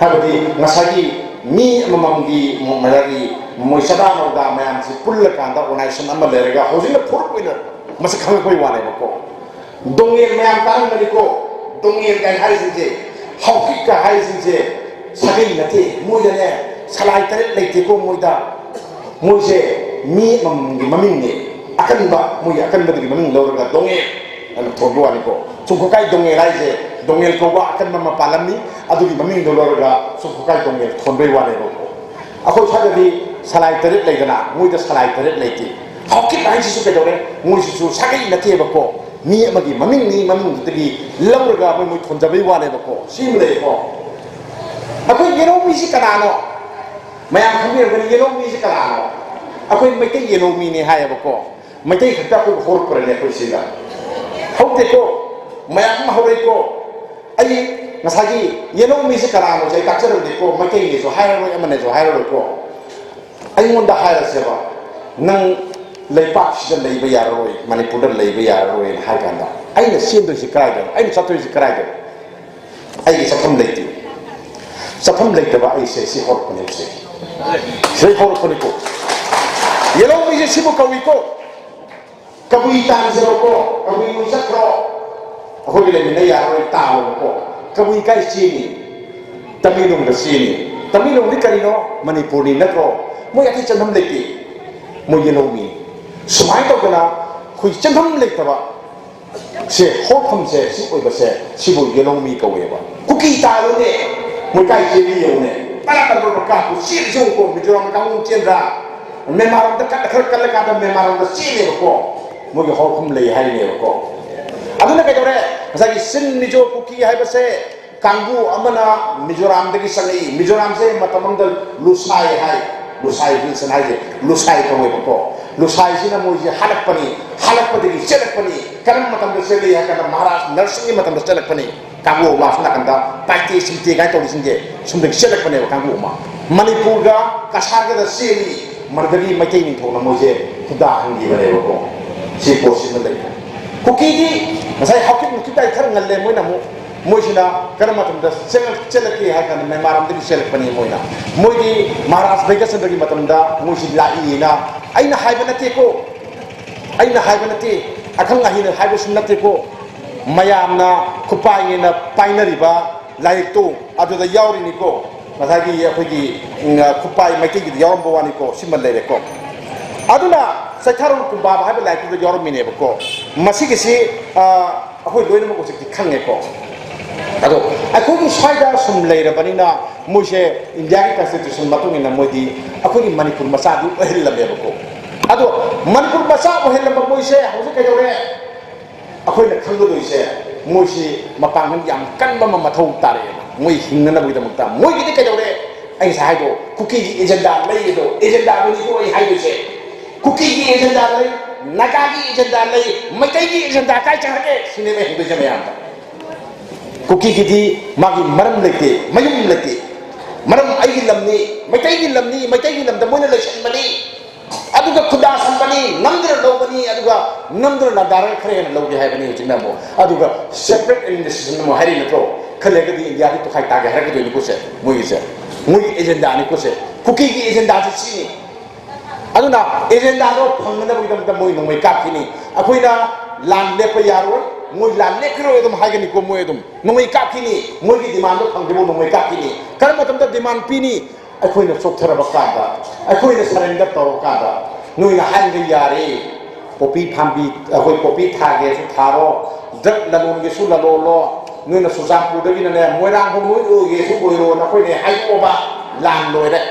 ꯍꯥꯏꯕꯗꯤ ꯉꯁꯥꯏꯒꯤ ꯃꯤ ꯑꯃꯃꯝꯒꯤ ꯃꯔꯤ ꯃꯣꯏ ꯆꯗꯥ ꯅꯧꯗꯥ ꯃꯌꯥꯝꯁꯤ ꯄꯨꯜꯂꯀꯥꯟꯗ ꯑꯣꯔꯒꯅꯥꯏꯖꯦꯁꯟ ꯑꯃ ꯂꯩꯔꯒ ꯍꯧꯖꯤꯛꯅ ꯐꯣꯔꯛ ꯑꯣꯏꯅ ꯃꯁꯛ ꯈꯪꯉꯛꯄꯩ ꯋꯥꯅꯦꯕꯀꯣ ꯗꯣꯡꯉꯦꯜ ꯃꯌꯥꯝ ꯇꯥꯔꯝꯒꯅꯤꯀꯣ ꯗꯣꯡꯉꯦꯜ ꯀꯥꯏꯅ ꯍꯥꯏꯔꯤꯁꯤꯡꯁꯦ ꯍꯥꯎꯀꯤꯛꯀ ꯍꯥꯏꯔꯤꯁꯤꯡꯁꯦ ꯁꯥꯒꯩ ꯅꯠꯇꯦ ꯃꯣꯏꯗꯅꯦ ꯁꯂꯥꯏ 9 ꯂꯩꯇꯦꯀꯣ ꯃꯣꯏꯁꯦ ꯃꯤ ꯑꯃꯃꯝꯒꯤ ꯃꯃꯤꯡꯅꯦ ꯑꯀꯟꯕ ꯃꯣꯏꯒꯤ ꯑꯀꯟꯕꯗꯨꯒꯤ ꯃꯃꯤꯡ ꯂꯧꯔꯒ ꯗꯣꯡꯉꯦꯜ ꯑꯅ ꯊꯣꯟꯕ ꯋꯥꯅꯤꯀꯣ ꯆꯨꯝꯈꯣꯀꯥꯏ ꯗꯣꯡꯉꯦꯜ ꯍꯥꯏꯁꯦ ꯗꯣꯡꯉꯦꯜ ꯀꯧꯕ ꯑꯀꯟꯕ ꯑꯃ ꯄꯥꯜꯂꯝꯃꯤ ꯑꯗꯨꯒꯤ ꯃꯃꯤꯡꯗꯣ ꯂꯧꯔꯒ ꯆꯨꯝꯈꯣꯀꯥꯏ ꯗꯣꯡꯉꯦꯜ ꯊꯣꯟꯕꯩ ꯋꯥꯅꯦꯕꯀꯣ ꯑꯩꯈꯣꯏ ꯁ꯭ꯋꯥꯏꯗꯗꯤ ꯁꯂꯥꯏ 9 ꯂꯩꯗꯅ ꯃꯣꯏꯗ ꯁꯂꯥꯏ 9 ꯂꯩꯇꯦ ꯍꯥꯎꯀꯤꯛ ꯍꯥꯏꯁꯤꯁꯨ ꯀꯩꯗꯧꯔꯦ ꯃꯣꯏꯁꯤꯁꯨ ꯁꯥꯒꯩ ꯅꯠꯇꯦꯕꯀꯣ ꯃꯤ ꯑꯃꯒꯤ ꯃꯃꯤꯡꯅꯤ ꯃꯃꯤꯡꯗꯨꯗꯒꯤ ꯂꯧꯔꯒ ꯃꯣꯏ ꯊꯣꯟꯖꯕꯩ ꯋꯥꯅꯦꯕꯀꯣ ꯁꯤꯃ ꯂꯩꯀꯣ ꯑꯩꯈꯣꯏ ꯌꯦꯂꯣꯃꯤꯁꯤ ꯀꯅꯥꯅꯣ ꯃꯌꯥꯝ ꯈꯪꯕꯤꯔꯝꯒꯅꯤ ꯌꯦꯂꯣꯃꯤꯁꯤ ꯀꯅꯥꯅꯣ ꯑꯩꯈꯣꯏ ꯃꯩꯇꯩ ꯌꯦꯂꯣꯃꯤꯅꯤ ꯍꯥꯏꯌꯦꯕꯀꯣ ꯃꯩꯇꯩ ꯈꯛꯇ ꯑꯩꯈꯣꯏ ꯍꯧꯔꯛꯄꯔꯅꯦ ꯑꯩꯈꯣꯏ ꯁꯤꯗ ꯍꯧꯗꯦꯀꯣ ꯃꯌꯥꯝ ꯑꯃ ꯍꯧꯔꯛꯏꯀꯣ ꯑꯩ ꯉꯁꯥꯏꯒꯤ ꯌꯦꯂꯣꯃꯤꯁꯤ ꯀꯅꯥꯅꯣꯁꯦ ꯑꯩ ꯇꯥꯛꯆꯔꯝꯗꯦꯀꯣ ꯃꯩꯇꯩꯅꯦꯁꯨ ꯍꯥꯏꯔꯔꯣꯏ ꯑꯃꯅꯦꯁꯨ ꯍꯥꯏꯔꯔꯣꯏꯀꯣ ꯑꯩꯉꯣꯟꯗ ꯍꯥꯏꯔꯁꯦꯕ ꯅꯪ ꯂꯩꯄꯥꯛꯁꯤꯗ ꯂꯩꯕ ꯌꯥꯔꯔꯣꯏ ꯃꯅꯤꯄꯨꯔꯗ ꯂꯩꯕ ꯌꯥꯔꯔꯣꯏꯅ ꯍꯥꯏ ꯀꯥꯟꯗ ꯑꯩꯅ ꯆꯦꯟꯗꯣꯏꯁꯤ ꯀꯗꯥꯏꯗꯅꯣ ꯑꯩꯅ ꯆꯠꯇꯣꯏꯁꯤ ꯀꯗꯥꯏꯗꯅꯣ ꯑꯩꯒꯤ ꯆꯠꯐꯝ ꯂꯩꯇꯦ ꯆꯠꯐꯝ ꯂꯩꯇꯕ ꯑꯩꯁꯦ ꯁꯤ ꯍꯧꯔꯛꯄꯅꯦ ꯁꯤ ꯍꯧꯔꯛꯄꯅꯤꯀꯣ ꯌꯦꯂꯣꯃꯤꯁꯦ ꯁꯤꯕꯨ ꯀꯧꯏꯀꯣ ꯀꯕꯨꯏ ꯇꯥꯟꯖꯔꯣꯀꯣ ꯀꯕꯨꯏ ꯅꯣꯏ ꯆꯠꯈ꯭ꯔꯣ ꯑꯩꯈꯣꯏꯒꯤ ꯂꯩꯃꯤꯟꯅ ꯌꯥꯔꯔꯣꯏ ꯇꯥꯕꯀꯣ ꯀꯕꯨꯏ ꯀꯥꯏ ꯆꯦꯅꯤ ꯇꯃꯦꯡꯂꯣꯡꯗ ꯆꯦꯅꯤ ꯇꯃꯦꯡꯂꯣꯡꯗꯤ ꯀꯔꯤꯅꯣ ꯃꯅꯤꯄꯨꯔꯅꯤ ꯅꯠꯇ꯭ꯔꯣ ꯃꯣꯏ ꯑꯇꯩ ꯆꯠꯐꯝ ꯂꯩꯇꯦ ꯃꯣꯏ ꯌꯦꯂꯣꯃꯤ सुमाय तो कना कोई चंथम लेतबा से होफम से सी ओइबा से सिबु येलोमी कवेबा कुकी तालो ने मोकाई जेली योने ताला ताला बका को सी जो को मिजोरम कांगु चेंद्रा मेमारम द खर कल का द मेमारम द सी ले को मोगे होफम ले हाय ने को अदुना के जोरे मसागी सिन मिजो कुकी हाय बसे कांगु अमना मिजोरम दगी संगी मिजोरम से मतमंग लुसाई हाय लुसाई बिसन हाय लुसाई कवेबा को लुसाई सिना मोजे हलकपनी हलकपदगी चलकपनी करम मतम द सेली या कना महाराज नरसिंह मतम द चलकपनी कांगु मा सना कंदा पाइते सिमते गाय तो सिंगे सुमदे चलकपने कांगु मा मणिपुर गा कसार गा सेली मरदगी मकै नि थोना मोजे खुदा हंगी बने को सी पोसिन ले कुकी जी मसाई हकिम मुकी ताई खर ngale मोइना मोइसिना करम मतम द चलके हा कना मेमारम दगी चलकपनी मोइना मोइदी महाराज बेगसन दगी मतम दा मोइसि लाईना aina haiba nate ko aina haiba nate akhang ahina haiba sun nate ko mayamna khupai na painariba laik tu adu da yauri ni ko masagi akhoi khupai maiki gi yawm bawani ko simal lere ko aduna sakharun kumba haiba laik tu yawm mine ko masigi si akhoi loina mo ko sikti khange ko ado akhoi gi saida sum leira banina मोसे India की constitution मतुंग इन मोदी अखोगी मणिपुर मसा दु ओहिल लबे को अदो मणिपुर मसा ओहिल लब मोसे हौसे के जोरे अखोई न खंगो दोइसे मोसी मपांगन याम कनबा मथौ तारे मोई हिंगना बगि दमक्ता मोई गिदे के जोरे ai sa hayo कुकी की एजेंडा लई दो एजेंडा दो नि को ai hayo से कुकी की एजेंडा लई नगा की एजेंडा लई मकै की एजेंडा काय चाहके सिने में हिंदू जमे आता कुकी की दी मागी मरम लेते मयुम लेते मरम आई लमनी मकै की लमदा मोने लेशन बनी अदुगा खुदा संबनी नंदर लोबनी अदुगा नंदर ना दार खरे न लोगे है बनी जिना मो अदुगा सेपरेट इनिशिएटिव मो हरि नतो खले के दी इंडिया की तो खाई तागे हर के दोनी को से मुई एजेंडा नि को से कुकी की एजेंडा से सी अदुना एजेंडा रो फंगना बगदम त मोई नोमै काकिनी अखोइना लान लेप यारो मोई लान लेखरो एकदम हागनी को मोई एकदम नोमै काकिनी मोई की डिमांड फंगदेबो नोमै काकिनी कर मतम त डिमांड पीनी अखोइना सोक्थरब कादा अखोइना सरेंडर तरो कादा नोइना हांगे यारे पोपी फांबी अखोइ पोपी थागे सु थारो ड्रग ललोन के सु ललोलो नोइना सुजामपुर दगिना ने मोइरांग हो मोइ ओ ये सु बोइरो नखोइने हाइओबा लान लोइरे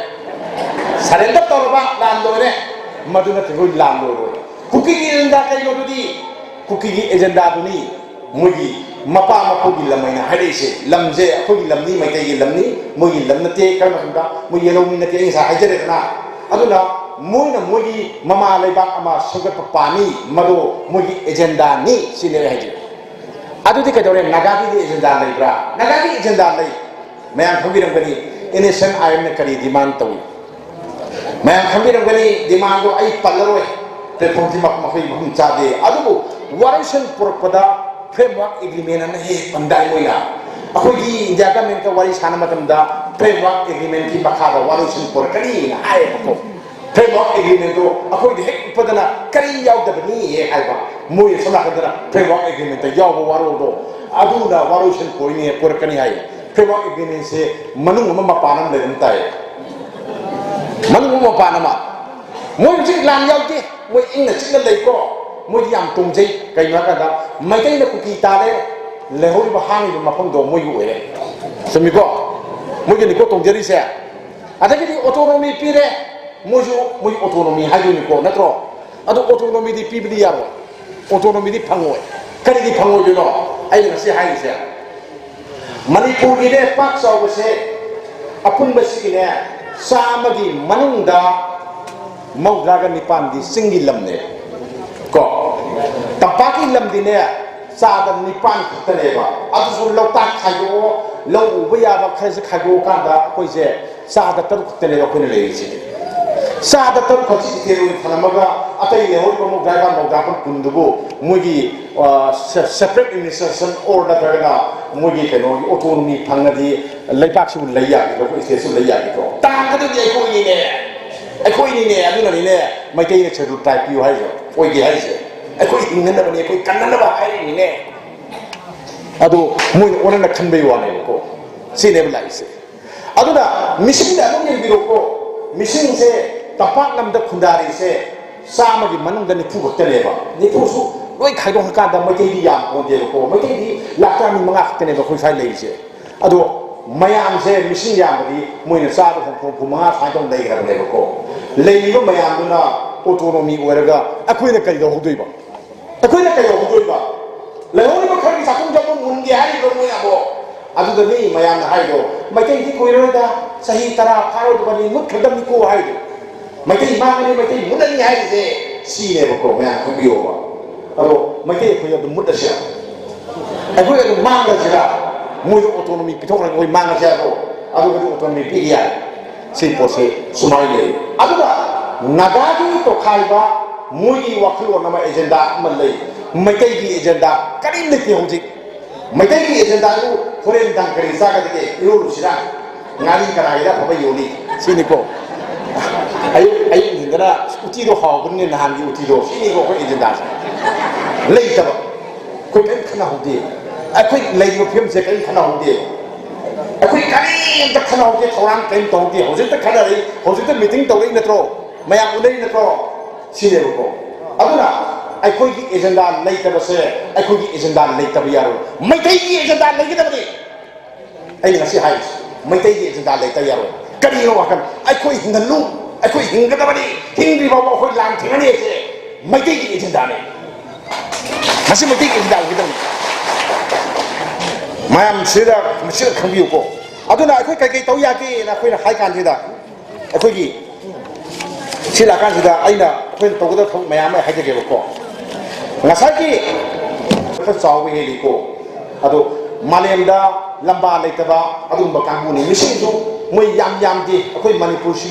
सरेंडर तरोबा लान लोइरे मदुना थोइ लान लोइरो कुकी की एजेंडा कइनो दुदी कुकी की एजेंडा दुनी मोगी मपा मपुगी लमैना हाइदेसे लमजे अखोगी लमनी मैतेगी लमनी मोगी लमनते करमखंदा मोगी येलोमी नते इंसा हाइजरेना अदुना मोइना मोगी ममा लेबाक अमा सगत पानी मदो मोगी एजेंडा नि सिने हाइजे अदुदि कदोरे नागागी एजेंडा लेब्रा नागागी एजेंडा ले मयाम खंबिरंगनी इनेशन आयम ने करी डिमांड तवी मयाम खंबिरंगनी डिमांड दो आई पल्लरोय प्लेटफॉर्म थी मखै मखम चादे अदुबु वारेशन पुरपदा फ्रेमवर्क एग्रीमेंट अन हे पंदाई मोइना अखोगी इंडिया गवर्नमेंट का वारी साना मतमदा फ्रेमवर्क एग्रीमेंट की मखादा वारेशन पुरकनी आए को फ्रेमवर्क एग्रीमेंट दो अखोगी हेक पदना करी यावदबनी हे आइबा मोय सला कदना फ्रेमवर्क एग्रीमेंट याव वारो दो अदुना वारेशन कोइनी पुरकनी आए फ्रेमवर्क एग्रीमेंट से मनुंग मपानम लेदम ताए मनुंग मपानमा मोय जि लान यावते मोय इंग चिन लेको मोय याम तुंगजै कइना कादा मैकै न कुकी ताले लेहोरि बहांग मफम दो मोय ओरे समिको मोय नि को तुंगजरि से अदगि ऑटोनोमी पीरे मोय ऑटोनोमी हाइनि को नत्रो अदो ऑटोनोमी दि पीबदि यारो ऑटोनोमी दि फंगोय करि दि फंगोय दिनो आई न से हाइ से मणिपुर की ने पाक साव से अपुन बसी की ने सामगी मनुंगदा मौद्रागा निपान दी सिंगी लमने को तपाकी लमदी ने सादा निपान खतनेबा अदुसु लौता खायो लौ उबयाबा खैसे खायो कांदा कोइसे सादा तरु खतनेबा कोइने लेइसे सादा तरु खछि तेरु फलमगा अतै ने होय मौद्रागा मौद्रापन कुंदुबो मुगी सेपरेट एडमिनिस्ट्रेशन और नतरगा मुगी केनो ऑटोनोमी फंगदी लैपाकसु लैया को स्टेटसु लैया को तांगदु दे कोइनी ने अखोइनी ने अदुननि ने मैकै ने छेदु टाइप पिउ हाइजो ओइगे हाइसे अखोइ हिंगनबनि अखोइ कन्ननबा हाइनि ने अदु मोइ ओनना खनबै वाने को सिने लाइसे अदुना मिसिंग दा अदुम यबिरो को मिसिंग से तपाक नमदा खुंदारी से ꯆꯥꯝꯃꯒꯤ ꯃꯅꯨꯡꯗ 90 ꯈꯛꯇꯅꯦꯕ 90ꯁꯨ ꯂꯣꯏ ꯈꯥꯏꯗꯣꯛꯀꯥꯟꯗ ꯃꯩꯇꯩꯗꯤ ꯌꯥꯝ ꯄꯣꯟꯗꯦꯕꯀꯣ ꯃꯩꯇꯩꯗꯤ ꯂꯥꯛ 5 ꯈꯛꯇꯅꯦꯕ ꯑꯩꯈꯣꯏ ꯁ꯭ꯋꯥꯏ ꯂꯩꯔꯤꯁꯦ ꯑꯗꯣ ꯃꯌꯥꯝꯁꯦ ꯃꯤꯁꯤꯡ ꯌꯥꯝꯕꯗꯤ ꯃꯣꯏꯅ ꯆꯥꯕ 65 ꯁꯨꯃꯥꯏꯅ ꯇꯧꯅ ꯂꯩꯈ꯭ꯔꯕꯅꯦꯕꯀꯣ ꯂꯩꯔꯤꯕ ꯃꯌꯥꯝꯗꯨꯅ ꯑꯣꯇꯣꯅꯣꯃꯤ ꯑꯣꯏꯔꯒ ꯑꯩꯈꯣꯏꯅ ꯀꯔꯤ ꯇꯧꯍꯧꯗꯣꯏꯕ ꯑꯩꯈꯣꯏꯅ ꯀꯔꯤ ꯇꯧꯍꯧꯗꯣꯏꯕ ꯂꯩꯍꯧꯔꯤꯕ ꯈꯔꯒꯤ ꯆꯥꯛꯈꯨꯝ ꯆꯥꯛꯈꯨꯝ ꯃꯨꯟꯒꯦ ꯍꯥꯏꯔꯤꯕ ꯃꯣꯏꯅ ꯑꯃꯨꯛ ꯑꯗꯨꯗꯅꯤ ꯃꯌꯥꯝꯅ ꯍꯥꯏꯗꯣ ꯃꯩꯇꯩꯗꯤ ꯀꯨꯏꯔꯣꯏꯗ ꯆꯍꯤ 10 ꯐꯥꯔꯣꯏꯗꯕꯅꯤ ꯃꯨꯠꯈ꯭ꯔꯗꯕꯅꯤꯀꯣ ꯍꯥꯏꯗꯣ ꯃꯩꯇꯩ ꯃꯥꯡꯒꯅꯤ ꯃꯩꯇꯩ ꯃꯨꯠꯂꯅꯤ ꯍꯥꯏꯔꯤꯁꯦ ꯁꯤꯅꯦꯕꯀꯣ ꯃꯌꯥꯝ ꯈꯪꯕꯤꯌꯣꯕ ꯑꯗꯣ ꯃꯩꯇꯩ ꯑꯩꯈꯣꯏ ꯑꯗꯨꯝ ꯃꯨꯠꯂꯁꯤꯔ ꯑꯩꯈꯣꯏ ꯑꯗꯨꯝ ꯃꯥꯡꯉꯁꯤꯔ ꯃꯣꯏꯗ ꯑꯣꯇꯣꯅꯣꯃꯤ ꯄꯤꯊꯣꯛꯈ꯭ꯔꯒ ꯑꯩꯈꯣꯏ ꯃꯥꯡꯉꯁꯤ ꯍꯥꯏꯕ꯭ꯔꯣ ꯑꯗꯨꯒꯗꯤ ꯑꯣꯇꯣꯅꯣꯃꯤ ꯄꯤꯒ ꯌꯥꯏ ꯁꯤ ꯄꯣꯠꯁꯦ ꯁꯨꯃꯥꯏꯅ ꯂꯩ ꯑꯗꯨꯒ ꯅꯥꯒꯥꯒꯤ ꯇꯣꯈꯥꯏꯕ ꯃꯣꯏꯒꯤ ꯋꯥꯈꯜꯂꯣꯟ ꯑꯃ ꯑꯦꯖꯦꯟꯗꯥ ꯑꯃ ꯂꯩ ꯃꯩꯇꯩꯒꯤ ꯑꯦꯖꯦꯟꯗꯥ ꯀꯔꯤꯝ ꯂꯩꯇꯦ ꯍꯧꯖꯤꯛ ꯃꯩꯇꯩꯒꯤ ꯑꯦꯖꯦꯟꯗꯥꯗꯨ ꯍꯣꯔꯦꯟ ꯅꯨꯡꯗꯥꯡ ꯀꯔꯤ ꯆꯥꯒꯗꯒꯦ ꯏꯔꯣꯜꯂꯨꯁꯤꯔꯥ ꯉꯥꯔꯤ ꯀꯅꯥꯒꯤꯗ ꯑꯐꯕ ꯌꯣꯜꯂꯤ ꯁꯤꯅꯤꯀꯣ ꯑꯌꯨꯛ ꯅꯨꯡꯊꯤꯟꯗꯅ ꯎꯇꯤꯗꯣ ꯍꯥꯎꯕꯅꯤꯅ ꯅꯍꯥꯟꯒꯤ ꯎꯇꯤꯗꯣ ꯁꯤꯅꯤꯀꯣ ꯑꯩꯈꯣꯏ ꯑꯦꯖꯦꯟꯗꯥꯁꯦ ꯂꯩꯇꯕ ꯑꯩꯈꯣই ꯀꯔꯤꯝ ꯈꯟꯅꯍꯧꯗꯦ ꯑꯩꯈꯣꯏ ꯂꯩꯔꯤꯕ ꯐꯤꯕꯝꯁꯦ ꯀꯔꯤꯝ ꯈꯟꯅꯍꯧꯗꯦ ꯑꯩꯈꯣꯏ ꯀꯔꯤꯝꯇ ꯈꯟꯅꯍꯧꯗꯦ ꯊꯧꯔꯥꯡ ꯀꯔꯤꯝ ꯇꯧꯍꯧꯗꯦ ꯍꯧꯖꯤꯛꯇ ꯈꯟꯅꯔꯛꯏ ꯍꯧꯖꯤꯛꯇ ꯃꯤꯇꯤꯡ ꯇꯧꯔꯛꯏ ꯅꯠꯇ꯭ꯔꯣ ꯃꯌꯥꯝ ꯎꯅꯔꯤ ꯅꯠꯇ꯭रो ꯁꯤꯅꯦꯕꯀꯣ ꯑꯗꯨꯅ ꯑꯩꯈꯣꯏꯒꯤ ꯑꯦꯖꯦꯟꯗꯥ ꯂꯩꯇꯕꯁꯦ ꯑꯩꯈꯣꯏꯒꯤ ꯑꯦꯖꯦꯟꯗꯥ ꯂꯩꯇꯕ ꯌꯥꯔꯣꯏ ꯃꯩꯇꯩꯒꯤ ꯑꯦꯖꯦꯟꯗꯥ ꯂꯩꯒꯗꯕꯅꯤ ꯑꯩꯅ ꯉꯁꯤ ꯍꯥꯏꯔꯤꯁꯦ ꯃꯩꯇꯩꯒꯤ ꯑꯦꯖꯦꯟꯗꯥ ꯂꯩꯇ ꯌꯥꯔꯣꯏ ꯀꯔꯤꯅꯣ ꯋꯥꯈꯜ ꯑꯩꯈꯣꯏ ꯍꯤꯡꯍꯜꯂꯨ ꯑꯩꯈꯣꯏ ꯍꯤꯡꯒꯗꯕꯅꯤ ꯍꯤꯡꯗ꯭ꯔꯤꯐꯥꯎꯕ ꯑꯩꯈꯣꯏ ꯂꯥꯟ ꯊꯦꯡꯅꯅꯤꯁꯦ ꯃꯩꯇꯩꯒꯤ ꯑꯦꯖꯦꯟꯗꯥꯅꯤ ꯃꯁꯤ ꯃꯩꯇꯩꯒꯤ ꯑꯦꯖꯦꯟꯗꯥ ꯑꯣꯏꯒꯗꯕꯅꯤ ꯃꯌꯥꯝ ꯁꯤꯗ ꯈꯪꯕꯤꯌꯨꯀꯣ ꯑꯗꯨꯅ ꯑꯩꯈꯣꯏ ꯀꯩꯀꯩ ꯇꯧ ꯌꯥꯒꯦꯅ ꯑꯩꯈꯣꯏꯅ ꯍꯥꯏ ꯀꯥꯟꯁꯤꯗ ꯑꯩꯈꯣꯏꯒꯤ ꯁꯤ ꯂꯥꯛꯀꯥꯟꯁꯤꯗ ꯑꯩꯈꯣꯏꯅ ꯇꯧꯒꯗꯕ ꯊꯕꯛ ꯃꯌꯥꯝ ꯑꯃ ꯍꯥꯏꯖꯒꯦꯕꯀꯣ ꯉꯁꯥꯏꯒꯤ ꯈꯔ ꯆꯥꯎꯕ ꯍꯦꯜꯂꯤꯀꯣ ꯑꯗꯣ ꯃꯥꯂꯦꯝꯗ ꯂꯝꯕꯥ ꯂꯩꯇꯕ ꯑꯗꯨꯒꯨꯝꯕ ꯀꯥꯡꯕꯨꯅꯤ ꯃꯤꯁꯤꯡꯁꯨ ꯃꯣꯏ ꯌꯥꯝꯗꯦ ꯑꯩꯈꯣꯏ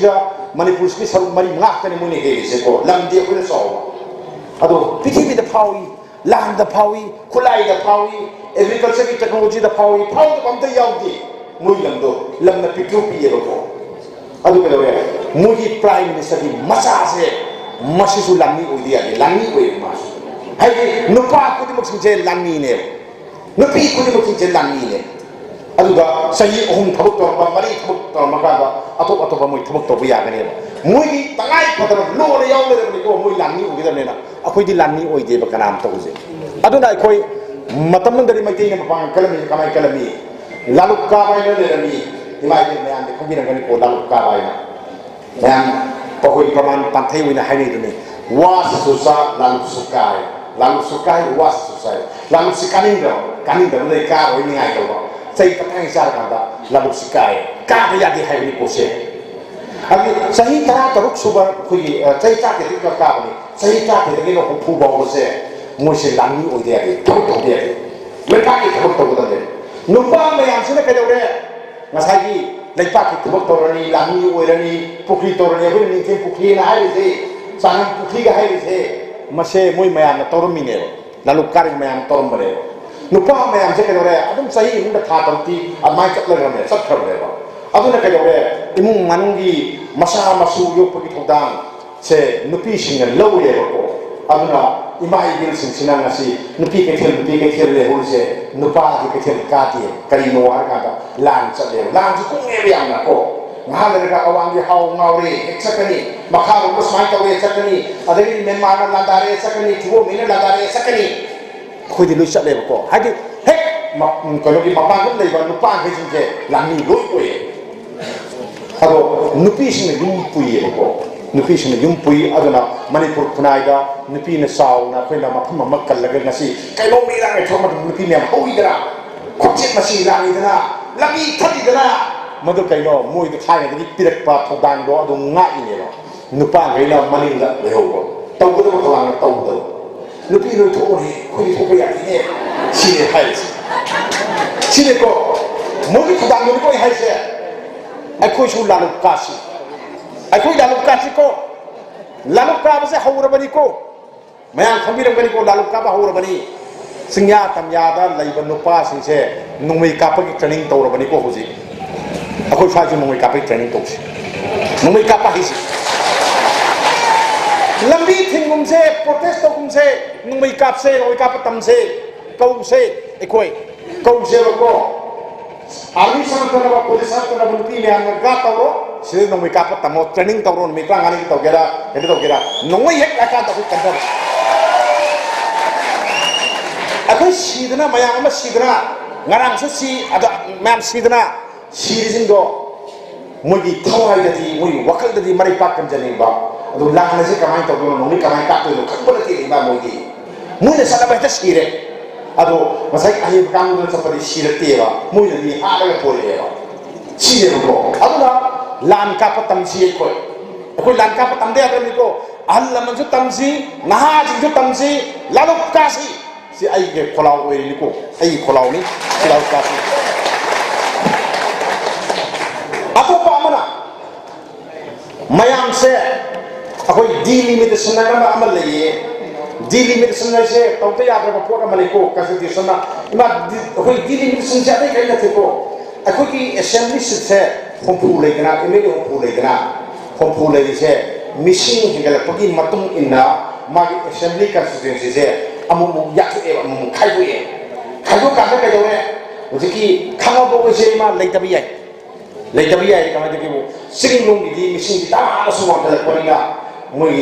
ꯃꯅꯤꯄꯨꯔꯁꯤꯒꯤ ꯁꯔꯨꯛ 4-5 ꯈꯛꯇꯅꯤ ꯃꯣꯏꯅ ꯍꯦꯜꯂꯤꯁꯦꯀꯣ ꯂꯝꯗꯤ ꯑꯩꯈꯣꯏꯅ ꯆꯥꯎꯕ ꯑꯗꯣ ꯄ꯭ꯔꯤꯊꯤꯕꯤꯗ ꯐꯥꯎꯏ ꯂꯥꯟꯗ ꯐꯥꯎꯏ ꯈꯨꯠꯂꯥꯏꯗ ꯐꯥꯎꯏ ꯑꯦꯒ꯭ꯔꯤꯀꯜꯆꯔꯒꯤ ꯇꯦꯛꯅꯣꯂꯣꯖꯤꯗ ꯐꯥꯎꯏ ꯐꯥꯎꯗꯕ ꯑꯝꯇ ꯌꯥꯎꯗꯦ ꯃꯣꯏ ꯂꯝꯅ ꯄꯤꯛꯇ꯭ꯔꯨ ꯄꯤꯑꯦꯕꯀꯣ ꯑꯗꯨ ꯀꯩꯗꯧꯋꯦ ꯃꯣꯏꯒꯤ ꯄ꯭ꯔꯥꯏꯝ ꯃꯤꯅꯤꯁꯇꯔꯒꯤ ꯃꯆꯥꯁꯦ ꯃꯁꯤꯁꯨ ꯂꯥꯟꯃꯤ ꯑꯣꯏꯗ ꯌꯥꯗꯦ ꯂꯥꯟꯃꯤ ꯑꯣꯏꯌꯦꯕ ꯃꯥꯁꯨ ꯍꯥꯏꯗꯤ ꯅꯨꯄꯥ ꯈꯨꯗꯤꯡꯃꯛꯁꯤꯡꯁꯦ ꯂꯥꯟꯃꯤꯅꯦꯕ ꯅꯨꯄꯤ ꯈꯨꯗꯤꯡꯃꯛꯁꯤꯡꯁꯦ ꯂꯥꯟꯃꯤꯅꯦ ꯑꯗꯨꯒ ꯆꯍꯤ 3 ꯊꯕꯛ ꯇꯧꯔꯝꯕ 4 ꯊꯕꯛ ꯇꯧꯔꯝꯃꯀꯥꯟꯗ ꯑꯇꯣꯞꯄ ꯃꯣꯏ ꯊꯕꯛ ꯇꯧꯕ ꯌꯥꯒꯅꯦꯕ ꯃꯣꯏꯒꯤ ꯇꯉꯥꯏ ꯐꯗꯅ ꯂꯣꯟ ꯌꯥꯎꯒꯗꯕꯅꯤꯀꯣ ꯃꯣꯏ ꯂꯥꯟꯃꯤ ꯑꯣꯏꯒꯗꯕꯅꯤꯅ ꯑꯩꯈꯣꯏꯗꯤ ꯂꯥꯟꯃꯤ ꯑꯣꯏꯗꯦꯕ ꯀꯅꯥꯝꯇ ꯍꯧꯖꯤꯛ ꯑꯗꯨꯅ ꯑꯩꯈꯣꯏ ꯃꯇꯝ ꯑꯃꯗꯗꯤ ꯃꯩꯇꯩꯅ ꯃꯄꯥꯡꯒꯜ ꯀꯜꯂꯝꯃꯤ ꯀꯃꯥꯏꯅ ꯀꯜꯂꯝꯃꯤ ꯂꯥꯂꯨꯛ ꯀꯥꯕ ꯍꯥꯏꯅ ꯂꯩꯔꯝꯃꯤ ꯏꯃꯥ ꯏꯕꯦꯜ ꯃꯌꯥꯝꯗꯤ ꯈꯪꯕꯤꯔꯝꯒꯅꯤꯀꯣ ꯂꯥꯂꯨꯛ ꯀꯥꯕ ꯍꯥꯏꯅ ꯃꯌꯥꯝ ꯑꯩꯈꯣꯏ ꯄ꯭ꯔꯃꯥꯟ ꯄꯥꯟꯊꯩ ꯑꯣꯏꯅ ꯍꯥꯏꯅꯩꯗꯨꯅꯤ ꯋꯥꯁꯤꯁꯨ ꯆꯥ ꯂꯥꯂꯨꯛꯁꯨ ꯀꯥꯏ ꯂꯥꯂꯨꯛꯁꯨ ꯀꯥꯏ ꯋꯥꯁꯤꯁꯨ ꯆꯥꯏ ꯂꯥꯂꯨꯛꯁꯤ ꯀꯥꯅꯤꯡꯗꯕꯗꯩ ꯀꯥꯔꯣꯏ ꯅꯤꯡꯉꯥꯏ ꯇꯧꯕ ꯆꯩ ꯇꯪꯈꯥꯏ ꯆꯥꯔꯀꯥꯟꯗ ꯂꯥꯂꯨꯛꯁꯤ ꯀꯥꯕ ꯌꯥꯗꯦ ꯍꯥꯏꯕꯅꯤ ꯄꯣꯠꯁꯦ ꯑꯗꯨ ꯆꯍꯤ 13 ꯁꯨꯕ ꯑꯩꯈꯣꯏꯒꯤ ꯆꯍꯤ 30 ꯀꯥꯕꯅꯤ ꯆꯍꯤ 30 60 ꯐꯥꯎꯕꯁꯦ ꯃꯣꯏꯁꯦ ꯂꯥꯟꯃꯤ ꯑꯣꯏꯗ ꯌꯥꯗꯦ ꯊꯕꯛ ꯇꯧꯗ ꯌꯥꯗꯦ ꯂꯩꯄꯥꯛꯀꯤ ꯊꯕꯛ ꯇꯧꯒꯗꯕꯅꯦ ꯅꯨꯄꯥ ꯃꯌꯥꯝꯁꯤꯅ ꯀꯩꯗꯧꯔꯦ ꯉꯁꯥꯏꯒꯤ ꯂꯩꯄꯥꯛꯀꯤ ꯊꯕꯛ ꯇꯧꯔꯅꯤ ꯂꯥꯟꯃꯤ ꯑꯣꯏꯔꯅꯤ ꯄꯨꯈ꯭ꯔꯤ ꯇꯧꯔꯅꯤ ꯑꯩꯈꯣꯏꯅ ꯅꯤꯡꯊꯦꯝ ꯄꯨꯈ꯭ꯔꯤꯅ ꯍꯥꯏꯔꯤꯁꯦ ꯆꯥꯅꯝ ꯄꯨꯈ꯭ꯔꯤꯒ ꯍꯥꯏꯔꯤꯁꯦ ꯃꯁꯦ ꯃꯣꯏ ꯃꯌꯥꯝꯅ ꯇꯧꯔꯝꯃꯤꯅꯦꯕ ꯂꯥꯂꯨꯛ ꯀꯥꯔꯤꯕ ꯃꯌꯥꯝꯅ ꯇꯧꯔꯝꯕꯅꯦꯕ ꯅꯨꯄꯥ ꯃꯌꯥꯝꯁꯦ ꯀꯩꯗꯧꯔꯦ ꯑꯗꯨꯝ ꯆꯍꯤ ꯑꯃꯗ ꯊꯥ 3 ꯑꯗꯨꯃꯥꯏꯅ ꯆꯠꯈ꯭ꯔꯕꯅꯦꯕ ꯑꯗꯨꯅ ꯀꯩꯗꯧꯔꯦ ꯏꯃꯨꯡ ꯃꯅꯨꯡꯒꯤ ꯃꯁꯥ ꯃꯁꯨ ꯌꯣꯛꯄꯒꯤ ꯊꯧꯗꯥꯡꯁꯦ ꯅꯨꯄꯤꯁꯤꯡꯅ ꯂꯧꯔꯦꯕꯀꯣ ꯑꯗꯨꯅ ꯏꯃꯥ ꯏꯕꯦꯜꯁꯤꯡꯁꯤꯅ ꯉꯁꯤ ꯅꯨꯄꯤ ꯀꯩꯊꯦꯜ ꯂꯩꯍꯧꯔꯤꯁꯦ ꯅꯨꯄꯥꯒꯤ ꯀꯩꯊꯦꯜ ꯀꯥꯗꯦ ꯀꯔꯤꯅꯣ ꯍꯥꯏꯔꯀꯥꯟꯗ ꯂꯥꯟ ꯆꯠꯂꯦꯕ ꯂꯥꯟꯁꯨ ꯀꯨꯡꯉꯦꯕ ꯌꯥꯝꯅ ꯀꯣ ꯉꯥꯏꯍꯥꯛ ꯂꯩꯔꯒ ꯑꯋꯥꯡꯒꯤ ꯍꯥꯎ ꯉꯥꯎꯔꯦ ꯍꯦꯛ ꯆꯠꯀꯅꯤ ꯃꯈꯥꯔꯣꯝꯗ ꯁꯨꯃꯥꯏꯅ ꯇꯧꯔꯦ ꯆꯠꯀꯅꯤ ꯑꯗꯒꯤ ꯃꯦꯟꯃꯥꯔꯅ ꯂꯥꯟꯗꯥꯔꯦ ꯆꯠꯀꯅꯤ ꯊꯤꯒꯣꯡꯃꯩꯅ ꯂꯥꯟꯗꯥꯔꯦ ꯆꯠꯀꯅꯤ ꯑꯩꯈꯣꯏꯗꯤ ꯂꯣꯏ ꯆꯠꯂꯦꯕꯀꯣ ꯍꯥꯏꯗꯤ ꯍꯦꯛ ꯀꯩꯅꯣꯒꯤ ꯃꯄꯥꯟꯗ ꯂꯩꯕ ꯅꯨꯄꯥꯈꯩꯁꯤꯡꯁꯦ ꯂꯥꯟꯃꯤ ꯂꯣꯏ ꯑꯣꯏꯌꯦ ꯑꯗꯣ ꯅꯨꯄꯤꯁꯤꯡꯅ ꯌꯨꯝ ꯄꯨꯏꯌꯦꯕꯀꯣ ꯅꯨꯄꯤꯁꯤꯡꯅ ꯌꯨꯝ ꯄꯨꯏ ꯑꯗꯨꯅ ꯃꯅꯤꯄꯨꯔ ꯈꯨꯟꯅꯥꯏꯗ ꯅꯨꯄꯤꯅ ꯆꯥꯎꯅ ꯑꯩꯈꯣꯏꯅ ꯃꯐꯝ ꯑꯃ ꯀꯜꯂꯒ ꯉꯁꯤ ꯀꯩꯅꯣꯝ ꯏꯔꯥꯡ ꯊꯣꯛꯄ ꯃꯇꯝꯗ ꯅꯨꯄꯤ ꯃꯌꯥꯝ ꯍꯧꯏꯗꯅ ꯈꯨꯠꯆꯦꯠ ꯃꯁꯤ ꯂꯥꯡꯉꯤꯗꯅ ꯂꯝꯕꯤ ꯊꯠꯂꯤꯗꯅ ꯃꯗꯨ ꯀꯩꯅꯣ ꯃꯣꯏꯗ ꯊꯥꯏꯅꯗꯒꯤ ꯄꯤꯔꯛꯄ ꯊꯧꯗꯥꯡꯗꯣ ꯑꯗꯨꯝ ꯉꯥꯛꯏꯅꯦꯕ ꯅꯨꯄꯥꯈꯩꯅ ꯃꯅꯤꯡꯗ ꯂꯩꯍꯧꯕ ꯇꯧꯒꯗꯕ ꯊꯧꯗꯥꯡꯅ ꯇꯧꯗꯕ ꯅꯨꯄꯤ ꯅꯣꯏ ꯊꯣꯛꯑꯣꯅꯦ ꯑꯩꯈꯣꯏꯗꯤ ꯊꯣꯛꯄ ꯌꯥꯗꯦꯅꯦ ꯁꯤꯅꯦ ꯍꯥꯏꯔꯤꯁꯦ ꯁꯤꯅꯦꯀꯣ ꯃꯣꯏꯒꯤ ꯊꯧꯗꯥꯡꯗꯨꯅꯤꯀꯣ ꯑꯩ ꯍꯥꯏꯁꯦ ꯑꯩꯈꯣꯏꯁꯨ ꯂꯥꯂꯨꯛ ꯀꯥꯁꯤ ꯑꯩꯈꯣꯏ ꯂꯥꯂꯨꯛ ꯀꯥꯁꯤꯀꯣ ꯂꯥꯂꯨꯛ ꯀꯥꯕꯁꯦ ꯍꯧꯔꯕꯅꯤꯀꯣ ꯃꯌꯥꯝ ꯈꯪꯕꯤꯔꯝꯒꯅꯤꯀꯣ ꯂꯥꯂꯨꯛ ꯀꯥꯕ ꯍꯧꯔꯕꯅꯤ ꯆꯤꯡꯌꯥ ꯇꯝꯌꯥꯗ ꯂꯩꯕ ꯅꯨꯄꯥꯁꯤꯡꯁꯦ ꯅꯣꯡꯃꯩ ꯀꯥꯞꯄꯒꯤ ꯇ꯭ꯔꯦꯅꯤꯡ ꯇꯧꯔꯕꯅꯤꯀꯣ ꯍꯧꯖꯤꯛ ꯑꯩꯈꯣꯏ ꯁ꯭ꯋꯥꯏꯁꯨ ꯅꯣꯡꯃꯩ ꯀꯥꯞꯄꯒꯤ ꯇ꯭ꯔꯦꯅꯤꯡ ꯇꯧꯁꯤ ꯅꯣꯡꯃꯩ ꯀꯥꯞꯄ ꯍꯩꯁꯤ ꯂꯝꯕꯤ ꯊꯤꯡꯒꯨꯝꯁꯦ ꯄ꯭ꯔꯣꯇꯦꯁ ꯇꯧꯒꯨꯝꯁꯦ ꯅꯣꯡꯃꯩ ꯀꯥꯞꯁꯦ ꯅꯣꯡꯃꯩ ꯀꯥꯞꯄ ꯇꯝꯁꯦ ꯀꯧꯁꯦ ꯑꯩꯈꯣꯏ ꯀꯧꯁꯦꯕꯀꯣ ꯑꯥꯔꯃꯤ ꯁꯪꯉꯛꯇꯅꯕ ꯄꯨꯂꯤꯁ ꯁꯪꯉꯛꯇꯅꯕ ꯅꯨꯄꯤ ꯃꯌꯥꯝꯅ ꯒꯥꯔꯗ ꯇꯧꯔꯣ sini nong mikap tamo training tawron mikra ngani kita kira nong hek akan tapi kantor aku sidna mayang ama sidna ngarang si ada mam sidna sidindo mugi thawai dadi mugi wakal dadi mari pak kan jani ba adu lang na si kamai tawron nong kamai ka to khakbala ti ba mugi muina sana ba ta sire ado masai ahi kam do sapari sirate ba muina ni ha ga pore ba sire ko aduna lan ka patam si ko lan ka patam de ba ni ko alla man su tamsi naha ji su tamsi laluk kasi si ai ke kholau we ni ko ai kholau ni kholau kasi apa pa mana mayam se akoi delimitation na amal le delimitation se tawte ya ba ko ka maliko kasi di sana ima akoi delimitation se ai kai na te ko akoi ki assembly se hompu le kana emele hompu le kana hompu le se machine hingala pagi matung inna magi assembly constituency se amu yaksu e amu khaibu e khaibu ka ka do ne ujiki khama bo se ma leitabi ai kama de ki sing long di machine di ta ma su ma ka ko ni moi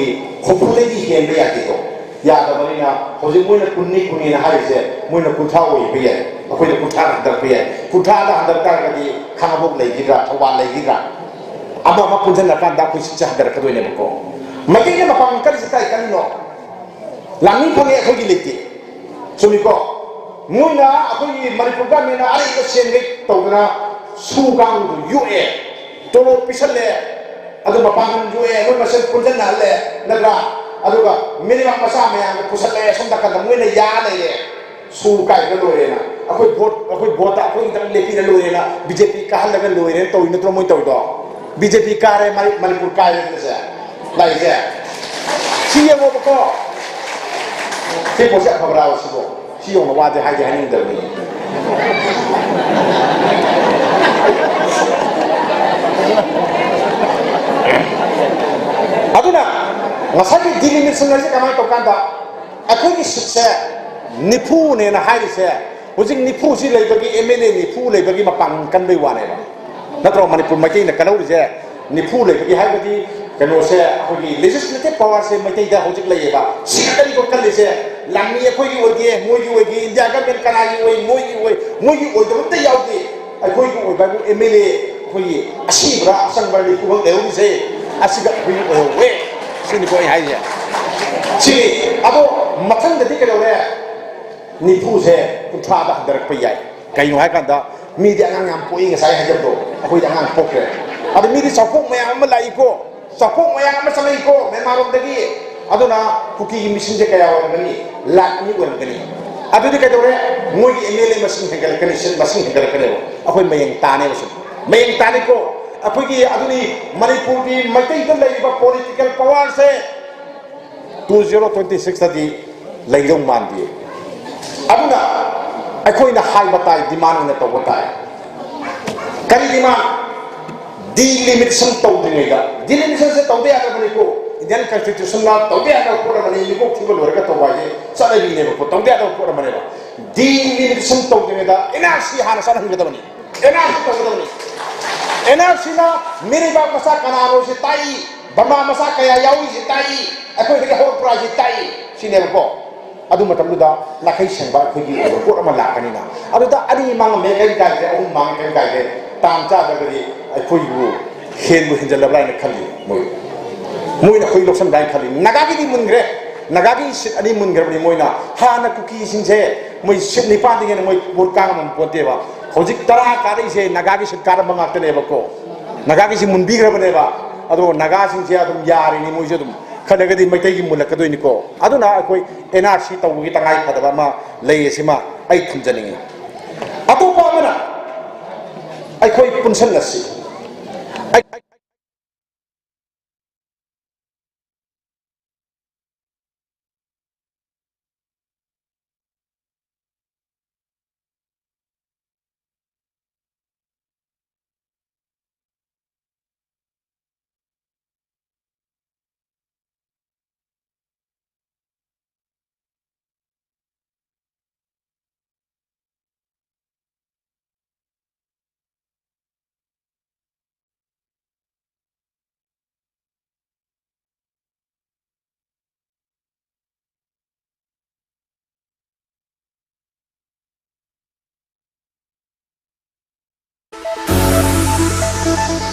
hompu le di hen be ya ti to ya da bari na hoji moi na kunni na hari se moi na kutha oi be ya akoi na kutha na dar be ya kutha da andar ka ga di khama bo le gi ra thwa le gi ra ama ma punjan na kan da ku si cha dar ka do ne ko ma ke na pa kan se kai kan no langi phange akoi gi leti sumi ko moi na akoi mari pu ga me na ari ko sen ge to na su gang du yu e to lo pisal le adu ma pan yu e mo ma se punjan na le na ra adu ga minimum masa me ang pusal le som da kan moi na ya le su kai ga lo re na akoi vote akoi dang le pi na lo re na BJP ka hal ga lo re to ina tro moi to do BJP kare Manipur kare ni saya, lagi saya. Siapa mau pokok? Saya boleh apa berapa sih kok? Siapa mau wajah haji hanin terni? Aduh nak, masalah di sini sebenarnya kami tahu kan tak? Aku ni sukses nipu ni nak hari saya. Ujung nipu sih lagi bagi MLA nipu lagi bagi mapang kan bewan ni. Natro Manipur mai na kalau je nipu le ki hai bagi kano se khoi legislative power se mai da hojik le ba sikali ko kal se lamni khoi gi oge moi gi oge india ga men kana gi oi moi gi oi do te yaw gi ai khoi gi oi ba bu MLA khoi asi bra asang ba ni ku bang deu ni se asi ga khoi oi we sini ko hai ya si ado mathang da dikalo re nipu se ku tha da dar pe yai kai no hai kan da media ngang poi ngai sai hajab do akoi jangan pokre ada media sapok mayang malai ko sapok mayang masalai ko me marom dagi aduna kuki mission je kaya wan gani lak ni wan gani adu di kadore moi MLA masin hegal kani sen masin hegal kani akoi mayang tane ko akoi ki aduni Manipur di matai dal lai ba political power se 2026 tadi lai dong mandi aduna akoi na high batai demand na to batai kari demand delimitation to dinga delimitation se to de aga bani ko Indian constitution la to de aga ko mani ni ko thibal warga to baje sada bi ne ko to de aga ko mani ba delimitation to dinga NRC hana sana hinga bani NRC to bani NRC na mere ba masa kana ro se tai bama masa kaya yawi se tai akoi de ho project tai sine ko adu matam da lakai sengba khoi ko ma la kanina adu da ani mang me kai kai de um mang kai kai de tam cha da ri khoi bu hen bu hinjal la na khali moi na khoi loksan dai khali naga gi di mun gre naga gi sit ani mun gre ni moi na ha na kuki sing se moi sit ni pa ding moi bur ka mam ponte ba hojik tara ka ri se naga gi sit ka ba ngak te ne ba ko naga gi si mun bi gre ba ne ba adu naga sing se adum yari ni moi se dum khadagadi mai tai gi mulak ka doini ko aduna akoi NRC taw gi tangai khadaba ma lei sima ai thumjaningi atu pa mana ai khoi punsan lasi ai